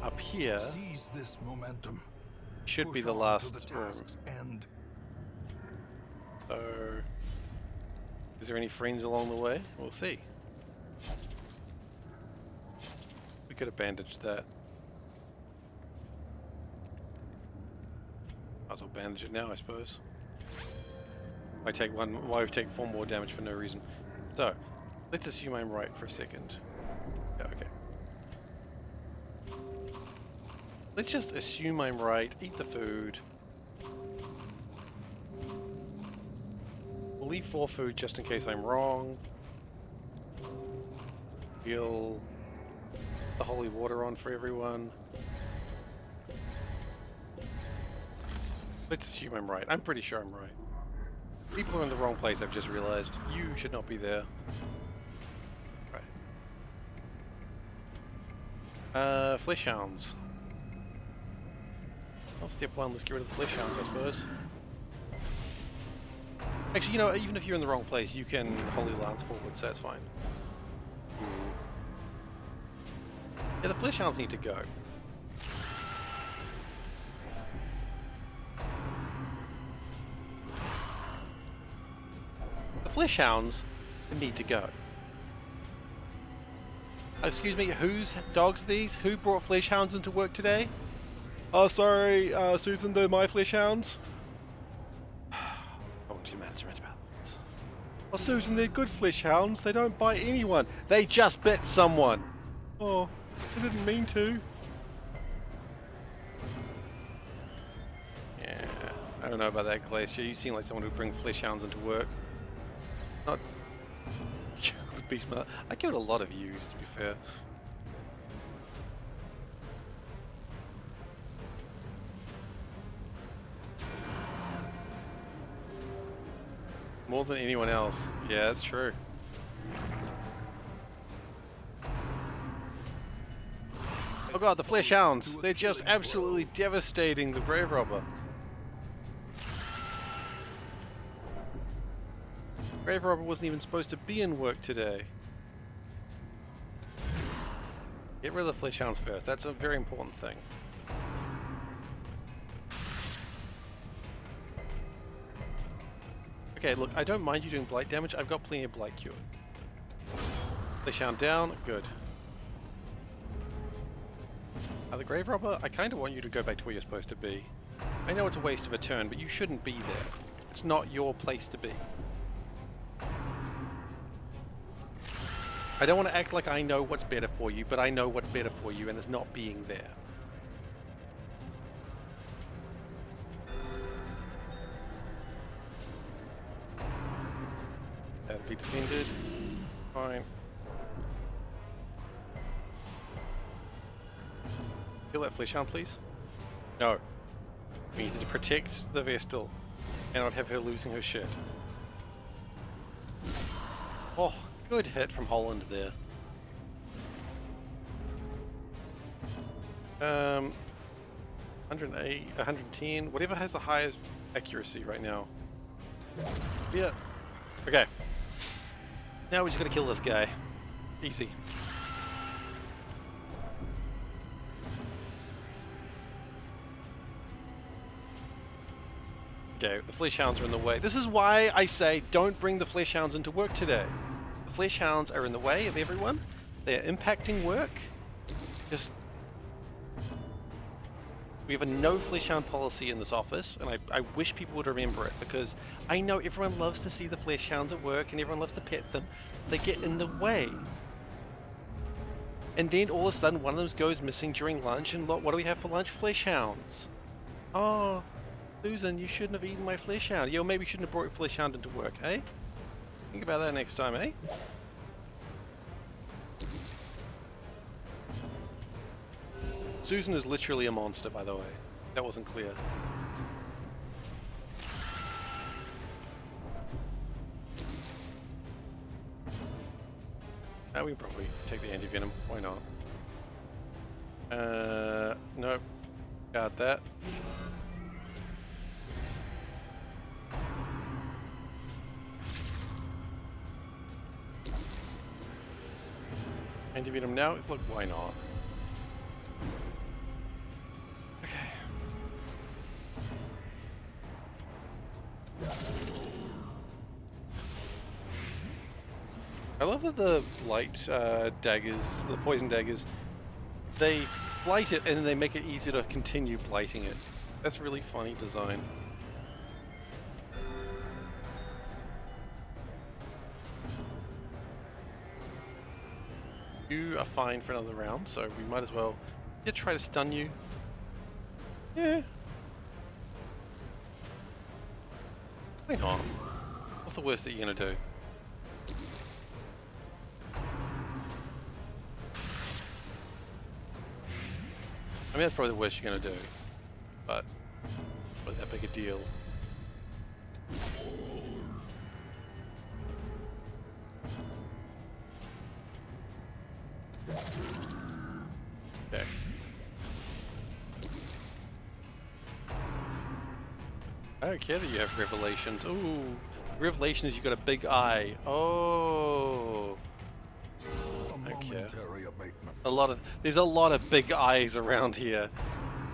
up here Seize this momentum. should be Push the on last to the room. task's end. So, is there any friends along the way? We'll see. We could have bandaged that. Might as well bandage it now, I suppose. Why take 4 more damage for no reason? So, let's assume I'm right for a second. Yeah, okay. Let's just assume I'm right, eat the food. We'll leave 4 food just in case I'm wrong. We'll the holy water on for everyone. Let's assume I'm right. I'm pretty sure I'm right. People are in the wrong place, I've just realized. You should not be there. Right. Flesh hounds. Well, step one, let's get rid of the flesh hounds, I suppose. Actually, you know, even if you're in the wrong place, you can Holy Lance forward, so that's fine. Yeah, the flesh hounds need to go. The flesh hounds need to go. Excuse me, whose dogs are these? Who brought flesh hounds into work today? Oh, sorry, Susan, they're my flesh hounds. Oh, to management about this. Oh, Susan, they're good flesh hounds. They don't bite anyone. They just bit someone. Oh, I didn't mean to. Yeah, I don't know about that, Glacier. You seem like someone who'd bring flesh hounds into work. Not the beast mother. I killed a lot of yous, to be fair. More than anyone else. Yeah, that's true. Oh god, the flesh hounds! They're just absolutely devastating the grave robber. Grave robber wasn't even supposed to be in work today. Get rid of the flesh hounds first. That's a very important thing. Okay, look, I don't mind you doing blight damage. I've got plenty of blight cured. Flesh hound down. Good. The grave robber, I kind of want you to go back to where you're supposed to be. I know it's a waste of a turn, but you shouldn't be there. It's not your place to be. I don't want to act like I know what's better for you, but I know what's better for you, and it's not being there. That'll be defended. Fine. Kill that flesh hound, please. No. We need to protect the Vestal and not have her losing her shit. Oh, good hit from Holland there. 108, 110, whatever has the highest accuracy right now. Yeah. Okay. Now we just gotta kill this guy. Easy. Okay, the flesh hounds are in the way. This is why I say don't bring the flesh hounds into work today. The flesh hounds are in the way of everyone. They are impacting work. Just... We have a no flesh hound policy in this office, and I wish people would remember it, because I know everyone loves to see the flesh hounds at work and everyone loves to pet them. They get in the way. And then all of a sudden one of them goes missing during lunch, and look, what do we have for lunch? Flesh hounds. Oh, Susan, you shouldn't have eaten my flesh hound. Yo, maybe you shouldn't have brought your flesh hound into work, eh? Think about that next time, eh? Susan is literally a monster, by the way. That wasn't clear. Now we can probably take the anti-venom. Why not? Nope. Got that. Anti-venom now? Look, why not? I love that the light daggers, the poison daggers, they blight it and then they make it easier to continue blighting it. That's really funny design. You are fine for another round, so we might as well try to stun you. Yeah. Hang on. What's the worst that you're gonna do? I mean, that's probably the worst you're gonna do, but not that big a deal. Okay. I don't care that you have revelations. Ooh, revelations. You got a big eye. Oh, A okay. momentary abatement. There's a lot of big eyes around here.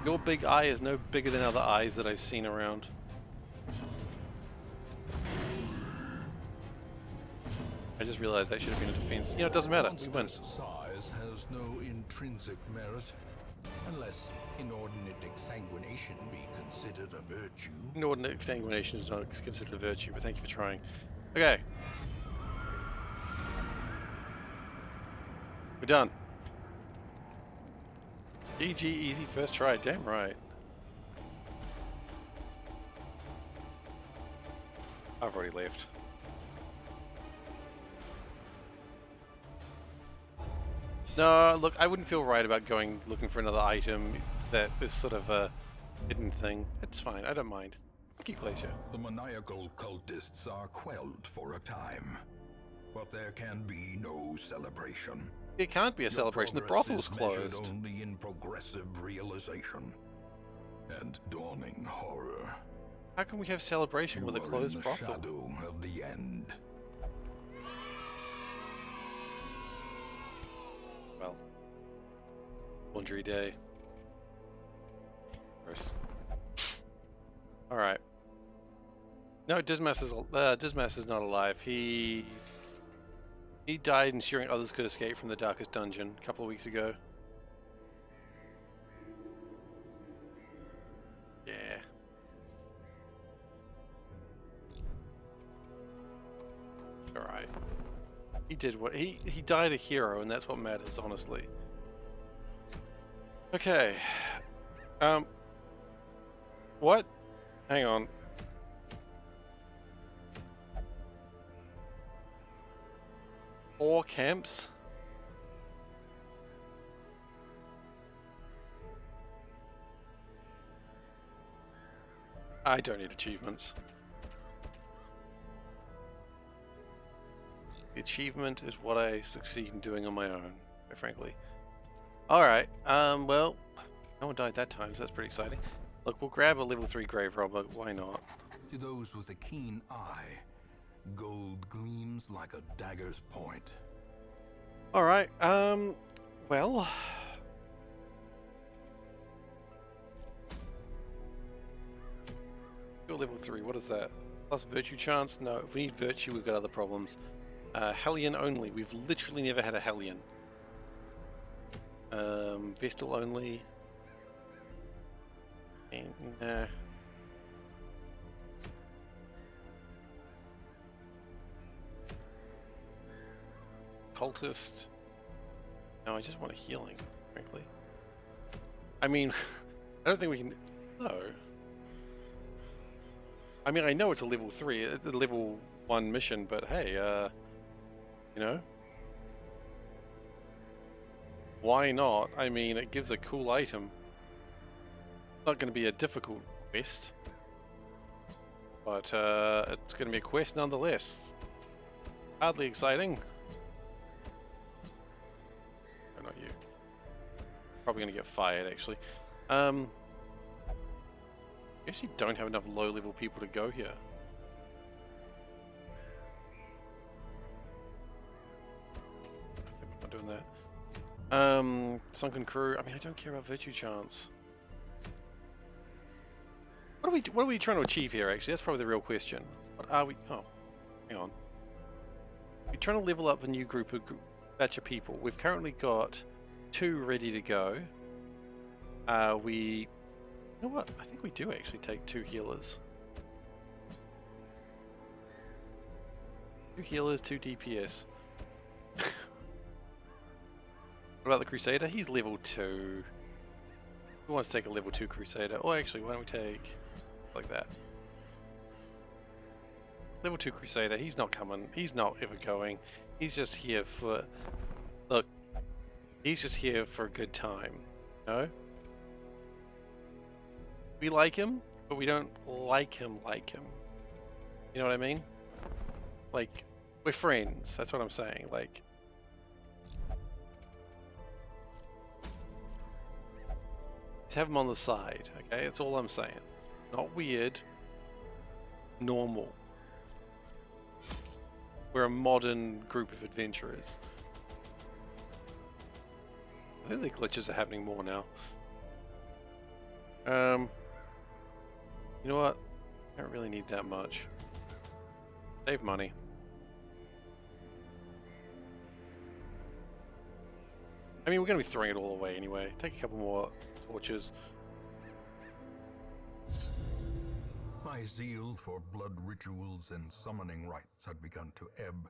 Your big eye is no bigger than other eyes that I've seen around. I just realized that should have been a defense. You know, it doesn't matter. We win. Monstrous size has no intrinsic merit, unless inordinate exsanguination be considered a virtue. Inordinate exsanguination is not considered a virtue, but thank you for trying. Okay. We're done. GG, easy first try. Damn right. I've already left. No, look, I wouldn't feel right about going looking for another item that is sort of a hidden thing. It's fine. I don't mind. Thank you, Glacier. The maniacal cultists are quelled for a time, but there can be no celebration. It can't be a Your celebration. The progress brothel's is measured closed. only in progressive realization and dawning horror. How can we have celebration You with a are in closed the brothel? shadow of the end. Well, laundry day. Gross. All right. No, Dismas is not alive. He died ensuring others could escape from the darkest dungeon a couple of weeks ago. Yeah. All right. He did what he died a hero, and that's what matters, honestly. Okay. What? Hang on. Four camps? I don't need achievements. The achievement is what I succeed in doing on my own, quite frankly. Alright, well, no one died that time, so that's pretty exciting. Look, we'll grab a level 3 grave robber, why not? To those with a keen eye, gold gleams like a dagger's point. Alright, well... Go level 3, what is that? Plus virtue chance? No, if we need virtue, we've got other problems. Hellion only, we've literally never had a Hellion. Vestal only. And, nah. Cultist. No, I just want a healing, frankly. I mean, I don't think we can... No. I mean, I know it's a level 3, it's a level 1 mission, but hey, you know? Why not? I mean, it gives a cool item. It's not going to be a difficult quest. But, it's going to be a quest nonetheless. Hardly exciting. Oh, not you. Probably going to get fired, actually. We actually don't have enough low-level people to go here. I'm not doing that. Sunken crew. I mean, I don't care about virtue chance. What are we trying to achieve here? Actually, that's probably the real question. What are we? Oh, hang on. We're trying to level up a new batch of people. We've currently got 2 ready to go. You know what? I think we do actually take 2 healers. 2 healers, 2 DPS. What about the Crusader? He's level 2. Who wants to take a level 2 Crusader? Or actually, why don't we take like that? Level 2 Crusader, he's not coming. He's not ever going. He's just here for... Look, he's just here for a good time. No? We like him, but we don't like him. You know what I mean? Like, we're friends. That's what I'm saying. Like... have him on the side, okay? That's all I'm saying. Not weird, normal. We're a modern group of adventurers. I think the glitches are happening more now. You know what? I don't really need that much. Save money. I mean, we're going to be throwing it all away anyway. Take a couple more torches. My zeal for blood rituals and summoning rites had begun to ebb.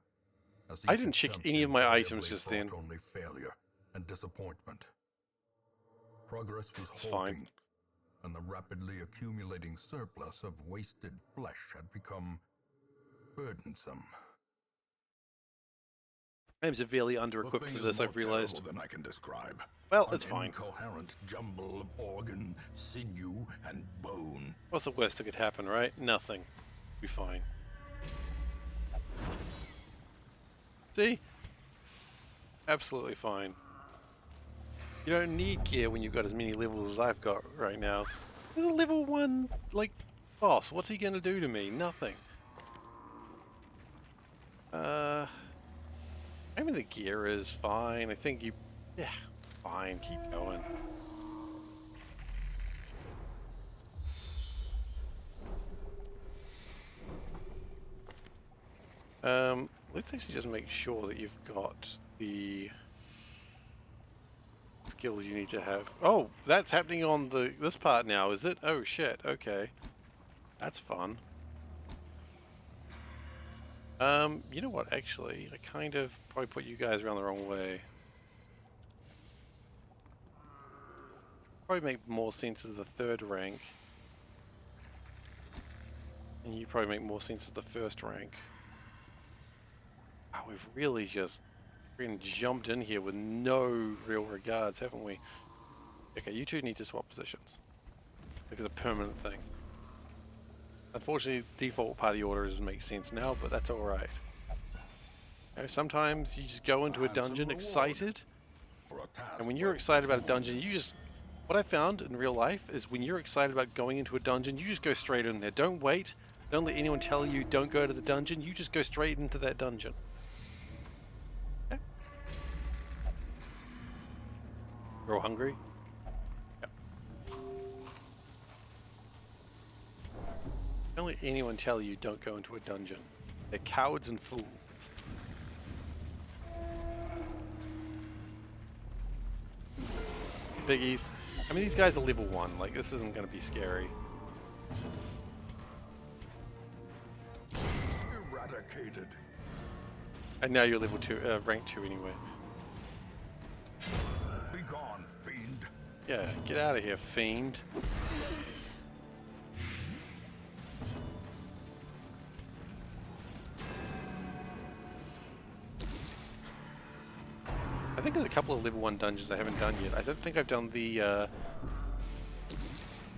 As I each didn't check attempt any of my invariably items just brought then. only failure and disappointment. Progress was It's halting, fine. and the rapidly accumulating surplus of wasted flesh had become burdensome. I'm severely The under-equipped thing for is this, more I've realized. terrible than I can describe. Well, An it's fine. incoherent jumble of organ, sinew, and bone. What's the worst that could happen, right? Nothing. Be fine. See? Absolutely fine. You don't need gear when you've got as many levels as I've got right now. There's a level 1, like, boss. What's he gonna do to me? Nothing. I mean, the gear is fine. I think you... Yeah, fine. Keep going. Let's actually just make sure that you've got the skills you need to have. Oh, that's happening on this part now, is it? Oh shit, okay. That's fun. You know what, actually, I kind of probably put you guys around the wrong way. Probably make more sense as the 3rd rank. And you probably make more sense as the 1st rank. Wow, we've really just been jumped in here with no real regards, haven't we? Okay, you two need to swap positions. Like it's a permanent thing. Unfortunately, default party order doesn't make sense now, but that's alright. You know, sometimes you just go into a dungeon excited, and when you're excited about a dungeon, you just... What I found in real life is when you're excited about going into a dungeon, you just go straight in there. Don't wait. Don't let anyone tell you don't go to the dungeon. You just go straight into that dungeon. Okay? You're all hungry? Yep. Don't let anyone tell you don't go into a dungeon. They're cowards and fools. Biggies. I mean, these guys are level 1. Like, this isn't going to be scary. Eradicated. And now you're level 2, rank 2 anyway. Be gone, fiend. Yeah, get out of here, fiend. I think there's a couple of level 1 dungeons I haven't done yet. I don't think I've done the, I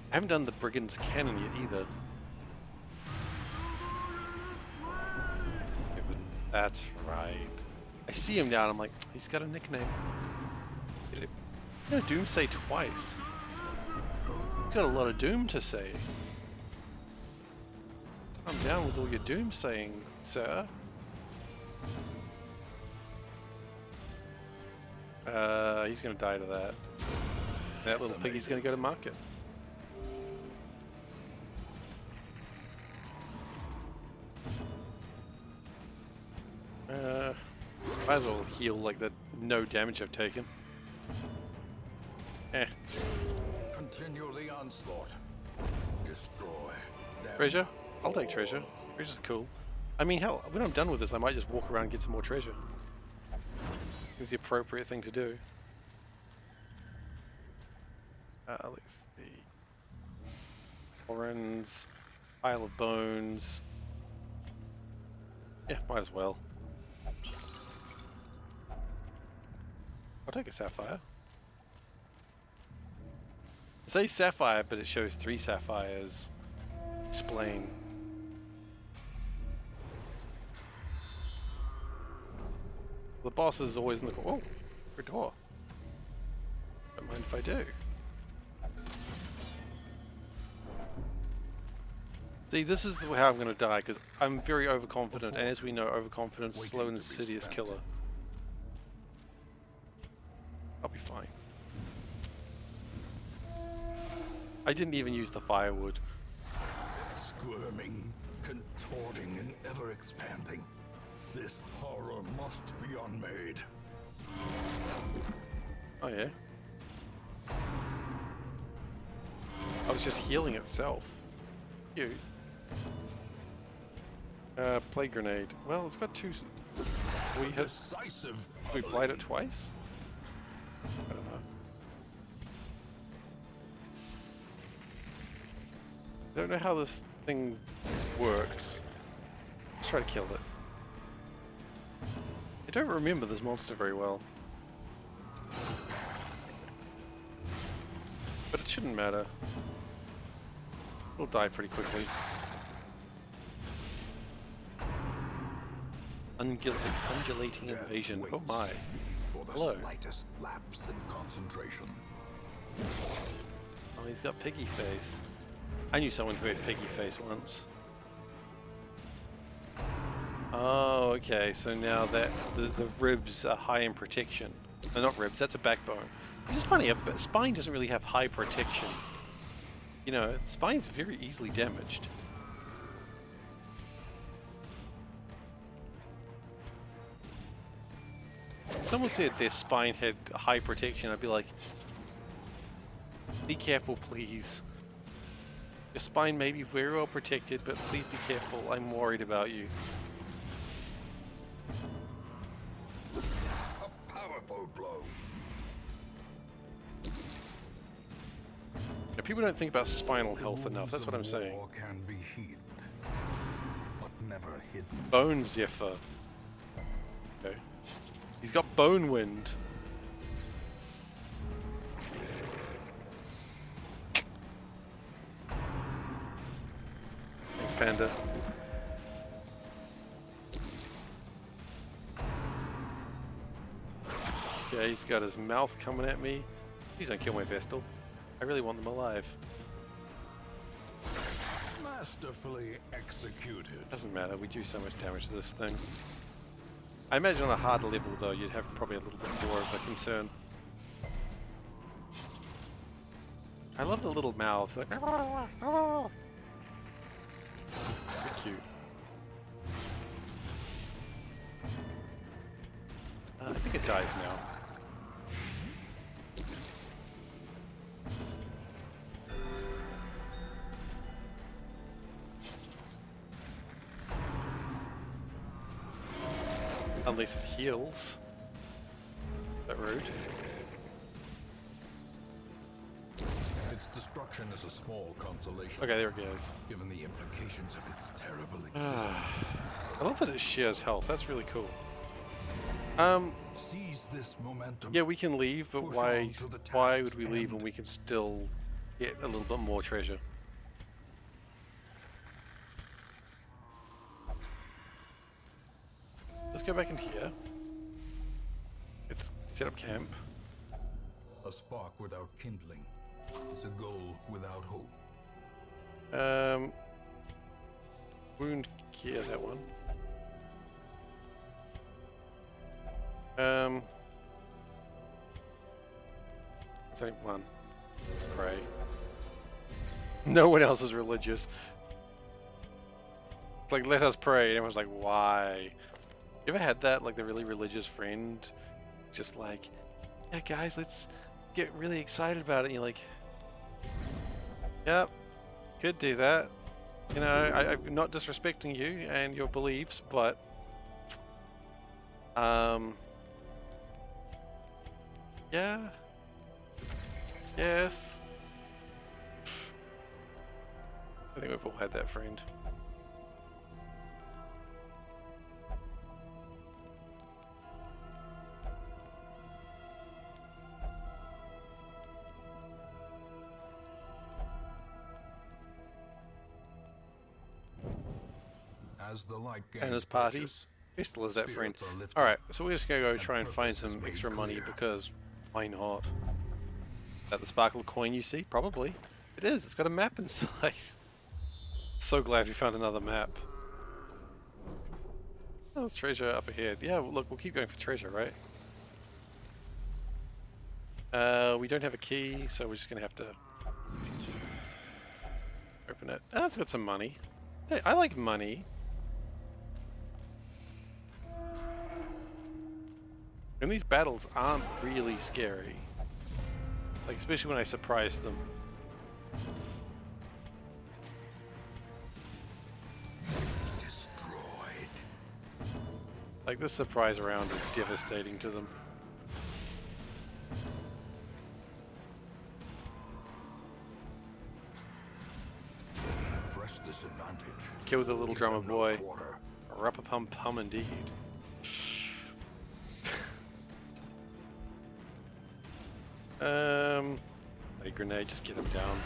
haven't done the Brigand's Cannon yet either. That's right. I see him now and I'm like, he's got a nickname. You know, Doom say twice. You've got a lot of Doom to say. I'm down with all your Doom saying, sir. He's gonna die to that. That little piggy's gonna go to market. Might as well heal like the no damage I've taken. Eh. Continue the onslaught. Destroy. Treasure? I'll take treasure. Treasure's cool. I mean, hell, when I'm done with this, I might just walk around and get some more treasure. It was the appropriate thing to do. Let's see. Orange, pile of bones. Yeah, might as well. I'll take a sapphire. It says sapphire, but it shows 3 sapphires. Explain. The boss is always in the corner. Oh, for a door. Don't mind if I do. See, this is how I'm going to die, because I'm very overconfident, and as we know, overconfidence is slow and insidious killer. I'll be fine. I didn't even use the firewood. Squirming, contorting, and ever expanding. This horror must be unmade. Oh yeah? I was just healing itself. Cute. Plague grenade. Well, it's got two. We hit. Decisive. We played it twice? I don't know. I don't know how this thing works. Let's try to kill it. I don't remember this monster very well. But it shouldn't matter. It'll die pretty quickly. Undulating invasion. Oh my. For the Hello. slightest lapse in concentration. Oh, he's got piggy face. I knew someone who had piggy face once. Oh, okay. So now that the ribs are high in protection. No, not ribs. That's a backbone. Which is funny. A spine doesn't really have high protection. You know, spine's very easily damaged. If someone said their spine had high protection, I'd be like, be careful, please. Your spine may be very well protected, but please be careful. I'm worried about you. A powerful blow. Now, people don't think about spinal health enough. That's what I'm Wounds saying. of war can be healed, but never hidden. Bone Zephyr. Okay. He's got bone wind. Thanks, Panda. Yeah, he's got his mouth coming at me. Please don't kill my Vestal. I really want them alive. Masterfully executed. Doesn't matter, we do so much damage to this thing. I imagine on a harder level though, you'd have probably a little bit more of a concern. I love the little mouths, like very cute. I think it dies now. Unless it heals. Is that rude? Its destruction is a small consolation. Okay, there it goes. Given the implications of its terrible existence. I love that it shares health. That's really cool. Seize this momentum. Yeah, we can leave, but Push why? on to the Why task's would we leave when end. we can still get a little bit more treasure? Let's go back in here. Let's set up camp. A spark without kindling is a goal without hope. Wound gear, that one. It's only one. Pray. No one else is religious. It's like, let us pray. And everyone's like, why? You ever had that, like the really religious friend? Just like, yeah, guys, let's get really excited about it. And you're like, yep, could do that. You know, I'm not disrespecting you and your beliefs, but yeah, yes. I think we've all had that friend. As the light And gains his party. purchase, Pistol is that friend. spirits are lifted. Alright, so we're just gonna go and try and find purpose is some made extra money clear. because why not? Is that the sparkle coin you see? Probably. It is, it's got a map inside. So glad we found another map. Oh, there's treasure up ahead. Yeah, well, look, we'll keep going for treasure, right? We don't have a key, so we're just gonna have to open it. Oh, it's got some money. Hey, I like money. And these battles aren't really scary. Like, especially when I surprise them. Destroyed. Like, this surprise round is devastating to them. Press this advantage. Kill the little Give drummer them no boy. quarter. Rup-a-pum-pum indeed. A grenade, just get him down.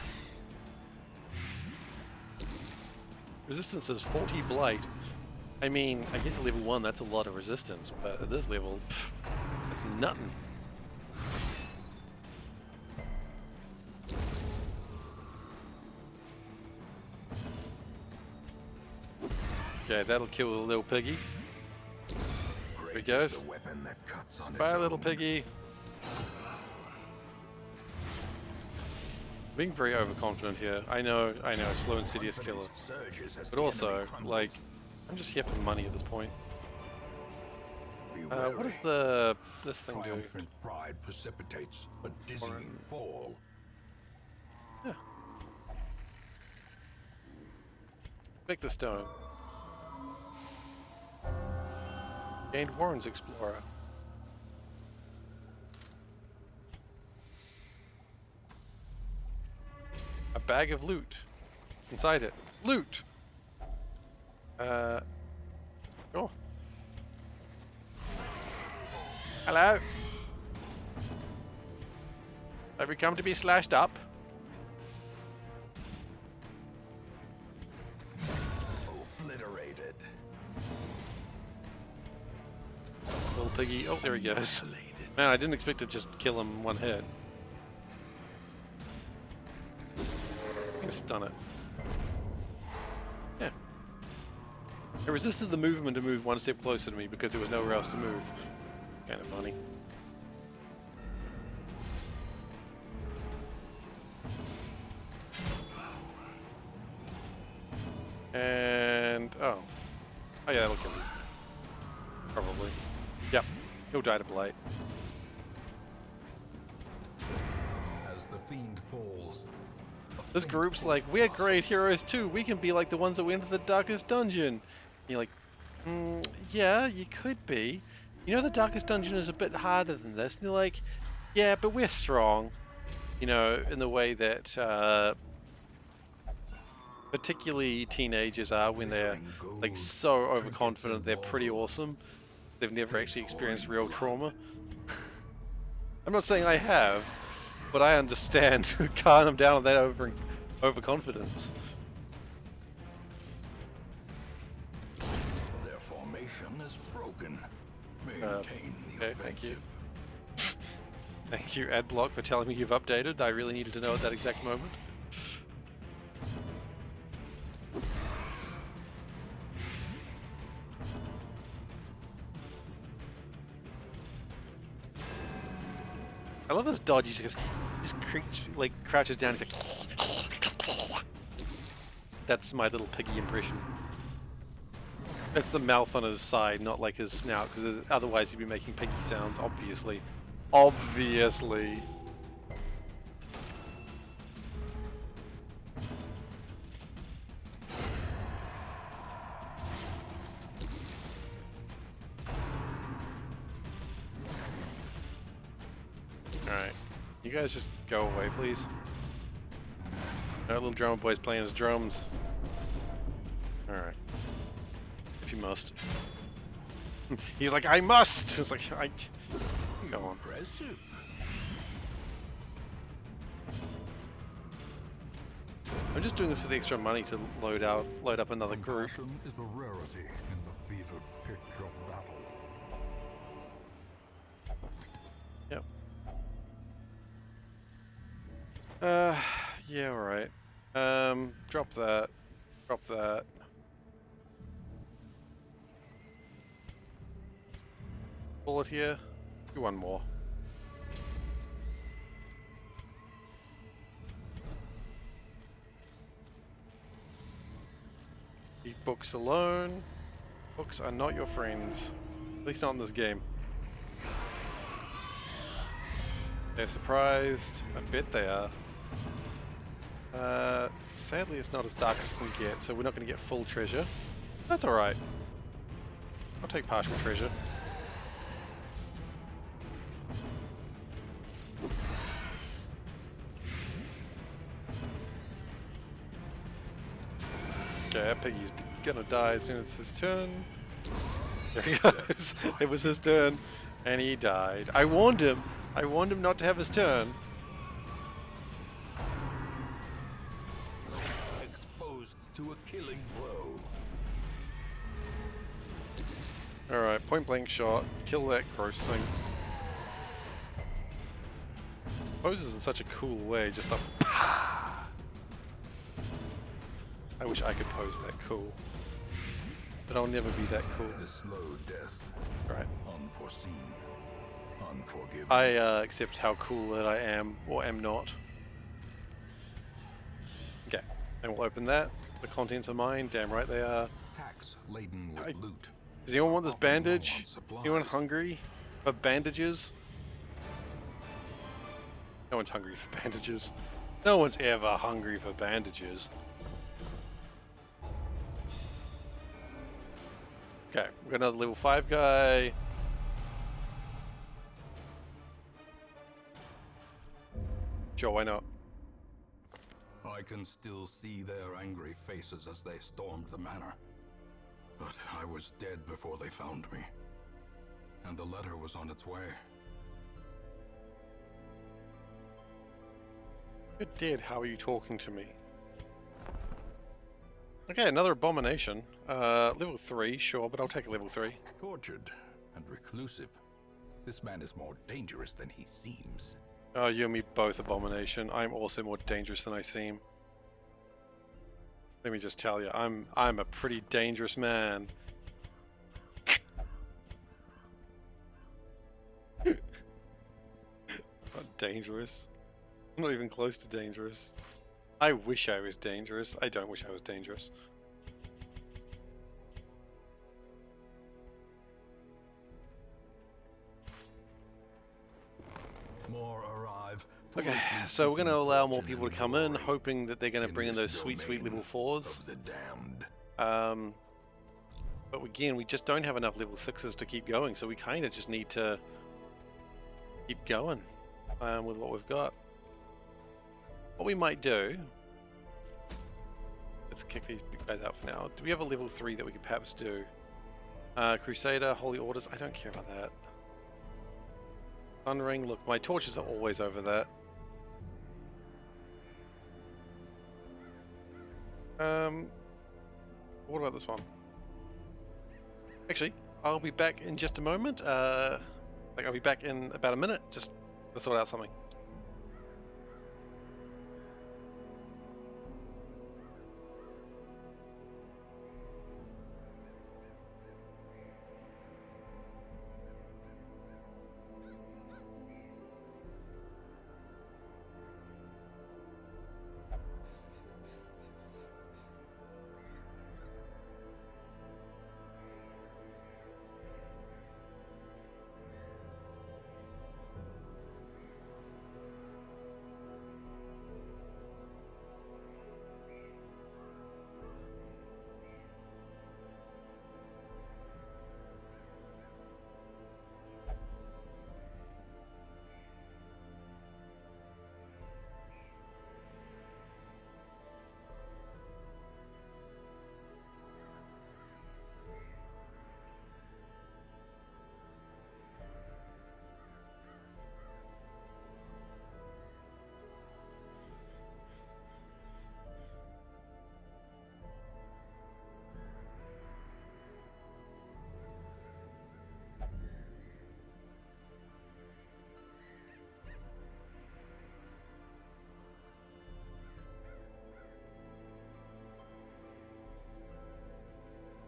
Resistance is 40 blight. I mean, I guess at level 1 that's a lot of resistance, but at this level, pff, that's nothing. Okay, that'll kill the little piggy. There he goes. The weapon that cuts on Bye, its little own. piggy. Being very overconfident here. I know, slow and insidious killer. Surges as But the also, enemy crumbles. like, I'm just here for money at this point. Be What wary. does this thing do? Triumphant pride precipitates a dizzying fall. Yeah. Pick the stone. Gained Warren's Explorer. A bag of loot. What's inside it? Loot! Oh. Hello? Have we come to be slashed up? Obliterated. Little piggy. Oh, there he goes. Annihilated. Man, I didn't expect to just kill him one hit. Stun it. Yeah. It resisted the movement to move one step closer to me because there was nowhere else to move. Kind of funny. And oh yeah, that'll kill me. Probably. Yep. He'll die to blight. As the fiend falls. This group's like, we're great heroes too. We can be like the ones that went into the darkest dungeon. And you're like, yeah, you could be. You know, the darkest dungeon is a bit harder than this. And they're like, yeah, but we're strong. You know, in the way that particularly teenagers are when they're like so overconfident. They're pretty awesome. They've never actually experienced real trauma. I'm not saying I have, but I understand. Calm them down on that overconfidence. Their formation is broken. Maintain the Okay, thank you. offensive. Thank you, Adblock, for telling me you've updated. I really needed to know at that exact moment. I love this dodge. He just goes, crouches down. He's like, that's my little piggy impression. That's the mouth on his side, not like his snout, because otherwise he'd be making piggy sounds. Obviously, obviously. Alright. You guys just go away, please. That little drummer boy's playing his drums. Alright. If you must. He's like, I must! It's like, go on. Impressive. I'm just doing this for the extra money to load up another group. Compassion is a rarity in the fevered pitch of battle. Yep. Yeah, alright. Drop that. Drop that. Bullet here. Do one more. Leave books alone. Books are not your friends. At least not in this game. They're surprised. I bet they are. Sadly, it's not as dark as it can get, so we're not going to get full treasure. That's alright. I'll take partial treasure. Okay, Piggy's gonna die as soon as it's his turn. There he goes. It was his turn, and he died. I warned him. I warned him not to have his turn. Exposed to a killing blow. Alright, point blank shot. Kill that gross thing. Poses in such a cool way, just a I wish I could pose that cool. But I'll never be that cool. A slow death. Right. Unforeseen. Unforgiving. I accept how cool that I am, or am not. Okay, and we'll open that. The contents are mine, damn right they are. Packs laden with loot. Does anyone want this Often low bandage? on supplies. Anyone hungry for bandages? No one's hungry for bandages. No one's ever hungry for bandages. Okay, we've got another level 5 guy. Sure, why not? I can still see their angry faces as they stormed the manor. But I was dead before they found me. And the letter was on its way. You're dead, how are you talking to me? Okay, another abomination. Level 3, sure, but I'll take a level 3. Tortured and reclusive. This man is more dangerous than he seems. Oh, you and me both, abomination. I'm also more dangerous than I seem. Let me just tell you, I'm a pretty dangerous man. Not dangerous. I'm not even close to dangerous. I wish I was dangerous. I don't wish I was dangerous. More arrive. Okay, so we're going to allow more people to come in, hoping that they're going to bring in those sweet, sweet level 4s. Of the damned. But again, we just don't have enough level 6s to keep going, so we kind of just need to keep going with what we've got. What we might do... Let's kick these big guys out for now. Do we have a level 3 that we could perhaps do? Crusader, Holy Orders, I don't care about that. Sun Ring, look, my torches are always over that. What about this one? Actually, I'll be back in just a moment. I'll be back in about a minute, just to sort out something.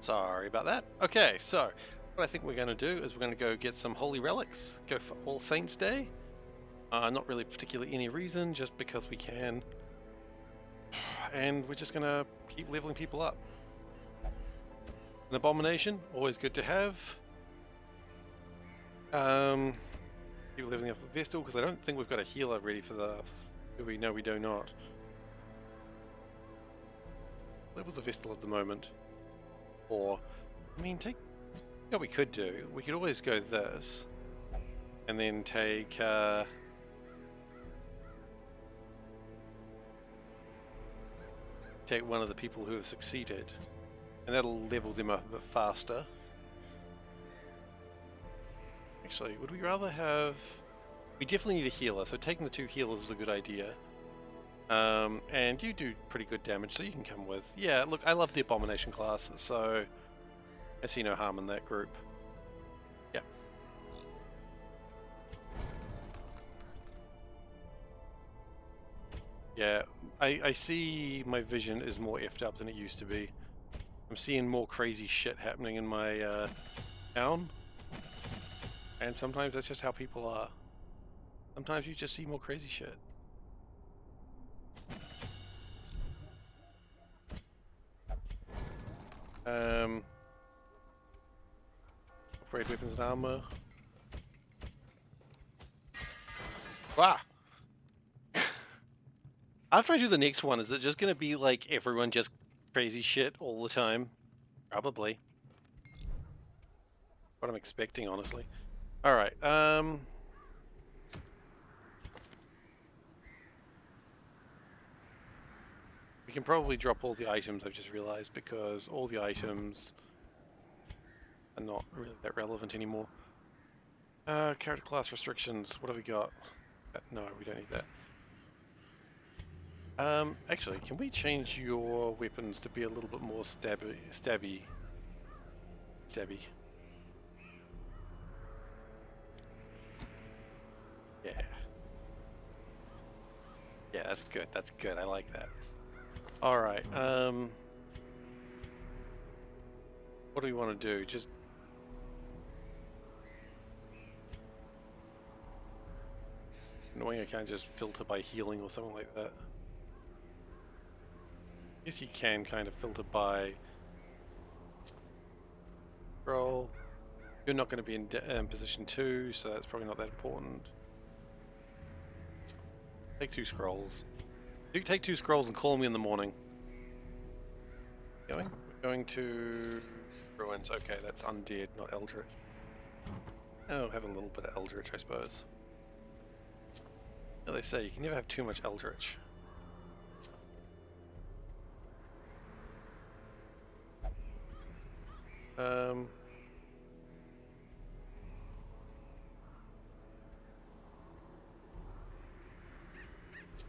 Sorry about that. Okay, so what I think we're going to do is we're going to go get some holy relics. Go for All Saints Day. Not really particularly any reason, just because we can. And we're just going to keep leveling people up. An abomination, always good to have. Keep leveling up a Vestal, because I don't think we've got a healer ready for the... Do we? No, we do not. Levels the Vestal at the moment. Or, I mean, take... You know what we could do? We could always go this. And then take... take one of the people who have succeeded. And that'll level them up a bit faster. Actually, would we rather have... We definitely need a healer, so taking the 2 healers is a good idea. And you do pretty good damage, so you can come with... Yeah, look, I love the Abomination class, so I see no harm in that group. Yeah. Yeah, I see my vision is more effed up than it used to be. I'm seeing more crazy shit happening in my town. And sometimes that's just how people are. Sometimes you just see more crazy shit. Upgrade weapons and armor. Ah! After I do the next one, is it just gonna be like everyone just crazy shit all the time? Probably. What I'm expecting, honestly. Alright, we can probably drop all the items, I've just realized, because all the items are not really that relevant anymore. Character class restrictions, what have we got? No, we don't need that. Actually, can we change your weapons to be a little bit more stabby? Yeah. Yeah, that's good. That's good. I like that. All right. What do we want to do? Just annoying. I can't just filter by healing or something like that. Guess you can kind of filter by roll. You're not going to be in position 2, so that's probably not that important. Take 2 scrolls. You take 2 scrolls and call me in the morning. Going? We're going to ruins. Okay, that's undead, not eldritch. Oh, have a little bit of eldritch, I suppose. They say you can never have too much eldritch.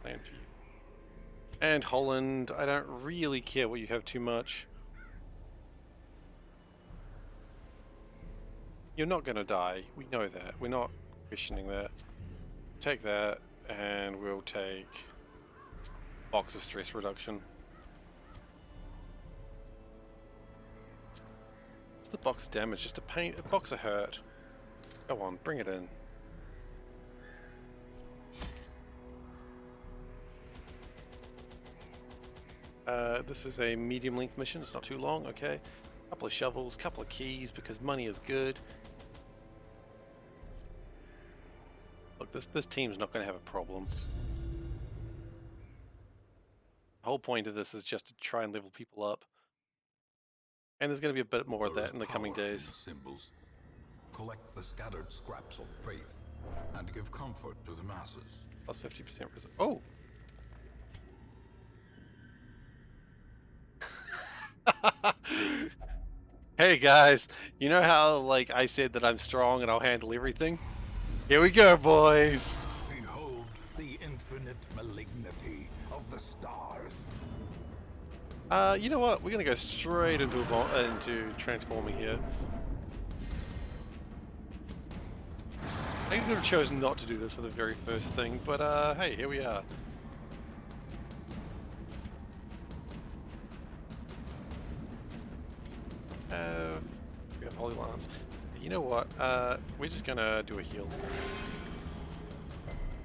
Plan for you. And Holland, I don't really care what you have too much. You're not gonna die. We know that. We're not questioning that. Take that, and we'll take box of stress reduction. What's the box of damage? Just a box of hurt. Go on, bring it in. This is a medium length mission. It's not too long. Okay, couple of shovels, couple of keys because money is good. Look, this team's not going to have a problem. The whole point of this is just to try and level people up. And there's going to be a bit more of that in the coming days. Symbols. Collect the scattered scraps of faith and give comfort to the masses. Plus 50% resist. Oh! Hey guys, you know how like I said that I'm strong and I'll handle everything? Here we go, boys! Behold the infinite malignity of the stars. You know what? We're gonna go straight into transforming here. I could have chosen not to do this for the very first thing, but hey, here we are. We have Holy Lance. You know what? We're just gonna do a heal.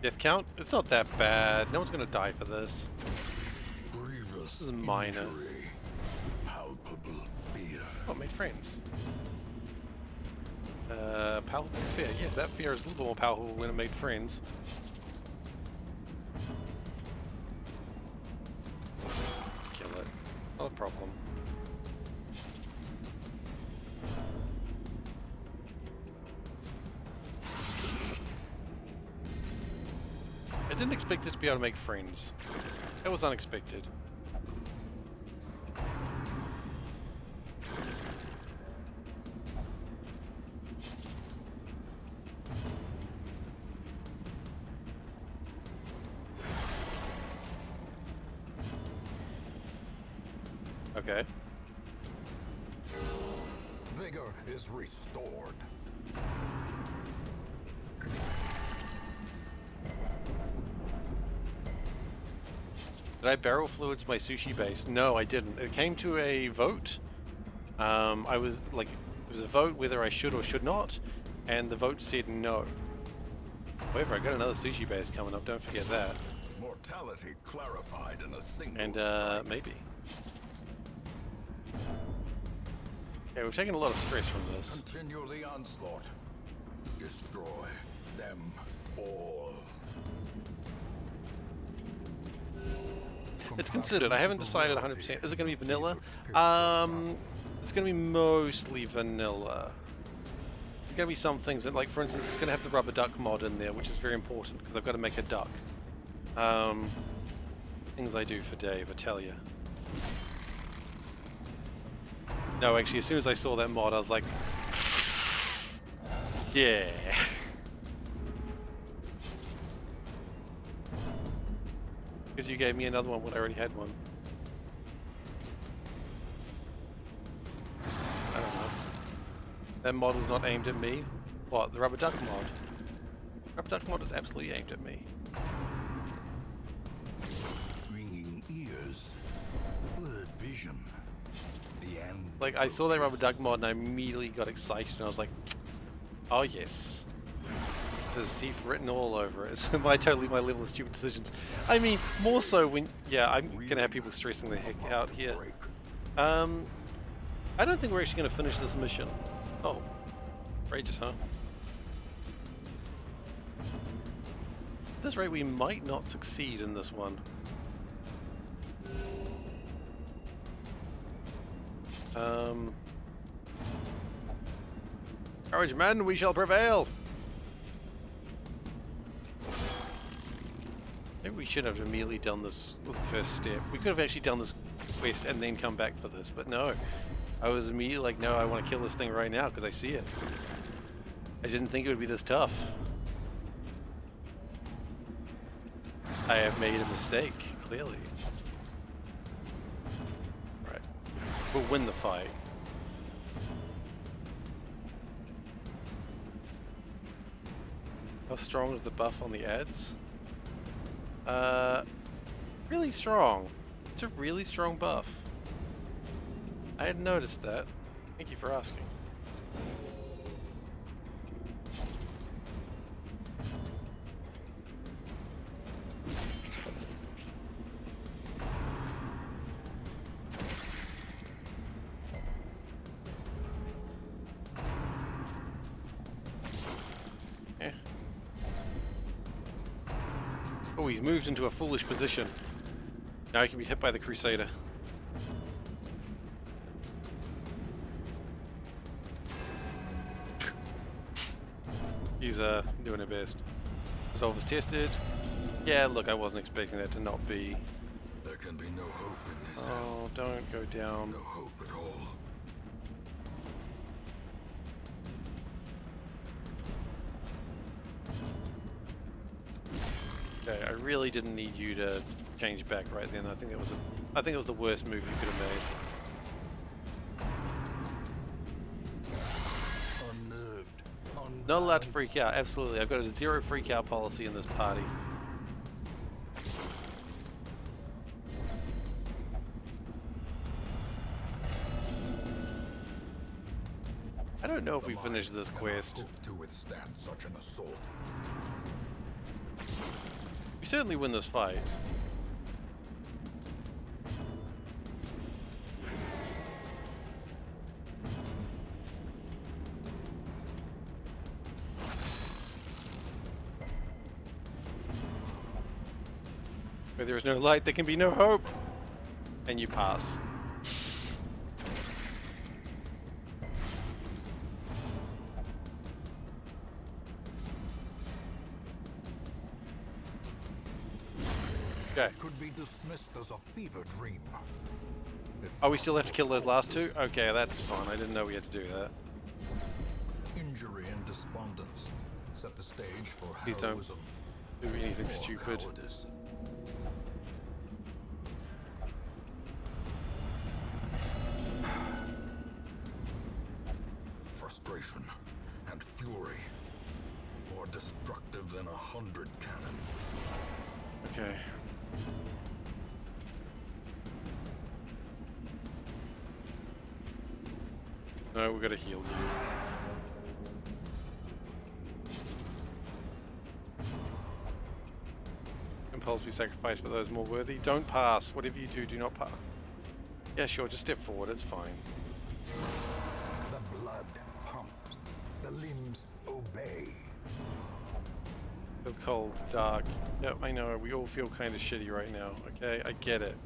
Death count? It's not that bad. No one's gonna die for this. Grievous This is minor. injury, palpable fear. Oh, made friends. Palpable fear. Yes, that fear is a little bit more powerful when it made friends. Let's kill it. Not a problem. I didn't expect it to be able to make friends. That was unexpected. Okay. Vigor is restored. Did I barrel fluids my sushi base? No, I didn't. It came to a vote. I was like, it was a vote whether I should or should not, and the vote said no. However, I got another sushi base coming up. Don't forget that. Mortality clarified in a single And strike. maybe. Okay, we've taken a lot of stress from this. Continue the onslaught. Destroy them all. It's considered. I haven't decided 100%. Is it going to be vanilla? It's going to be mostly vanilla. There's going to be some things that, like, for instance, it's going to have the rubber duck mod in there, which is very important because I've got to make a duck. Things I do for Dave, I tell you. No, actually, as soon as I saw that mod, I was like, yeah. Because you gave me another one when I already had one. I don't know. That mod was not aimed at me. What, the rubber duck mod? Rubber duck mod is absolutely aimed at me. Ringing ears. Blurred vision. The end. Like, I saw that rubber duck mod and I immediately got excited and I was like, oh yes. There's Seif written all over it. It's my level of stupid decisions. I mean, more so when, yeah, I'm gonna have people stressing the heck out here. I don't think we're actually gonna finish this mission. Oh, outrageous, huh? At this rate, we might not succeed in this one. Courage, men, we shall prevail! Maybe we should have immediately done this with the first step. We could have actually done this quest and then come back for this, but no. I was immediately like, no, I want to kill this thing right now because I see it. I didn't think it would be this tough. I have made a mistake, clearly. Right. We'll win the fight. How strong is the buff on the ads? Really strong. It's a really strong buff. I hadn't noticed that. Thank you for asking. Oh, he's moved into a foolish position. Now he can be hit by the Crusader. He's doing her best. Resolve is tested. Yeah, look, I wasn't expecting that to not be. There can be no hope in this. Oh, don't go down. No hope at all. Okay, I really didn't need you to change back right then. I think it was the worst move you could have made. Unnerved. Not allowed to freak out. Absolutely, I've got a zero freak out policy in this party. I don't know if The we mind finished this cannot quest. hope to withstand such an assault. We certainly win this fight. Where there is no light, there can be no hope. And you pass. Okay. Could be dismissed as a fever dream. Oh, we still have to kill those last two? Okay, that's fine. I didn't know we had to do that. Injury and despondence set the stage for Please don't heroism do anything or stupid. cowardice. Frustration and fury, more destructive than 100 cannon. Okay. No, we gotta heal you. Impulse be sacrificed for those more worthy. Don't pass. Whatever you do, do not pass. Yeah, sure, just step forward, it's fine. The blood pumps, the limbs obey. Feel cold, dark. Yep, I know, we all feel kind of shitty right now, okay? I get it.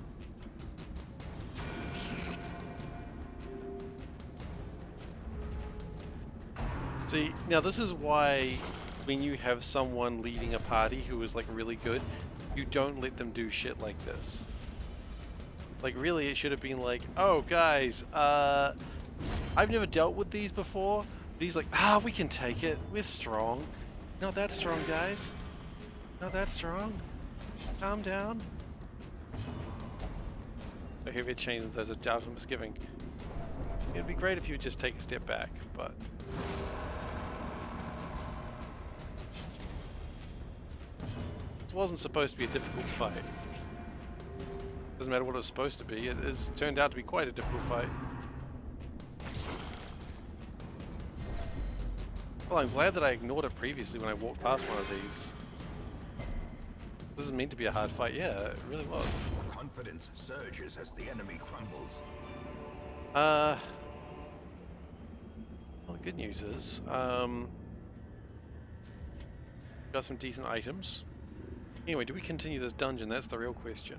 See, now this is why when you have someone leading a party who is like really good, you don't let them do shit like this. Like really it should have been like, oh guys, I've never dealt with these before, but he's like, we can take it, we're strong. Not that strong, guys. Not that strong. Calm down. So heavy chains, there's a doubt and misgiving. It'd be great if you would just take a step back, but it wasn't supposed to be a difficult fight. Doesn't matter what it was supposed to be, it has turned out to be quite a difficult fight. Well, I'm glad that I ignored it previously when I walked past one of these. This is meant to be a hard fight, yeah, it really was. Confidence surges as the enemy crumbles. Well, the good news is, got some decent items. Anyway, do we continue this dungeon? That's the real question.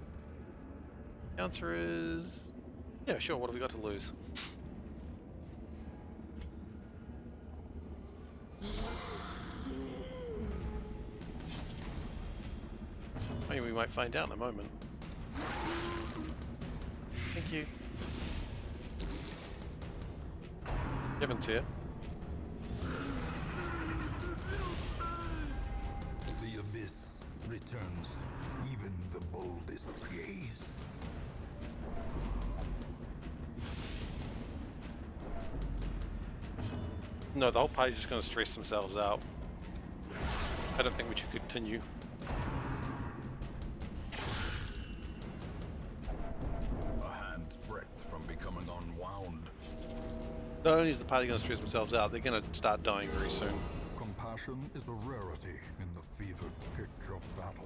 The answer is, yeah, sure, what have we got to lose? I mean, we might find out in a moment. Thank you. Kevin's here. The abyss returns even the boldest gaze. No, the whole party's just going to stress themselves out. I don't think we should continue. A hand's breadth from becoming unwound. Not only is the party going to stress themselves out, they're going to start dying very soon. Compassion is a rarity in the fevered pitch of battle.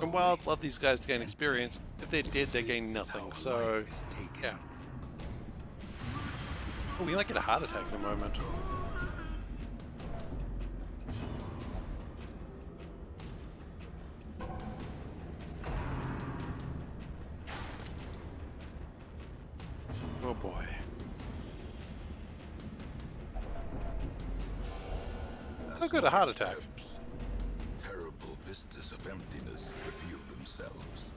And while I'd love these guys to gain experience, if they're dead, they gain nothing, so yeah. Oh, we might get a heart attack in a moment. Oh boy. How good a heart attack? Terrible vistas of emptiness reveal themselves.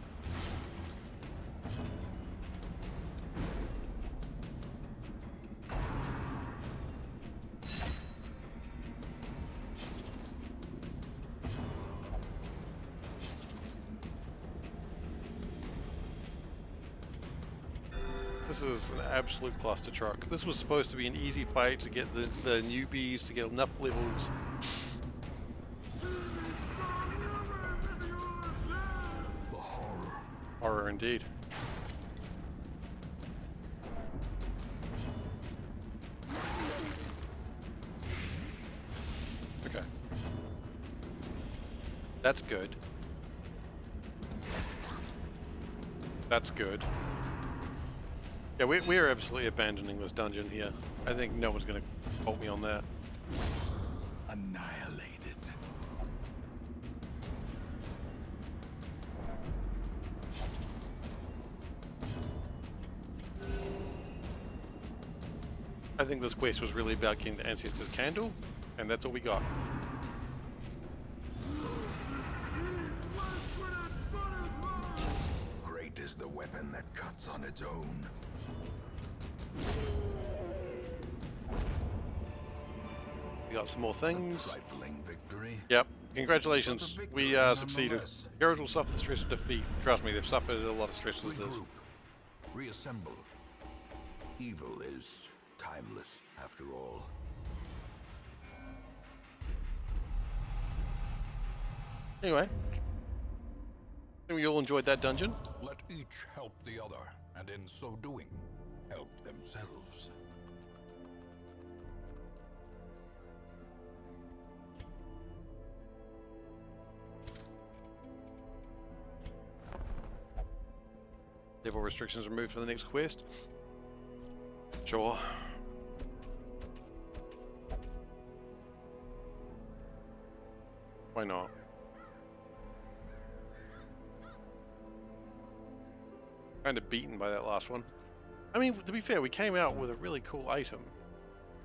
This is an absolute cluster truck. This was supposed to be an easy fight to get the newbies to get enough levels. Horror indeed. Okay. That's good. That's good. Yeah, we're absolutely abandoning this dungeon here. I think no one's going to fault me on that. Annihilated. I think this quest was really about getting the Ancestor's Candle, and that's all we got. Great is the weapon that cuts on its own. We got some more A things. trifling victory. Yep. Congratulations. But a We victory succeeded. nonetheless. Heroes will suffer the stress of defeat. Trust me, they've suffered a lot of stress as this. Regroup. Reassemble. Evil is timeless, after all. Anyway. I think we all enjoyed that dungeon. Let each help the other, and in so doing, help themselves. Level restrictions removed for the next quest. Sure. Why not? Kind of beaten by that last one. I mean, to be fair, we came out with a really cool item.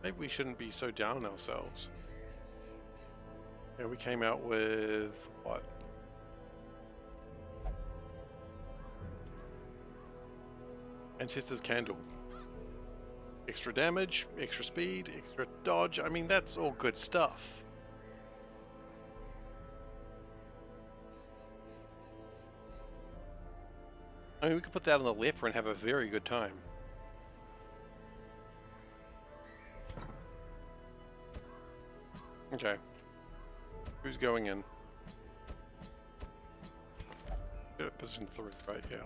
Maybe we shouldn't be so down on ourselves. Yeah, we came out with what? Ancestor's Candle. Extra damage, extra speed, extra dodge. I mean, that's all good stuff. I mean, we could put that on the leper and have a very good time. Okay. Who's going in? Get it position 3, right? Yeah.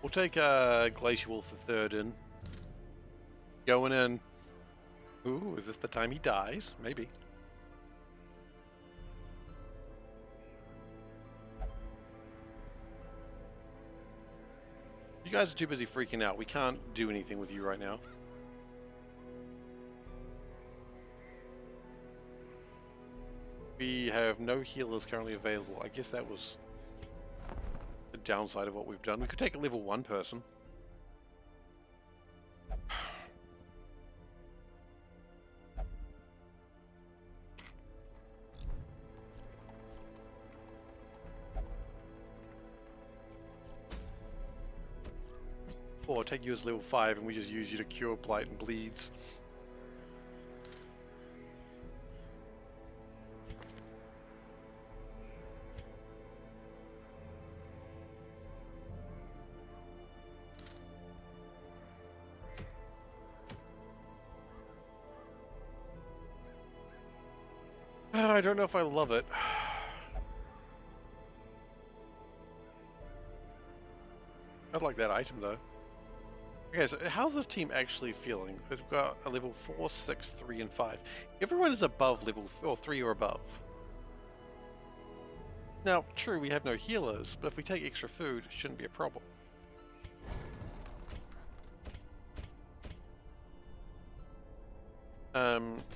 We'll take Glacier Wolf the 3rd in. Going in. Ooh, is this the time he dies? Maybe. You guys are too busy freaking out. We can't do anything with you right now. We have no healers currently available. I guess that was the downside of what we've done. We could take a level 1 person. Or take you as level 5 and we just use you to cure blight and bleeds. I don't know if I love it. I'd like that item though. Okay, so how's this team actually feeling? We've got a level 4, 6, 3, and 5. Everyone is above level 3 or above. Now, true, we have no healers, but if we take extra food, it shouldn't be a problem.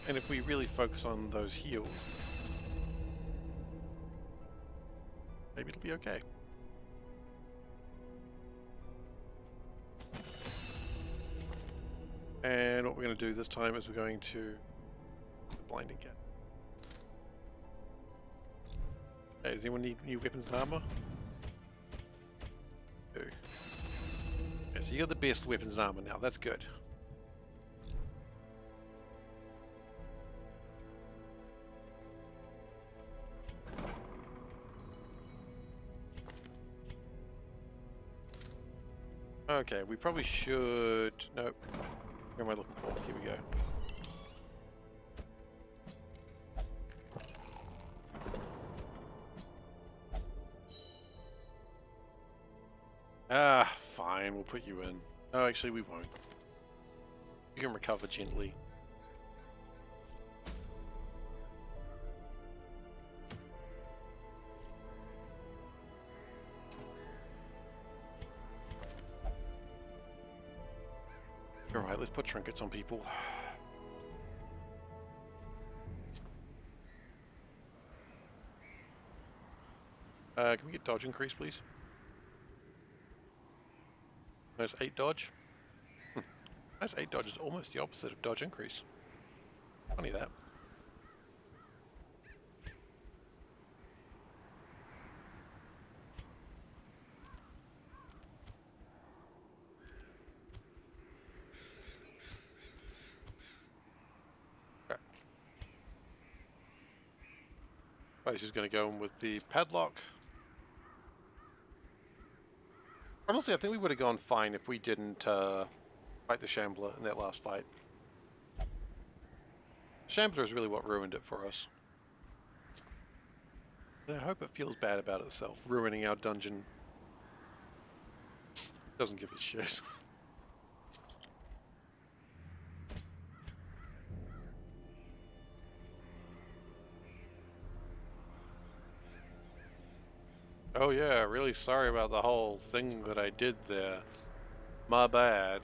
And if we really focus on those heals, maybe it'll be okay. And what we're going to do this time is we're going to blind again. Okay, does anyone need new weapons and armor? Do. Okay, so you got the best weapons and armor now. That's good. Okay, we probably should... Nope. Where am I looking for? Here we go. Ah, fine, we'll put you in. No, actually, we won't. You can recover gently. Alright, let's put trinkets on people. Can we get dodge increase, please? There's 8 dodge. That's 8 dodge is almost the opposite of dodge increase. Funny that. Okay. Right, she's going to go in with the padlock. Honestly, I think we would have gone fine if we didn't fight the Shambler in that last fight. Shambler is really what ruined it for us. And I hope it feels bad about itself, ruining our dungeon. Doesn't give a shit. Oh yeah, really sorry about the whole thing that I did there. My bad.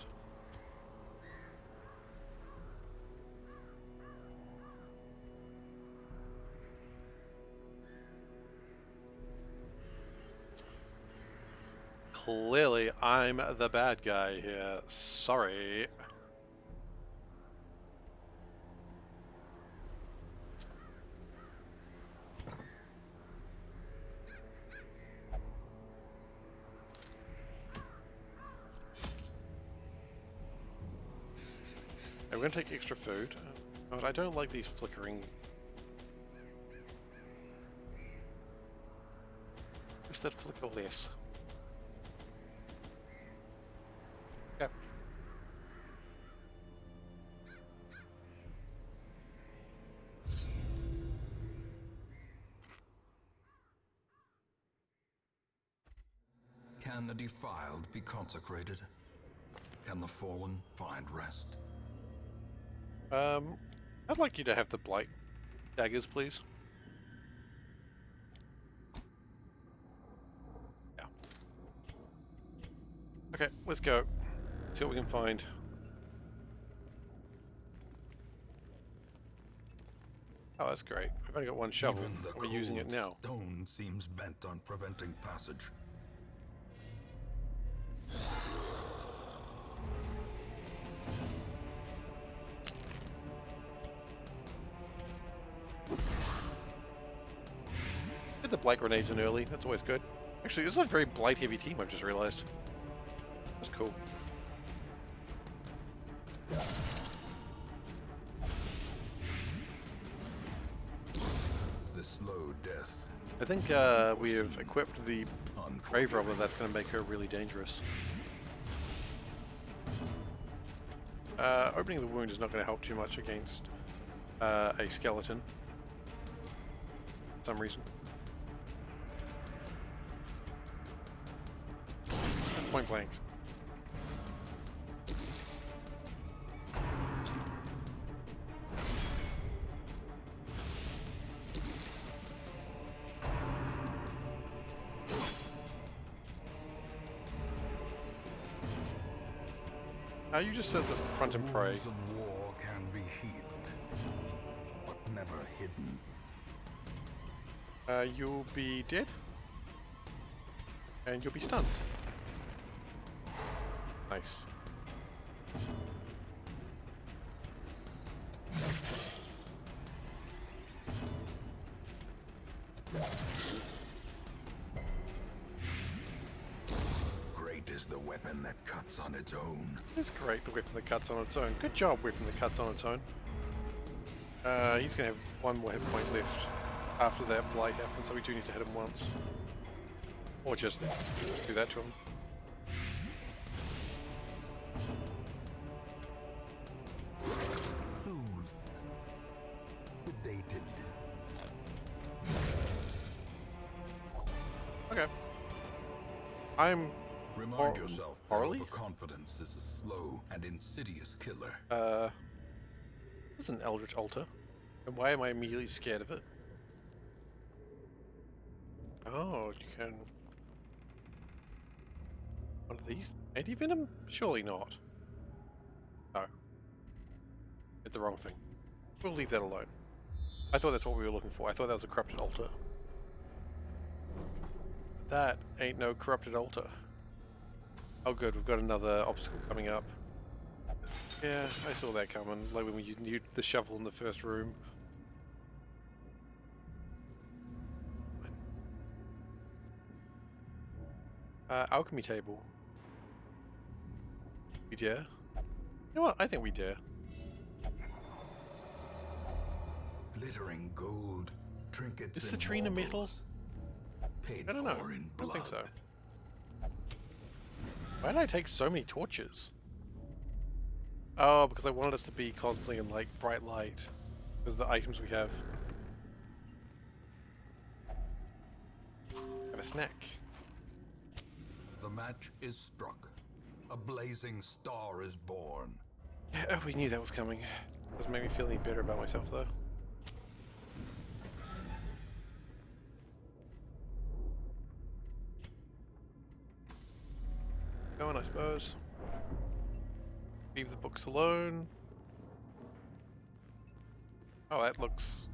Clearly, I'm the bad guy here. Sorry. I'm going to take extra food, but I don't like these flickering. Wish that flicker less. Okay. Can the defiled be consecrated? Can the fallen find rest? I'd like you to have the blight daggers, please. Yeah. Okay, let's go. See what we can find. Oh, that's great. We've only got one shovel. Even the We're using it cold now. stone seems bent on preventing passage. Get the blight grenades in early. That's always good. Actually, this is a very blight heavy team, I've just realized. That's cool. The slow death. I think we have equipped the Grave Robber. That's going to make her really dangerous. Opening the wound is not going to help too much against a skeleton. For some reason. That's point blank. You just said the front and pray. Wounds of war can be healed, but never hidden. You'll be dead. And you'll be stunned. Nice. Great is the weapon that cuts on its own. It's great, the weapon that cuts on its own. Good job, weapon that cuts on its own. He's going to have one more hit point left after that blight happens, so we do need to hit him once. Or just do that to him. Soothed. Sedated. Okay. I'm Remind yourself that Orally? overconfidence is a slow and insidious killer. This is an Eldritch Altar. And why am I immediately scared of it? Oh, you can... One of these? Anti-venom? Surely not. No. Did the wrong thing. We'll leave that alone. I thought that's what we were looking for. I thought that was a corrupted altar. That ain't no corrupted altar. Oh good, we've got another obstacle coming up. Yeah, I saw that coming, like when we used the shovel in the first room. Alchemy table. We dare? You know what? I think we dare. Glittering gold, trinkets Is and citrina metal? baubles, paid I don't know. for in I don't blood. think so. Why did I take so many torches? Oh, because I wanted us to be constantly in like bright light. Because of the items we have. Have a snack. The match is struck. A blazing star is born. Yeah, we knew that was coming. Doesn't make me feel any better about myself though. Going, I suppose. Leave the books alone. Oh, that looks...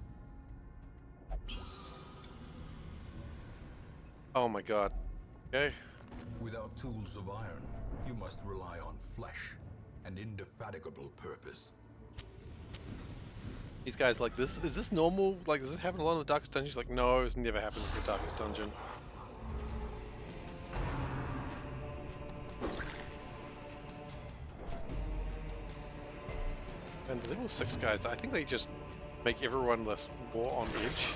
Oh my god. Okay. Without tools of iron, you must rely on flesh and indefatigable purpose. These guys like, this, is this normal? Like, does this happen a lot in the Darkest Dungeon? She's like, no, this never happens in the Darkest Dungeon. And the level 6 guys, I think they just make everyone less more on edge.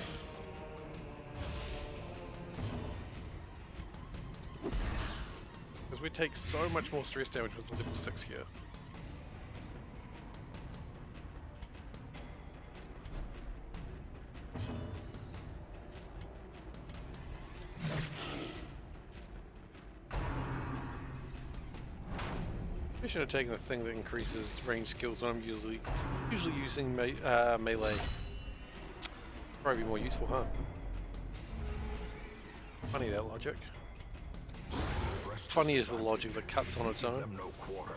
Because we take so much more stress damage with the level 6 here. I should have taken the thing that increases range skills when I'm usually using melee. Probably be more useful, huh? Funny that logic. Funny is the logic that cuts on its own. Them no quarter.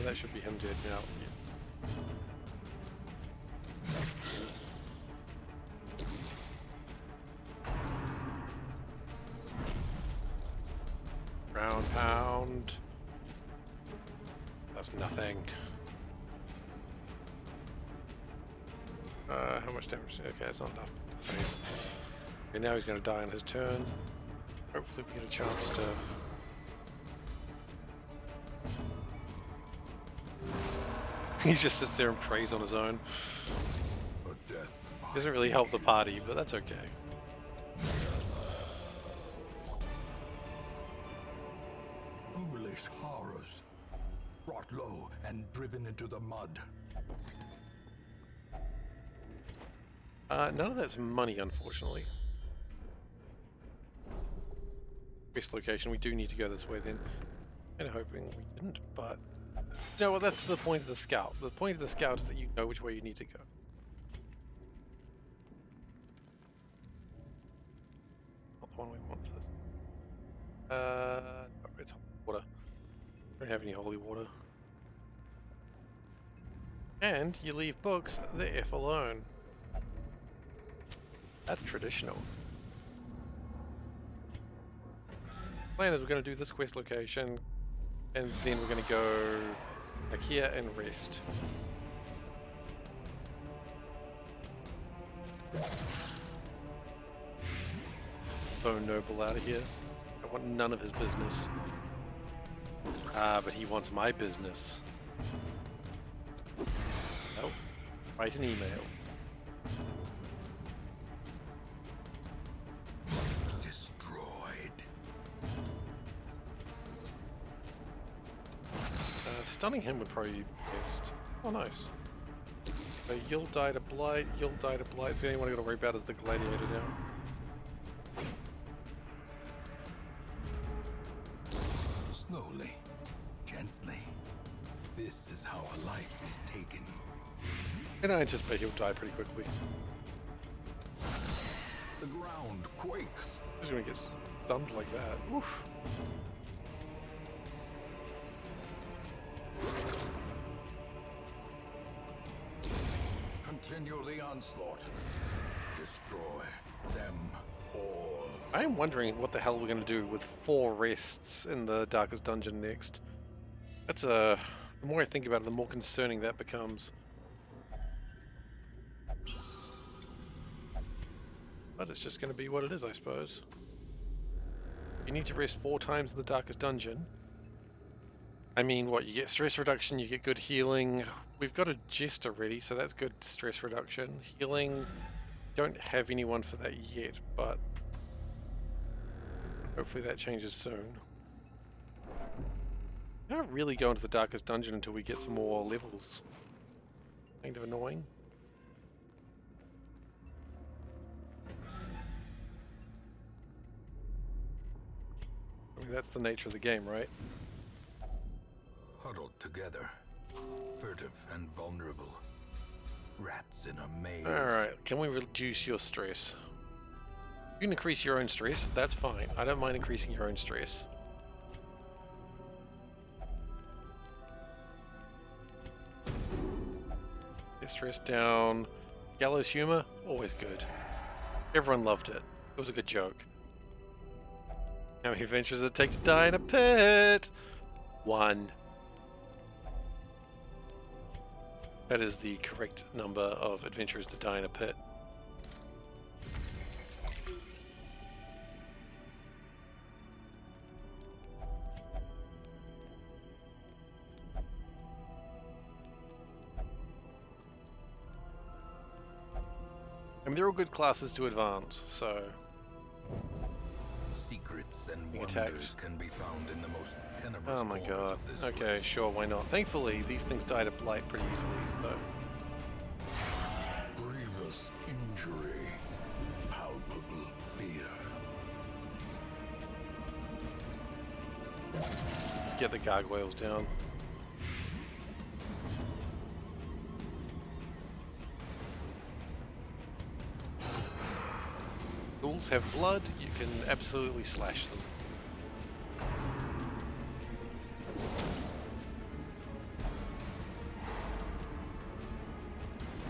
That should be him dead now. Ground pound. That's nothing. How much damage? Okay, that's not enough. Face. Okay, now he's going to die on his turn. Hopefully we get a chance to... He just sits there and prays on his own. A death Doesn't really help the party, but that's okay. Foolish horrors, brought low and driven into the mud. None of that's money, unfortunately. Best location, we do need to go this way then. Kind of hoping we didn't, but... No, well, that's the point of the scout. The point of the scout is that you know which way you need to go. Not the one we want for this. No, it's holy water. Don't have any holy water. And you leave books the F alone. That's traditional. Plan is we're going to do this quest location, and then we're going to go back here and rest. Bone Noble out of here. I want none of his business. But he wants my business. Oh, write an email. Stunning him would probably be best. Oh, nice. So you'll die to blight, you'll die to blight. So the only one I gotta worry about is the gladiator now. Slowly, gently. This is how a life is taken. And I anticipate he'll die pretty quickly. The ground quakes. He's gonna get stunned like that. Oof. Continue the onslaught. Destroy them all. I am wondering what the hell we're gonna do with 4 rests in the Darkest Dungeon next. That's the more I think about it, the more concerning that becomes. But it's just gonna be what it is, I suppose. You need to rest 4 times in the Darkest Dungeon. I mean, what, you get stress reduction, you get good healing. We've got a Jester ready, so that's good stress reduction. Healing, don't have anyone for that yet, but hopefully that changes soon. I don't really go into the Darkest Dungeon until we get some more levels. Kind of annoying. I mean, that's the nature of the game, right? Huddled together, furtive and vulnerable. Rats in a maze. Alright, can we reduce your stress? You can increase your own stress, that's fine. I don't mind increasing your own stress. Get stress down. Gallows humor, always good. Everyone loved it. It was a good joke. How many adventures does it take to die in a pit? 1. That is the correct number of adventurers to die in a pit. I mean, they're all good classes to advance, so... Secrets and Being wonders attacked. can be found in the most tenebrous Oh my corners god. of this Okay, place. sure, why not? Thankfully, these things die to blight pretty easily, so... Grievous injury, palpable fear. Let's get the gargoyles down. Ghouls have blood, you can absolutely slash them.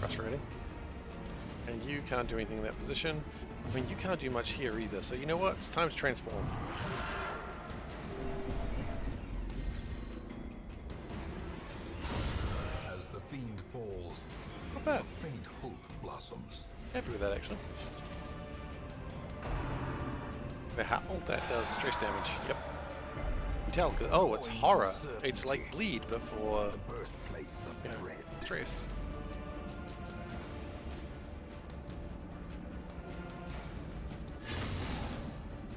Frustrating. And you can't do anything in that position. I mean, you can't do much here either, so you know what? It's time to transform. As the fiend falls, Not bad. a faint hope blossoms. Happy with that, actually. All that does stress damage. Yep. You tell, 'cause- oh, it's horror. It's like bleed, but for The birthplace of yeah, dread. stress.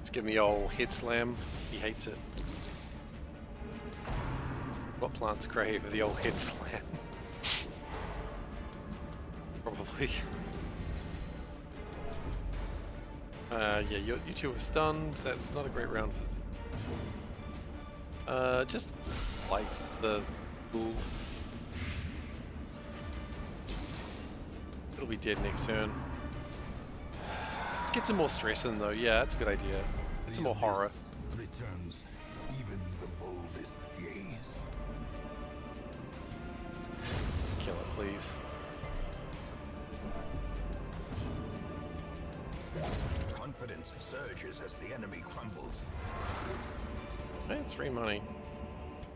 Just give me the old head slam. He hates it. What plants crave the old head slam? Probably. Yeah, you two are stunned. That's not a great round for... just like the ghoul. It'll be dead next turn. Let's get some more stress in though. Yeah, that's a good idea. Get some more horror. Returns even the boldest gaze. Let's kill it, please. Confidence surges as the enemy crumbles. Hey, it's free money.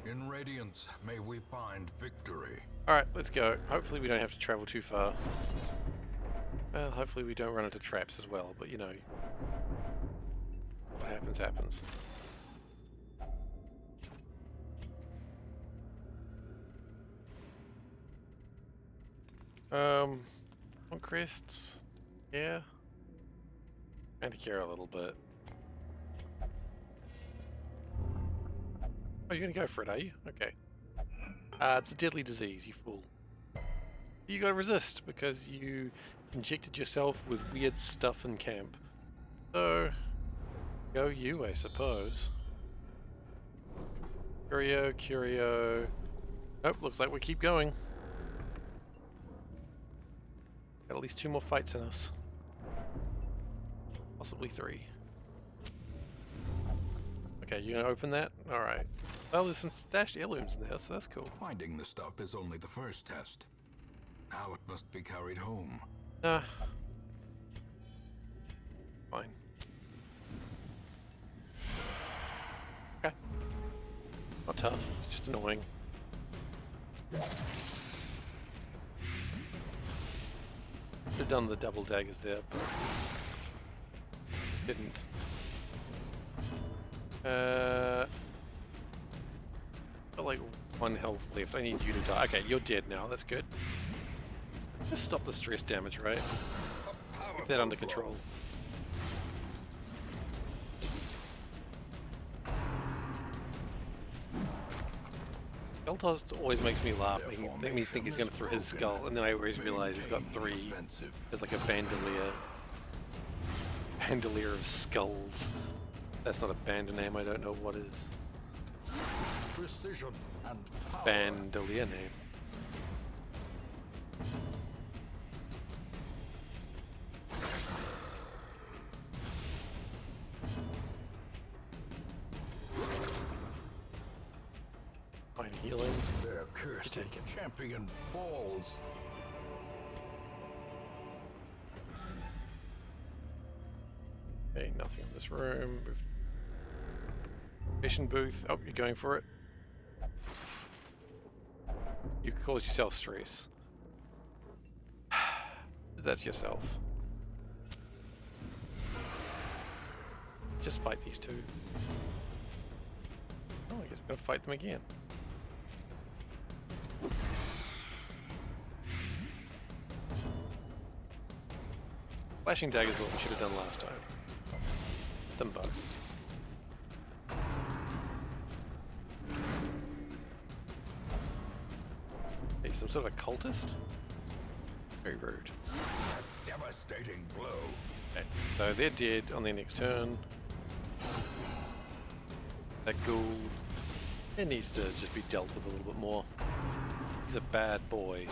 In Radiance, may we find victory. Alright, let's go. Hopefully we don't have to travel too far. Well, hopefully we don't run into traps as well, but you know. What happens, happens. On crests. Yeah. And to care a little bit. Oh, you're gonna go for it, are you? Okay. It's a deadly disease, you fool. You gotta resist because you injected yourself with weird stuff in camp. So, go you, I suppose. Curio, Curio. Nope, looks like we keep going. Got at least 2 more fights in us. Possibly 3. Okay, you gonna open that? Alright. Well, there's some stashed heirlooms in there, so that's cool. Finding the stuff is only the first test. Now it must be carried home. Nah. Fine. Okay. Not tough, just annoying. Should have done the double daggers there, but didn't. Got like 1 health left. I need you to die. Okay, you're dead now. That's good. Just stop the stress damage, right? Keep that under control. Keltos always makes me laugh. He makes me think he's going to throw his skull, and then I always realize he's got 3. There's like a bandolier. Bandolier of skulls. That's not a band name, I don't know what is. Precision and power. Bandolier name. Fine healing. Their cursed take it. champion falls. Okay, nothing in this room. Mission booth. Oh, you're going for it. You caused yourself stress. That's yourself. Just fight these 2. Oh, I guess we're gonna fight them again. Flashing daggers is what we should have done last time. Them both. Hey, some sort of a cultist? Very rude. Devastating blow. Okay, so they're dead on their next turn. That ghoul, it needs to just be dealt with a little bit more. He's a bad boy.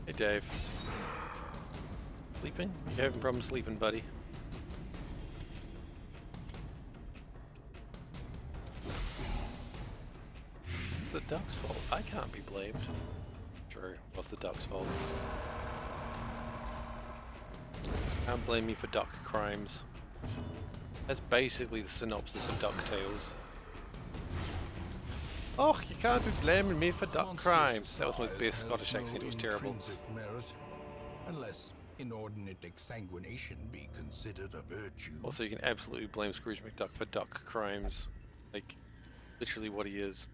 Hey Dave. Sleeping? You having problems sleeping, buddy? It's the duck's fault. I can't be blamed. True, what's the duck's fault? Can't blame me for duck crimes. That's basically the synopsis of DuckTales. Oh, you can't be blaming me for duck crimes. That was my best Scottish accent. It was terrible. Merit, unless inordinate exsanguination be considered a virtue. Also, you can absolutely blame Scrooge McDuck for duck crimes. Like, literally what he is.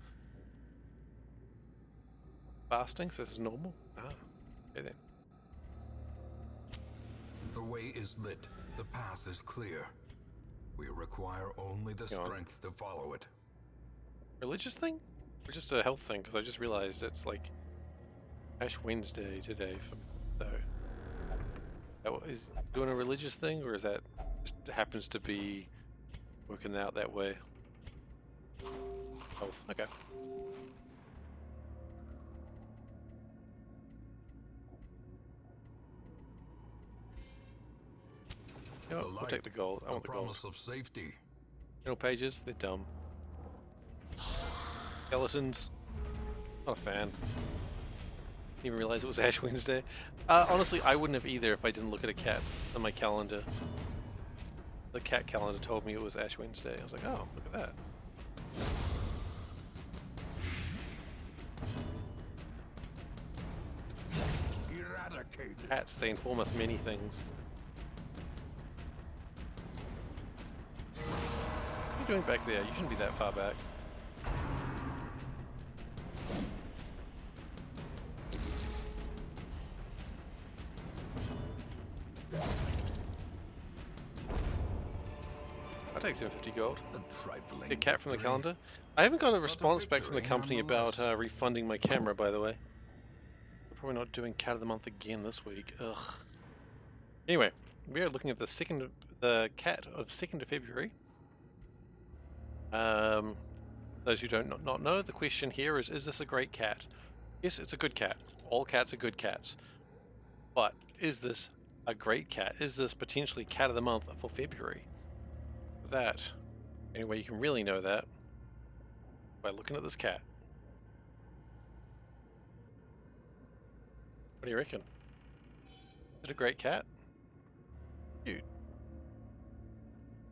Fasting, so this is normal? Ah, okay then. The way is lit. The path is clear. We require only the strength to follow it. Religious thing? Or just a health thing? Because I just realized it's like Ash Wednesday today for me. So, is doing a religious thing, or is that just happens to be working out that way? Health, okay. You know what, we'll take the gold. I want the gold. Promise of safety. Middle pages, they're dumb. Skeletons, not a fan. Didn't even realize it was Ash Wednesday. Honestly, I wouldn't have either if I didn't look at a cat on my calendar. The cat calendar told me it was Ash Wednesday. I was like, oh, look at that. Eradicated. Cats, they inform us many things. What are you doing back there? You shouldn't be that far back. I'll take 750 gold. A trifling A cat from the victory. calendar. I haven't got a response back from the victory company about nonetheless. refunding my camera, by the way. We're probably not doing cat of the month again this week. Ugh. Anyway, we are looking at the cat of 2nd of February. Those who don't not know, the question here is this a great cat? Yes, it's a good cat. All cats are good cats. But is this a great cat? Is this potentially cat of the month for February? That, anyway, you can really know that by looking at this cat. What do you reckon? Is it a great cat? Cute.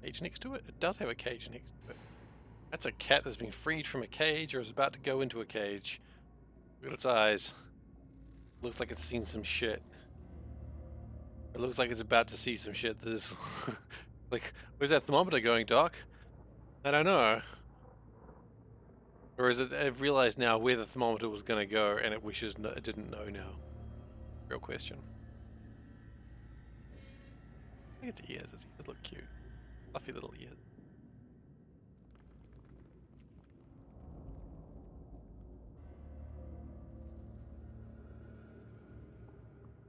Cage next to it? It does have a cage next to it. That's a cat that's been freed from a cage or is about to go into a cage. Look at its eyes. Looks like it's seen some shit. It looks like it's about to see some shit that is... like, where's that thermometer going, Doc? I don't know. Or is it I've realized now where the thermometer was going to go and it wishes it didn't know now? Real question. I think its ears. Its ears look cute. Fluffy little ears.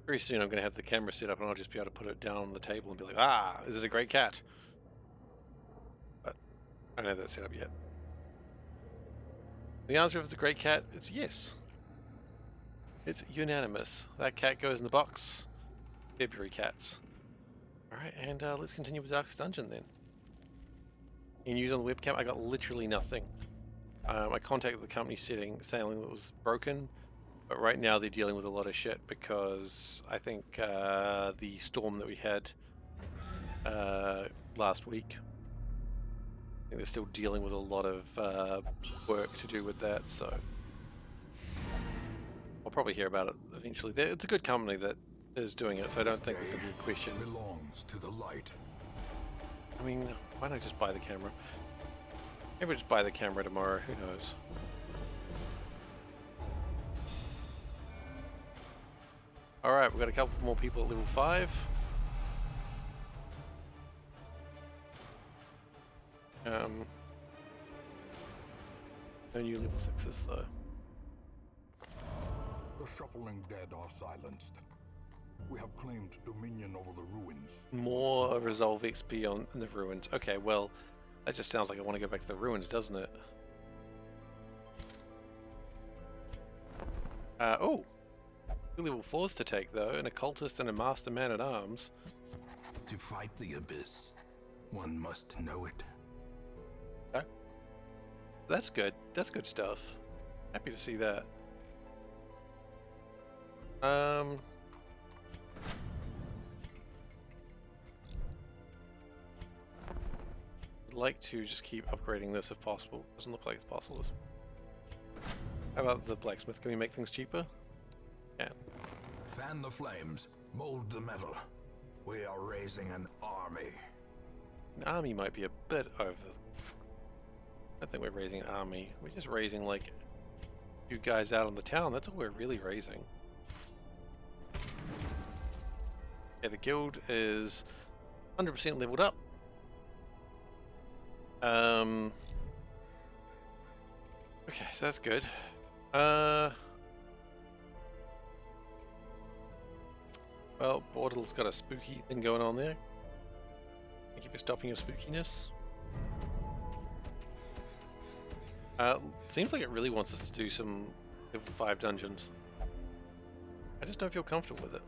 Very soon I'm going to have the camera set up and I'll just be able to put it down on the table and be like, ah, is it a great cat? But I don't have that set up yet. The answer if it's a great cat, it's yes. It's unanimous. That cat goes in the box. February cats. Alright, and let's continue with Darkest Dungeon then. In use on the webcam, I got literally nothing. I contacted the company saying it was broken, but right now they're dealing with a lot of shit because I think the storm that we had last week, I think they're still dealing with a lot of work to do with that, so I'll probably hear about it eventually. It's a good company that is doing it, so I don't think there's going to be a question. Belongs to the light. I mean, why not just buy the camera? Maybe we'll just buy the camera tomorrow, who knows. Alright, we've got a couple more people at level 5. No new level 6s though. The shuffling dead are silenced. We have claimed dominion over the ruins. More resolve XP on the ruins. Okay, well, that just sounds like I want to go back to the ruins, doesn't it? Oh! 2 level 4s to take though, an occultist and a master man-at-arms. To fight the abyss, one must know it. Okay. That's good. That's good stuff. Happy to see that. I'd like to just keep upgrading this if possible. Doesn't look like it's possible. How about the blacksmith? Can we make things cheaper? Can. Fan the flames, mold the metal. We are raising an army. An army might be a bit over. I don't think we're raising an army. We're just raising like a few guys out on the town. That's all we're really raising. Yeah, the guild is 100% leveled up. Okay, so that's good. Well, Bordel's got a spooky thing going on there. Thank you for stopping your spookiness. Seems like it really wants us to do some level 5 dungeons. I just don't feel comfortable with it.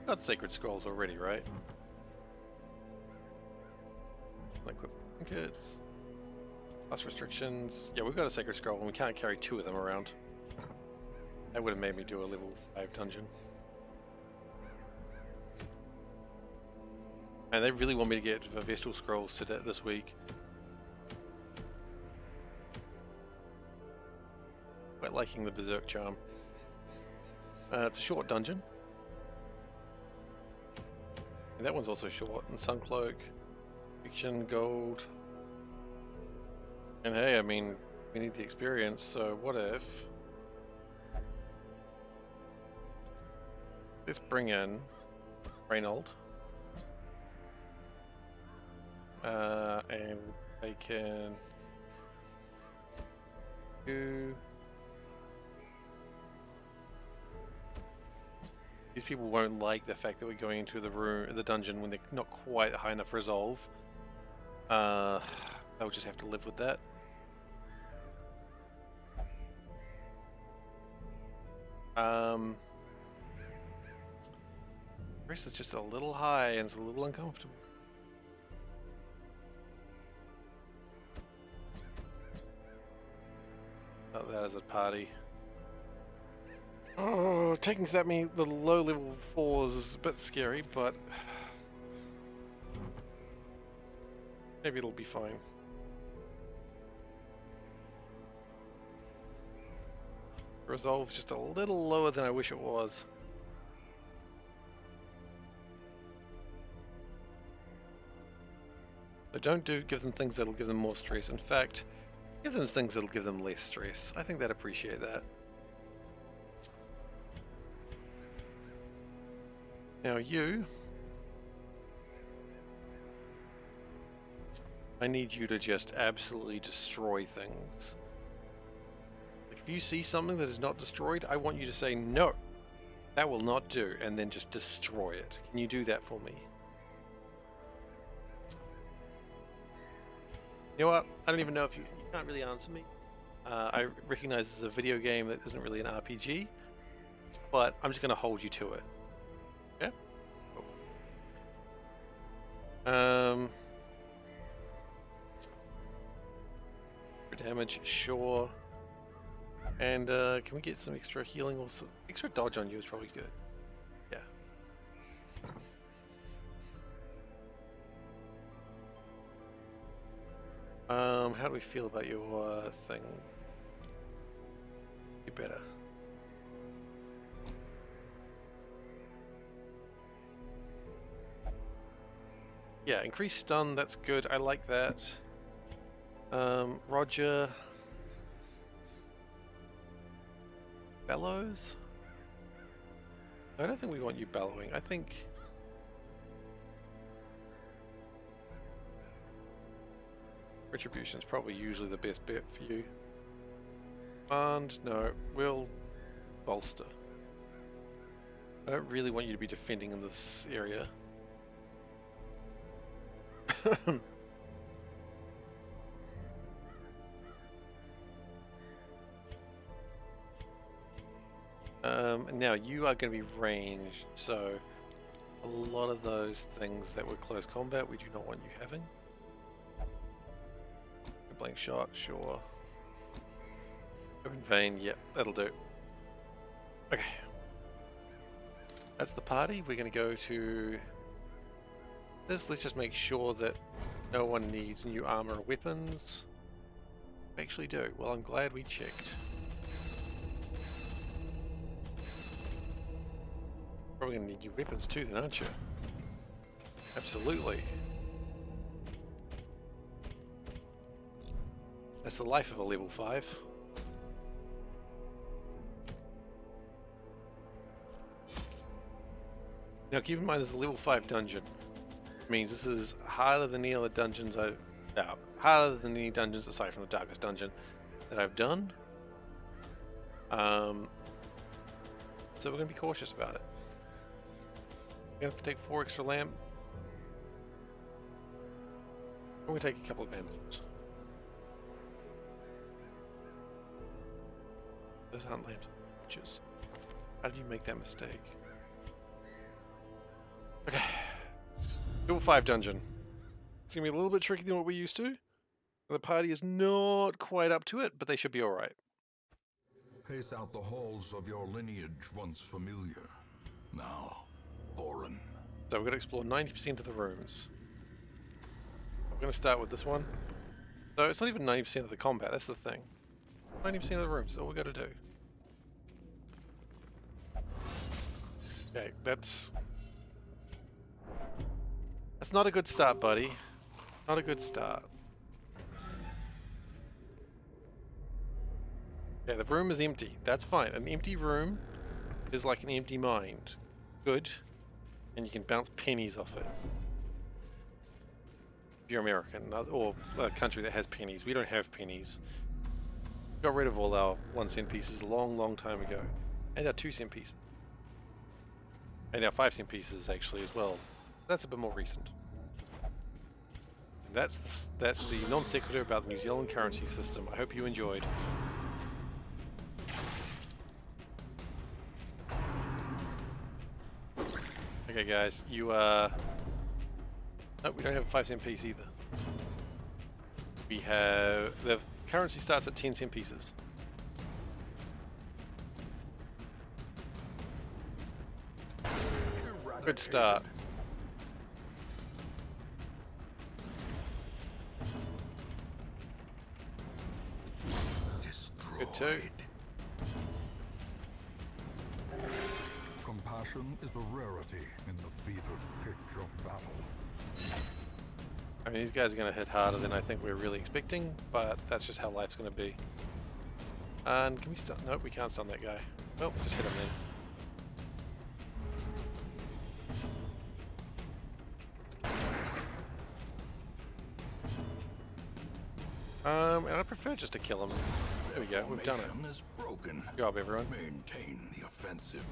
Got sacred scrolls already, right? Equip trinkets. Plus restrictions. Yeah, we've got a sacred scroll and we can't carry 2 of them around. That would have made me do a level 5 dungeon. And they really want me to get the Vestal Scrolls this week. Quite liking the Berserk Charm. It's a short dungeon. And that one's also short. And Suncloak, Fiction, Gold. And hey, I mean, we need the experience, so what if... Let's bring in Reynold. And they can do. These people won't like the fact that we're going into the dungeon when they're not quite high enough resolve. They'll just have to live with that. Chris is just a little high and it's a little uncomfortable. Not that as a party. Oh, taking that many the low level 4s is a bit scary, but maybe it'll be fine. Resolve's just a little lower than I wish it was. But don't give them things that'll give them more stress. In fact, give them things that'll give them less stress. I think they'd appreciate that. Now you, I need you to just absolutely destroy things. Like if you see something that is not destroyed, I want you to say, no, that will not do, and then just destroy it. Can you do that for me? You know what? I don't even know if you can't really answer me. I recognize this is a video game that isn't really an RPG, but I'm just going to hold you to it. Yeah? Cool. For damage, sure. And can we get some extra healing also? Extra dodge on you is probably good. Yeah. How do we feel about your thing? You better. Yeah, increased stun, that's good. I like that. Roger. Bellows? I don't think we want you bellowing. I think... Retribution's probably usually the best bet for you. And no, we'll bolster. I don't really want you to be defending in this area. Now you are going to be ranged, so a lot of those things that were close combat we do not want you having. Blank shot, sure. Open vein, yep, that'll do. Okay. That's the party. We're going to go to this. Let's just make sure that no one needs new armor or weapons. We actually do. Well, I'm glad we checked. Probably going to need new weapons too then, aren't you? Absolutely. That's the life of a level 5. Now keep in mind this is a level 5 dungeon. Which means this is harder than any other dungeons harder than any dungeons aside from the darkest dungeon that I've done. So we're going to be cautious about it. We're going to take 4 extra lamp. We're going to take a couple of bandages. Those aren't lamps, witches. How did you make that mistake? Okay. Level 5 dungeon. It's going to be a little bit tricky than what we're used to. The party is not quite up to it, but they should be alright. Pace out the halls of your lineage once familiar. Now, foreign. So we're going to explore 90% of the rooms. We're going to start with this one. So it's not even 90% of the combat, that's the thing. 90% of the rooms is all we got to do. Okay, that's not a good start, buddy. Not a good start. Yeah, the room is empty. That's fine. An empty room is like an empty mind. Good. And you can bounce pennies off it. If you're American, or a country that has pennies. We don't have pennies. Got rid of all our 1 cent pieces a long, long time ago. And our 2 cent pieces. And our 5 cent pieces, actually, as well. That's a bit more recent. And that's the non sequitur about the New Zealand currency system. I hope you enjoyed. Okay, guys, you nope, we don't have a 5 cent piece either. We have the currency starts at 10 cent pieces. Good start. Good too. Compassion is a rarity in the fevered pitch of battle. I mean, these guys are going to hit harder than I think we're really expecting, but that's just how life's going to be. And can we stun? Nope, we can't stun that guy. Well, just hit him then. And I prefer just to kill him. There we go, we've done it. Is broken. Good job, everyone. Maintain the offensive.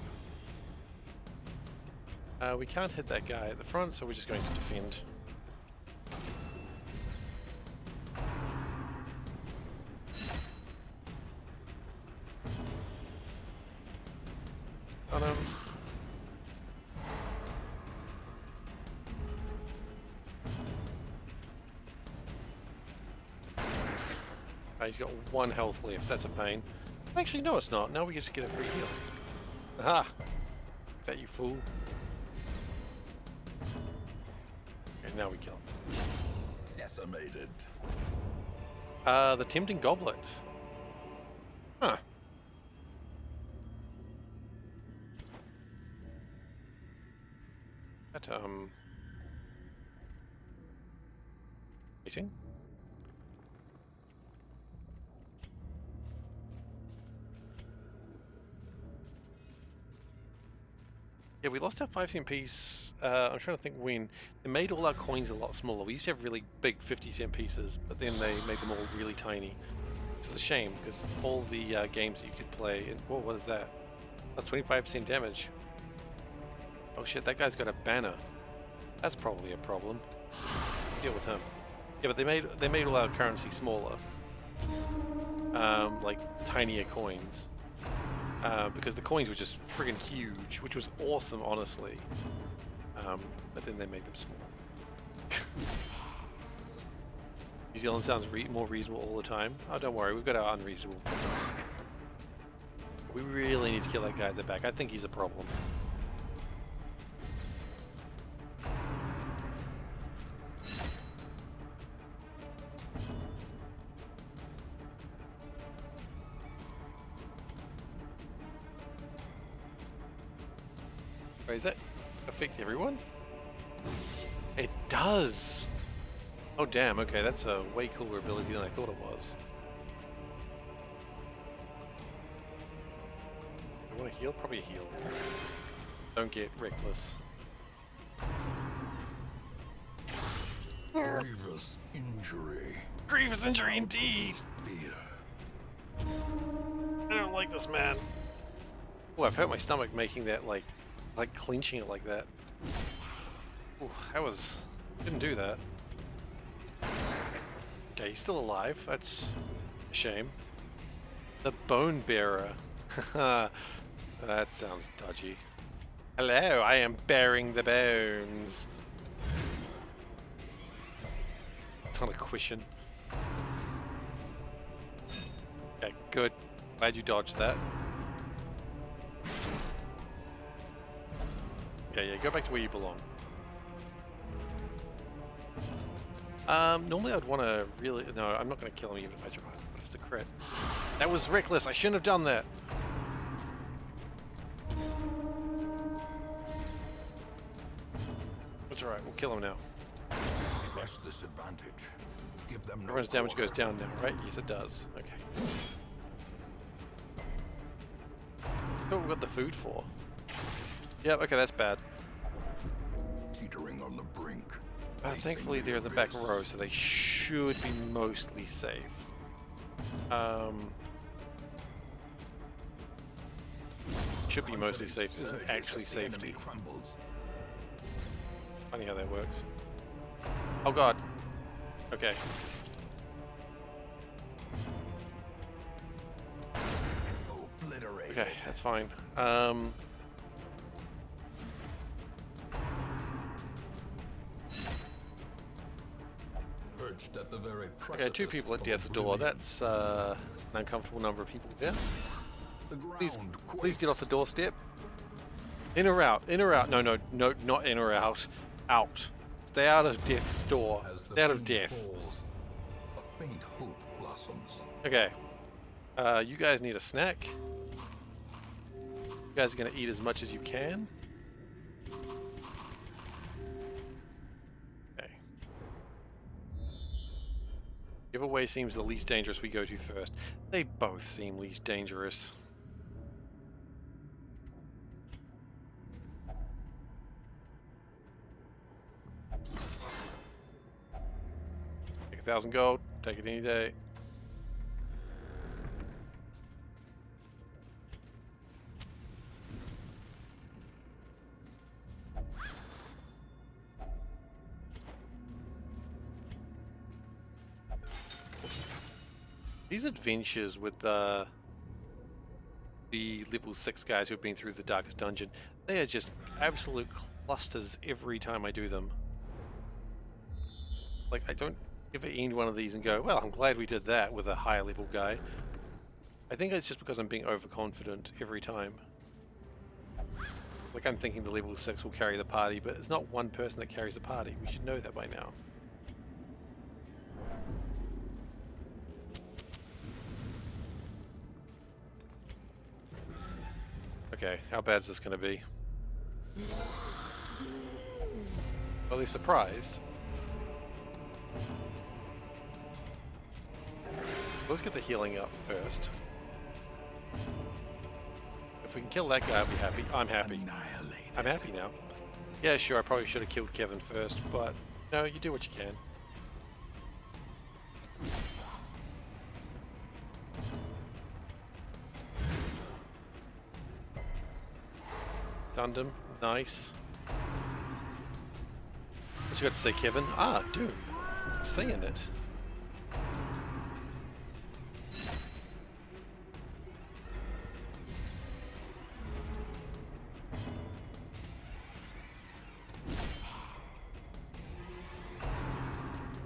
We can't hit that guy at the front, so we're just going to defend. On him. He's got 1 health left, that's a pain. Actually, no it's not. Now we just get a free heal. Aha! That you fool. Okay, now we kill him. Decimated. The Tempting Goblet. Huh. That, Eating? Yeah, we lost our 5 cent piece. I'm trying to think when. They made all our coins a lot smaller. We used to have really big 50 cent pieces, but then they made them all really tiny. It's a shame, because all the games that you could play... Whoa, what is that? That's 25% damage. Oh shit, that guy's got a banner. That's probably a problem. Deal with him. Yeah, but they made all our currency smaller. Like tinier coins. Because the coins were just friggin' huge, which was awesome, honestly. But then they made them small. New Zealand sounds more reasonable all the time. Oh, don't worry, we've got our unreasonable problems. We really need to kill that guy at the back. I think he's a problem. Wait, does that affect everyone? It does! Oh damn, okay, that's a way cooler ability than I thought it was. I want to heal? Probably a heal. Don't get reckless. Grievous injury. Grievous injury indeed! Fear. I don't like this, man. Oh, I've hurt my stomach making that, like clenching it like that. Oh, that was... didn't do that. Okay, he's still alive. That's a shame. The Bone Bearer. That sounds dodgy. Hello, I am bearing the bones. It's not a question. Okay, good. Glad you dodged that. Okay, yeah, go back to where you belong. Normally I'd want to really... No, I'm not going to kill him even if I try. What if it's a crit? That was reckless. I shouldn't have done that. That's alright. We'll kill him now. Press this advantage. Give them no Everyone's damage quarter. goes down now, right? Yes, it does. Okay. That's what we've got the food for. Yep, okay, that's bad. teetering on the brink. Thankfully, they're in the back row, so they should be mostly safe. Should be mostly safe. Isn't actually safety. Funny how that works. Oh god. Okay. Okay, that's fine. Perched at the very Okay, 2 people at death's door. That's an uncomfortable number of people there. Please get off the doorstep. In or out? In or out? No, no, no, not in or out. Out. Stay out of death's door. Stay out of death. Falls, a faint hope blossoms. Okay. You guys need a snack. You guys are gonna eat as much as you can. Okay. Giveaway seems the least dangerous we go to first. They both seem least dangerous. Take 1,000 gold. Take it any day. These adventures with the level 6 guys who've been through the darkest dungeon, they are just absolute clusters every time I do them. Like, I don't ever end one of these and go, well, I'm glad we did that with a higher level guy. I think it's just because I'm being overconfident every time. Like, I'm thinking the level 6 will carry the party, but it's not one person that carries the party. We should know that by now. Okay, how bad is this going to be? Well, they're surprised. Let's get the healing up first. If we can kill that guy, I'll be happy. I'm happy. I'm happy now. Yeah, sure, I probably should have killed Kevin first, but no, you do what you can. Stunned him. Nice. What you got to say, Kevin? Ah, dude. Saying it.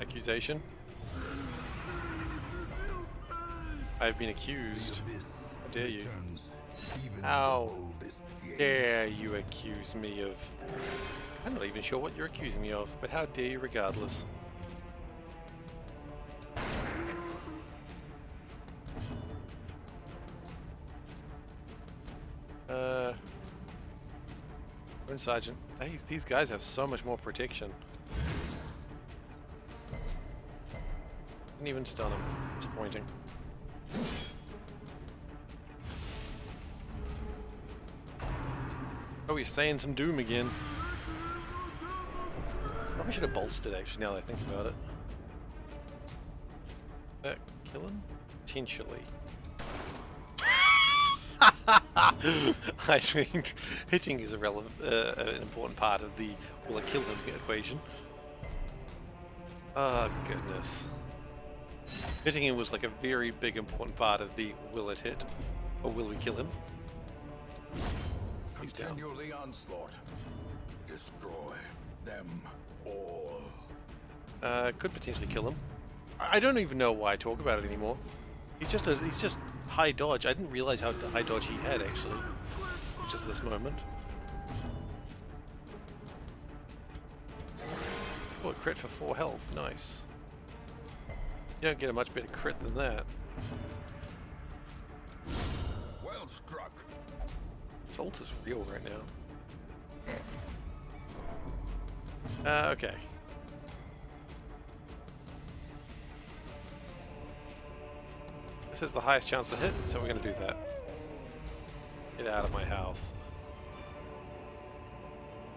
Accusation. I've been accused. How dare you? How dare you accuse me of... I'm not even sure what you're accusing me of, but how dare you regardless. Rune Sergeant. Hey, these guys have so much more protection. Didn't even stun him. Disappointing. Oh, he's saying some doom again. Probably should have bolstered actually, now that I think about it. That kill him? Potentially. I mean, hitting is a relevant, an important part of the will I kill him equation. Oh goodness. Hitting him was like a very big important part of the will it hit, or will we kill him? He's down. Continue the onslaught. Destroy them all. Could potentially kill him. I don't even know why I talk about it anymore. He's just high dodge. I didn't realize how high dodge he had actually. Just this moment. Oh, a crit for 4 health. Nice. You don't get a much better crit than that. Well struck. This ult is real right now. Okay. This is the highest chance to hit, so we're going to do that. Get out of my house.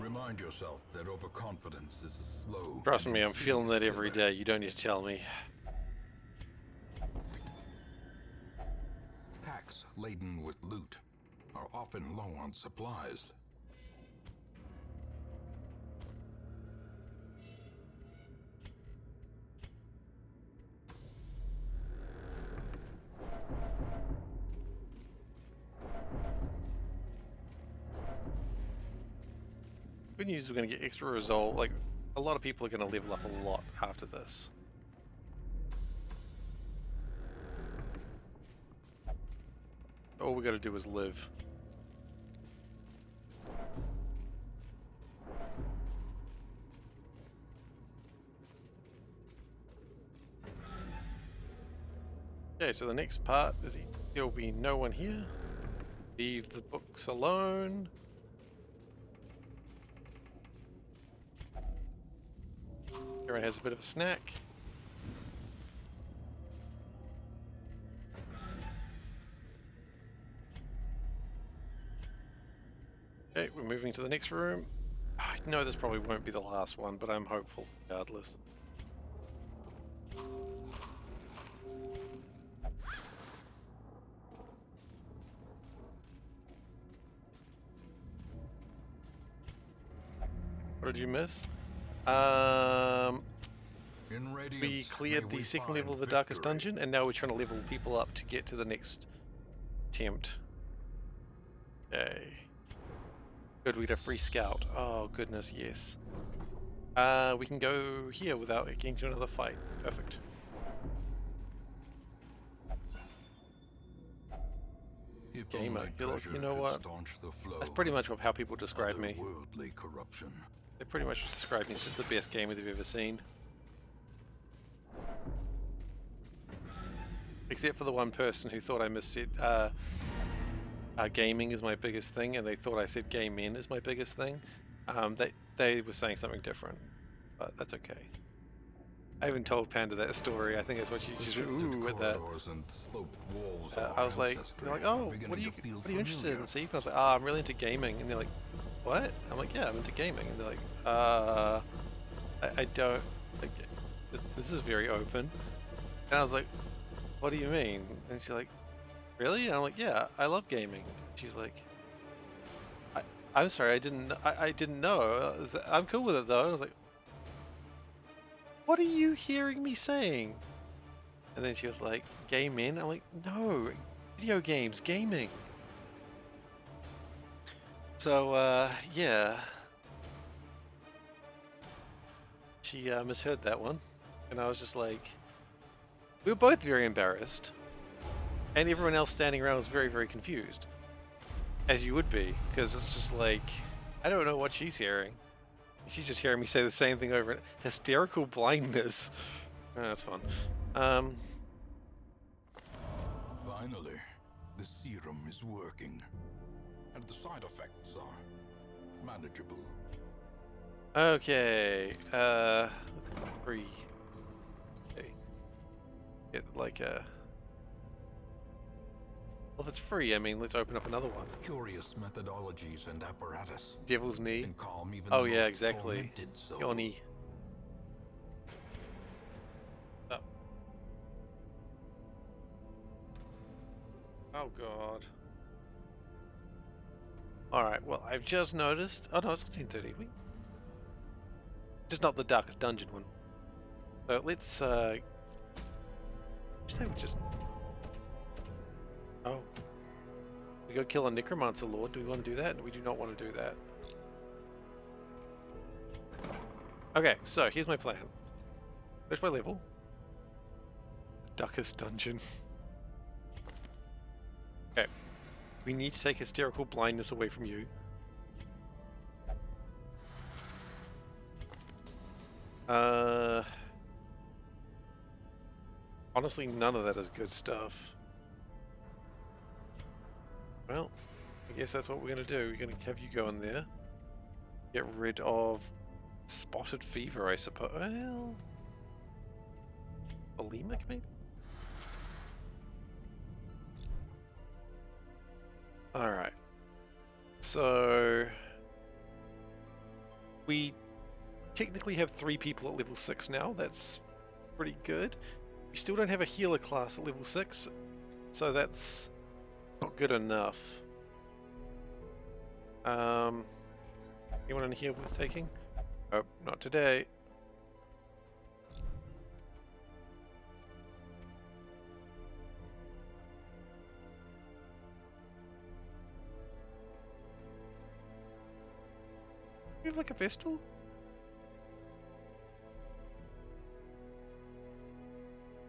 Remind yourself that overconfidence is a slow. Trust and me, I'm feeling that insidious every killer. day. You don't need to tell me. Packs laden with loot are often low on supplies. Good news is we're going to get extra resolve. Like, a lot of people are going to level up a lot after this. All we got to do is live. Okay, so the next part is there'll be no one here. Leave the books alone. Everyone has a bit of a snack. Okay, we're moving to the next room. I know this probably won't be the last one, but I'm hopeful regardless. What did you miss? In We Radiance, cleared may the we second find level of the Darkest victory. Dungeon, and now we're trying to level people up to get to the next attempt. Okay. Good, we get a free scout. Oh, goodness, yes. We can go here without getting to another fight. Perfect. If Gamer. only You treasure know could what? staunch the flow That's pretty much of how people describe me. otherworldly corruption. They pretty much describe me as just the best gamer they've ever seen. Except for the one person who thought I missaid gaming is my biggest thing, and they thought I said game in is my biggest thing. They were saying something different, but that's okay. I even told Panda that story. I think that's what she just ooh at that. And sloped walls I was like, they're like, oh, what are you interested in, Steve? And I was like, oh, I'm really into gaming, and they're like, what? I'm like, yeah, I'm into gaming, and they're like, I don't like this is very open, and I was like, what do you mean? And she's like, really? And I'm like, yeah, I love gaming. She's like, I'm sorry, I didn't know. I'm cool with it though. And I was like, what are you hearing me saying? And then she was like, gaming? I'm like, no, video games, gaming. So, yeah. She misheard that one. And I was just like, we were both very embarrassed. And everyone else standing around was very, very confused. As you would be, because it's just like, I don't know what she's hearing. She's just hearing me say the same thing over. Hysterical blindness. Oh, that's fun. Finally, the serum is working, and the side effects are manageable. Okay. Free. Okay. Get like a. Well, if it's free, I mean, let's open up another one. Curious methodologies and apparatus Devil's Knee. can calm even Oh the yeah, most exactly. tormented soul. Your knee. Oh. Oh god. Alright, well, I've just noticed. Oh no, it's 10:30. Just not the Darkest Dungeon one. So let's, say we just. Oh. We go kill a Necromancer Lord. Do we want to do that? We do not want to do that. Okay, so here's my plan. Where's my level? Darkest Dungeon. Okay. We need to take hysterical blindness away from you. Honestly, none of that is good stuff. Well, I guess that's what we're going to do. We're going to have you go in there. Get rid of spotted fever, I suppose. Well, bulimic, maybe? Alright. So, we technically have 3 people at level 6 now. That's pretty good. We still don't have a healer class at level 6, so that's not good enough. Anyone in here worth taking? Oh, not today. You have like a Vestal?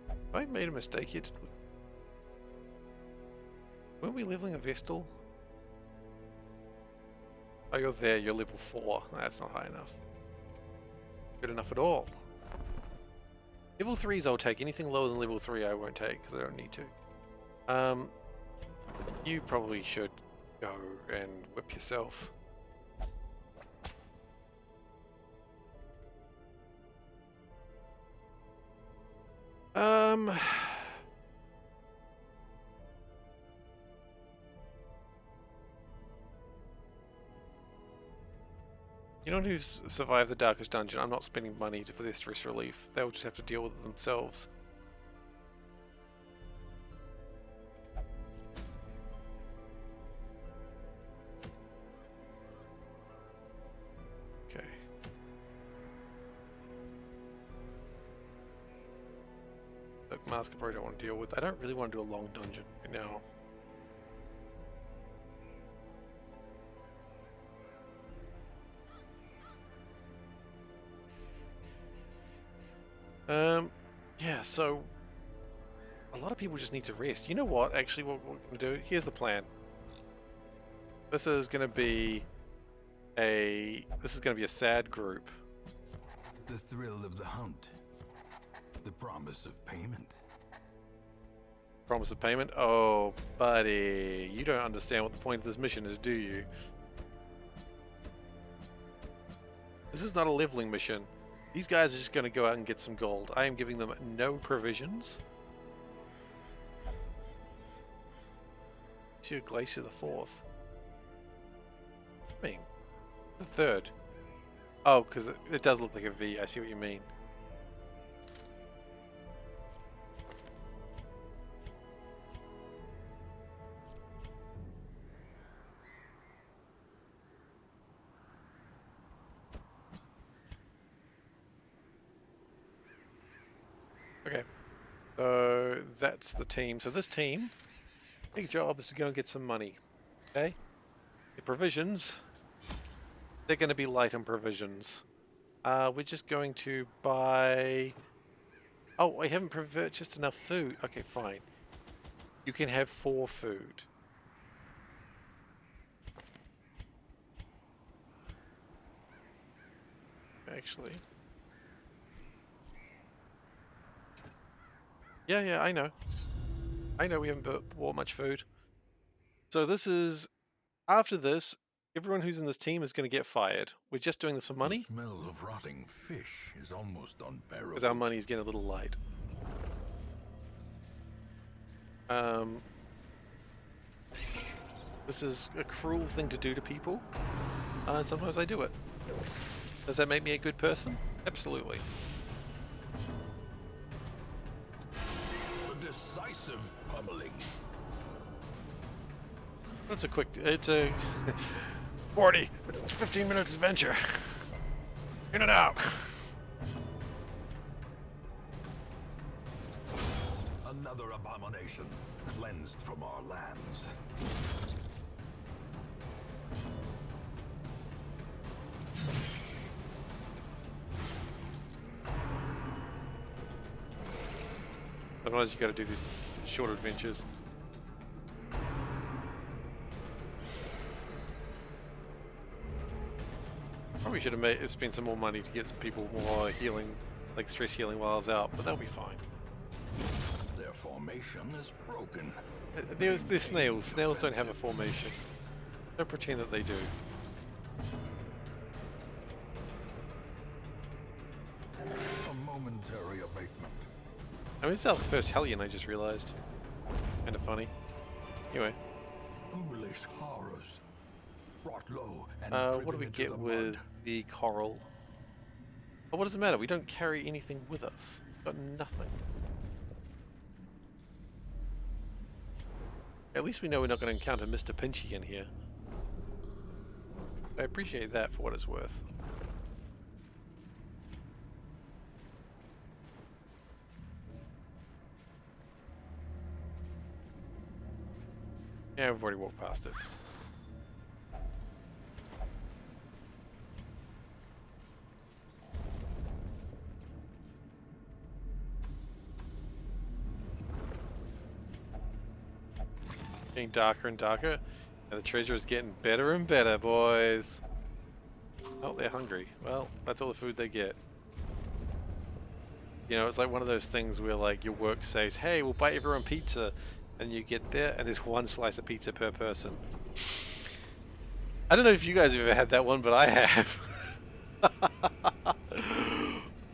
Have I made a mistake yet? Weren't we leveling a Vestal? Oh, you're there, you're level 4. That's not high enough. Good enough at all. Level 3s I'll take. Anything lower than level 3 I won't take, because I don't need to. You probably should go and whip yourself. You know who's survived the darkest dungeon? I'm not spending money for their stress relief. They'll just have to deal with it themselves. Okay. Look, Mask I probably don't want to deal with. I don't really want to do a long dungeon right now. Yeah, so a lot of people just need to rest. You know what? Actually, what we're going to do, here's the plan. This is going to be a sad group. The thrill of the hunt. The promise of payment. Promise of payment? Oh, buddy, you don't understand what the point of this mission is, do you? This is not a leveling mission. These guys are just going to go out and get some gold. I am giving them no provisions. See a Glacier the 4th. Being the 3rd. Oh, because it does look like a V. I see what you mean. Okay, so that's the team. So this team, big job is to go and get some money. Okay, the provisions, they're going to be light on provisions. We're just going to buy. Oh, I haven't purchased enough food. Okay, fine. You can have 4 food. Actually. Yeah, I know. I know we haven't bought much food. So this is, after this, everyone who's in this team is going to get fired. We're just doing this for money. The smell of rotting fish is almost unbearable. Because our money's getting a little light. This is a cruel thing to do to people. And sometimes I do it. Does that make me a good person? Absolutely. Decisive pummeling. That's a quick. It's a 40, 15 minutes adventure. In and out. Another abomination cleansed from our lands. Otherwise, you got to do these short adventures. Probably should have spent some more money to get some people more healing, like stress healing while I was out, but that'll be fine. Their formation is broken. They're snails. Snails don't have a formation. Don't pretend that they do. A momentary abatement. I mean, it's our first Hellion, I just realized. Kind of funny. Anyway. Ghoulish horrors. brought low and What do driven we into get the with mud. the coral? Oh, what does it matter? We don't carry anything with us. Got nothing. At least we know we're not going to encounter Mr. Pinchy in here. I appreciate that for what it's worth. Yeah, we've already walked past it. Getting darker and darker, and the treasure is getting better and better, boys. Oh, they're hungry. Well, that's all the food they get. You know, it's like one of those things where like your work says, hey, we'll buy everyone pizza, and you get there and there's one slice of pizza per person. I don't know if you guys have ever had that one, but I have.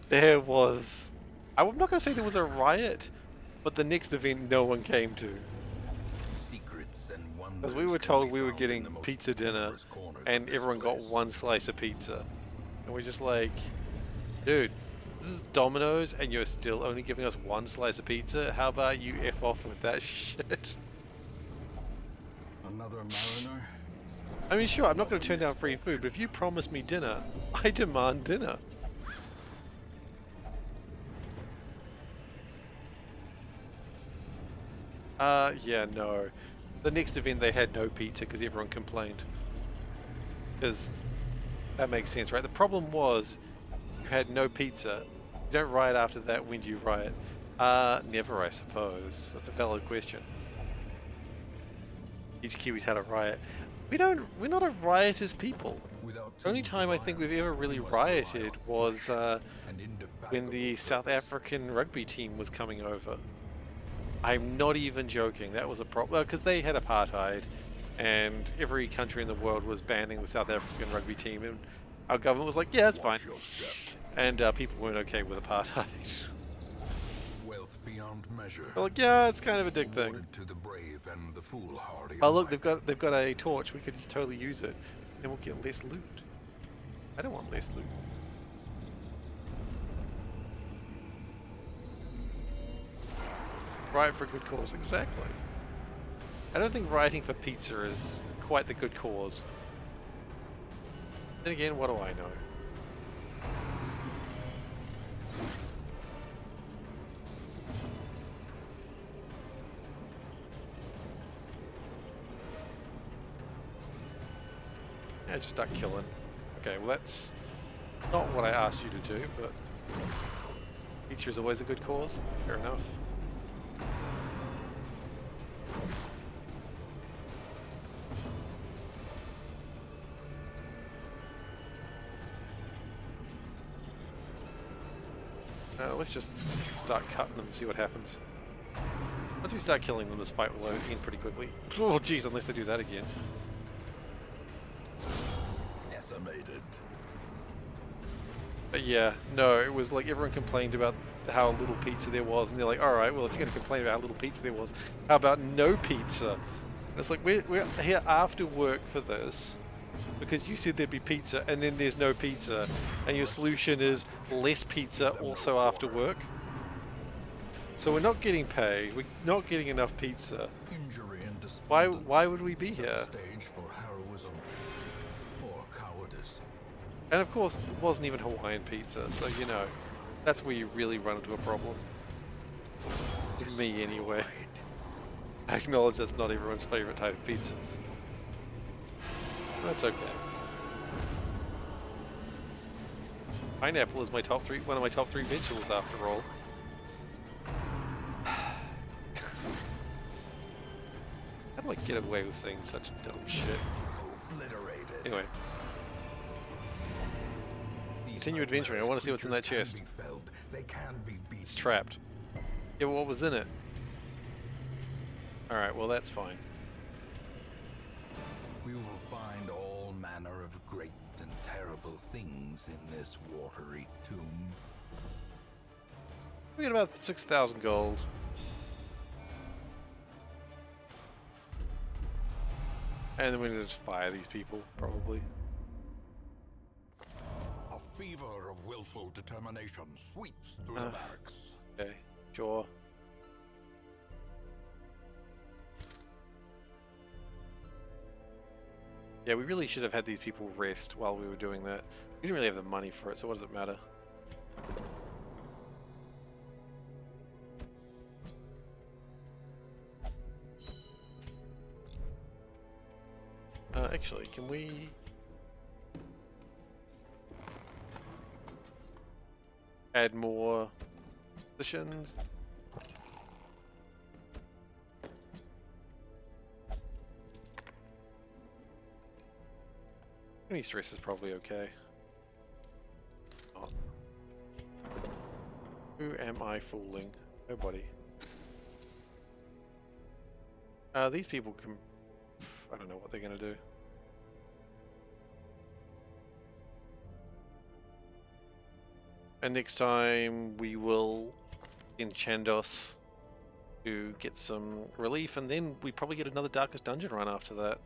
There was... I'm not going to say there was a riot, but the next event no one came to. Secrets and wonders Because we were can told be we were found in getting the most pizza dinner, dangerous corners of and this everyone got place. one slice of pizza. And we're just like, dude, this is Domino's, and you're still only giving us one slice of pizza? How about you F off with that shit? Another mariner? I mean, sure, I'm not going to turn down free food, but if you promise me dinner, I demand dinner. Yeah, no. The next event they had no pizza because everyone complained. Because that makes sense, right? The problem was you had no pizza. You don't riot after that. When do you riot? Never, I suppose. That's a valid question. Each Kiwis had a riot. We're not a riotous people. Without The only tools time of I think iron, we've ever we really must rely rioted on was and when the indefatigable South purpose. African rugby team was coming over. I'm not even joking. That was a problem because they had apartheid, and every country in the world was banning the South African rugby team, and our government was like, "Yeah, that's fine," Watch your step. and people weren't okay with apartheid. Wealth beyond measure. They're like, "Yeah, it's kind of a dick thing." Awarded to the brave and the foolhardy Oh look, alike. they've got a torch. We could totally use it, and we'll get less loot. I don't want less loot. Riot for a good cause, exactly. I don't think rioting for pizza is quite the good cause. Then again, what do I know? Yeah, just start killing. Okay, well that's not what I asked you to do, but pizza is always a good cause. Fair enough. Let's just start cutting them and see what happens. Once we start killing them, this fight will end pretty quickly. Oh jeez, unless they do that again. Decimated. But yeah, no, it was like everyone complained about how little pizza there was, and they're like, alright, well if you're going to complain about how little pizza there was, how about no pizza? And it's like, we're here after work for this, because you said there'd be pizza, and then there's no pizza, and your solution is less pizza also after work? So we're not getting paid, we're not getting enough pizza. Injury and despondence. Why would we be Set here? a stage for heroism or cowardice. And of course, it wasn't even Hawaiian pizza, so you know, that's where you really run into a problem. To me, anyway. I acknowledge that's not everyone's favorite type of pizza. That's okay. Pineapple is one of my top three vegetables after all. How do I get away with saying such dumb shit? Obliterated. Anyway, These continue adventuring. I want to see what's in that creatures chest. can be felled. They can be beaten. It's trapped. Yeah, well, what was in it? Alright, well that's fine. We will find all manner of great and terrible things in this watery tomb. We got about 6,000 gold. And then we need to just fire these people, probably. A fever of willful determination sweeps through the barracks. Okay, sure. Yeah, we really should have had these people rest while we were doing that. We didn't really have the money for it, so what does it matter? Actually, can we... add more positions? Any stress is probably okay. Oh. Who am I fooling? Nobody. These people can... I don't know what they're going to do. And next time we will in Chandos to get some relief, and then we probably get another Darkest Dungeon run after that.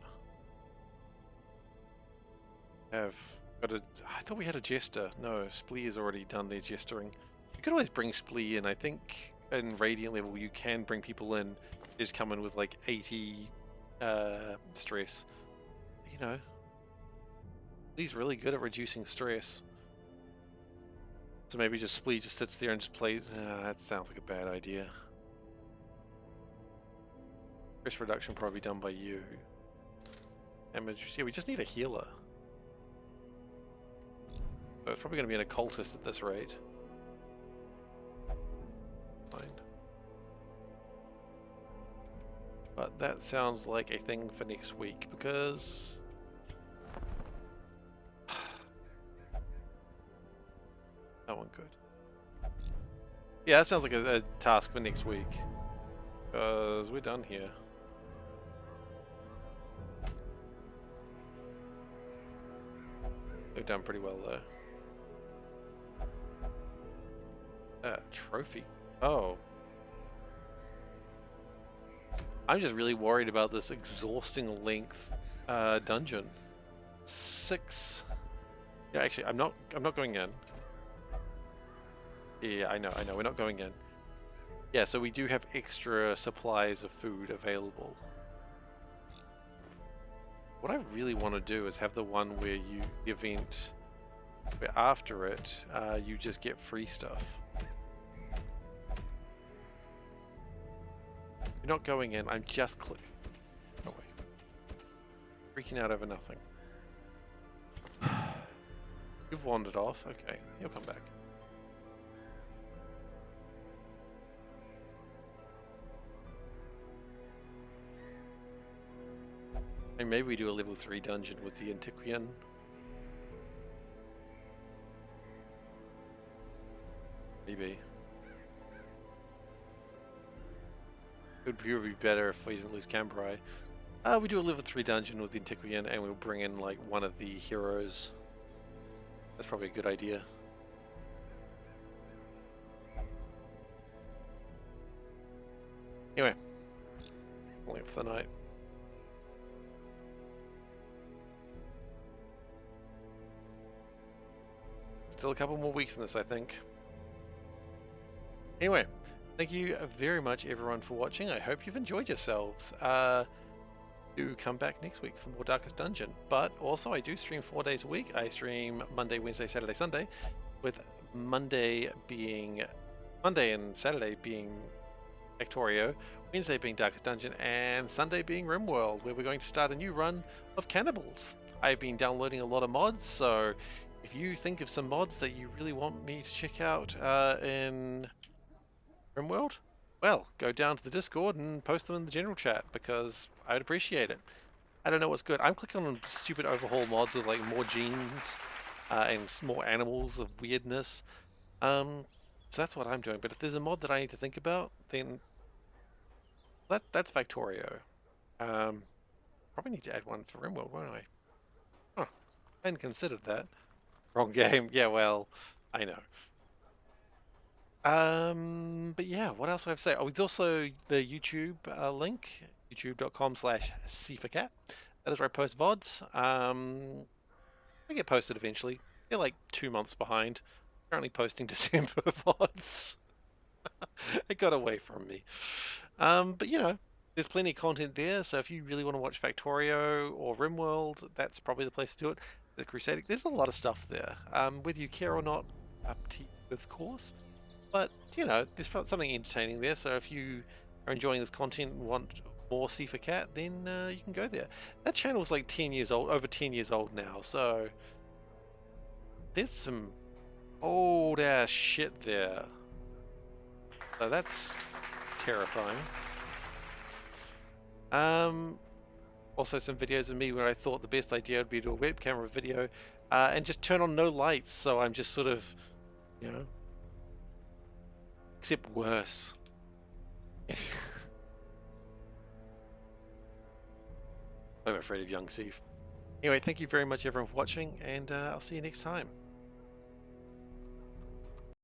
Have got a... I thought we had a Jester. No, Splee has already done their Jestering. You could always bring Splee in. I think in Radiant level you can bring people in. Just come in with like 80 stress. You know, Splee's really good at reducing stress. So maybe just Splee just sits there and just plays. That sounds like a bad idea. Stress reduction probably done by you. Damage. Yeah, we just need a healer. So it's probably going to be an occultist at this rate. Fine. But that sounds like a thing for next week because... that one good. Yeah, that sounds like a task for next week. Because we're done here. We've done pretty well though. Trophy. Oh. I'm just really worried about this exhausting length dungeon. 6. Yeah, actually, I'm not going in. Yeah, I know, we're not going in. Yeah, so we do have extra supplies of food available. What I really want to do is have the one where you event, where after it, you just get free stuff. You're not going in, I'm just clicking. Oh wait. Freaking out over nothing. You've wandered off, okay, he'll come back. And maybe we do a level 3 dungeon with the Antiquian. Maybe. It would probably be better if we didn't lose Cambrai. We do a level 3 dungeon with the Antiquian and we'll bring in like one of the heroes. That's probably a good idea. Anyway. Only for the night. Still a couple more weeks in this, I think. Anyway, thank you very much, everyone, for watching. I hope you've enjoyed yourselves. Do come back next week for more Darkest Dungeon. But also, I do stream 4 days a week. I stream Monday, Wednesday, Saturday, Sunday, with Monday and Saturday being Factorio, Wednesday being Darkest Dungeon, and Sunday being RimWorld, where we're going to start a new run of Cannibals. I've been downloading a lot of mods, so if you think of some mods that you really want me to check out in RimWorld, well, go down to the Discord and post them in the general chat, because I'd appreciate it. I don't know what's good. I'm clicking on stupid overhaul mods with like more genes and more animals of weirdness. So that's what I'm doing. But if there's a mod that I need to think about, then that's Factorio. Probably need to add one for RimWorld, won't I? Huh. I hadn't considered that. Wrong game. Yeah, well, I know. But yeah, what else do I have to say? Oh, it's also the YouTube link, youtube.com/SeiferKatt. That is where I post VODs. They get posted eventually. They're like 2 months behind. Currently posting December VODs. It got away from me. But you know, there's plenty of content there. So if you really want to watch Factorio or RimWorld, that's probably the place to do it. The Crusading, there's a lot of stuff there. Whether you care or not, up to you, of course. But you know, there's something entertaining there. So if you are enjoying this content and want more SeiferKatt, then you can go there. That channel's like 10 years old, over 10 years old now. So there's some old ass shit there. So that's terrifying. Also some videos of me where I thought the best idea would be to do a webcam video and just turn on no lights. So I'm just sort of, you know, except worse. I'm afraid of young Seif. Anyway, thank you very much everyone for watching, and I'll see you next time.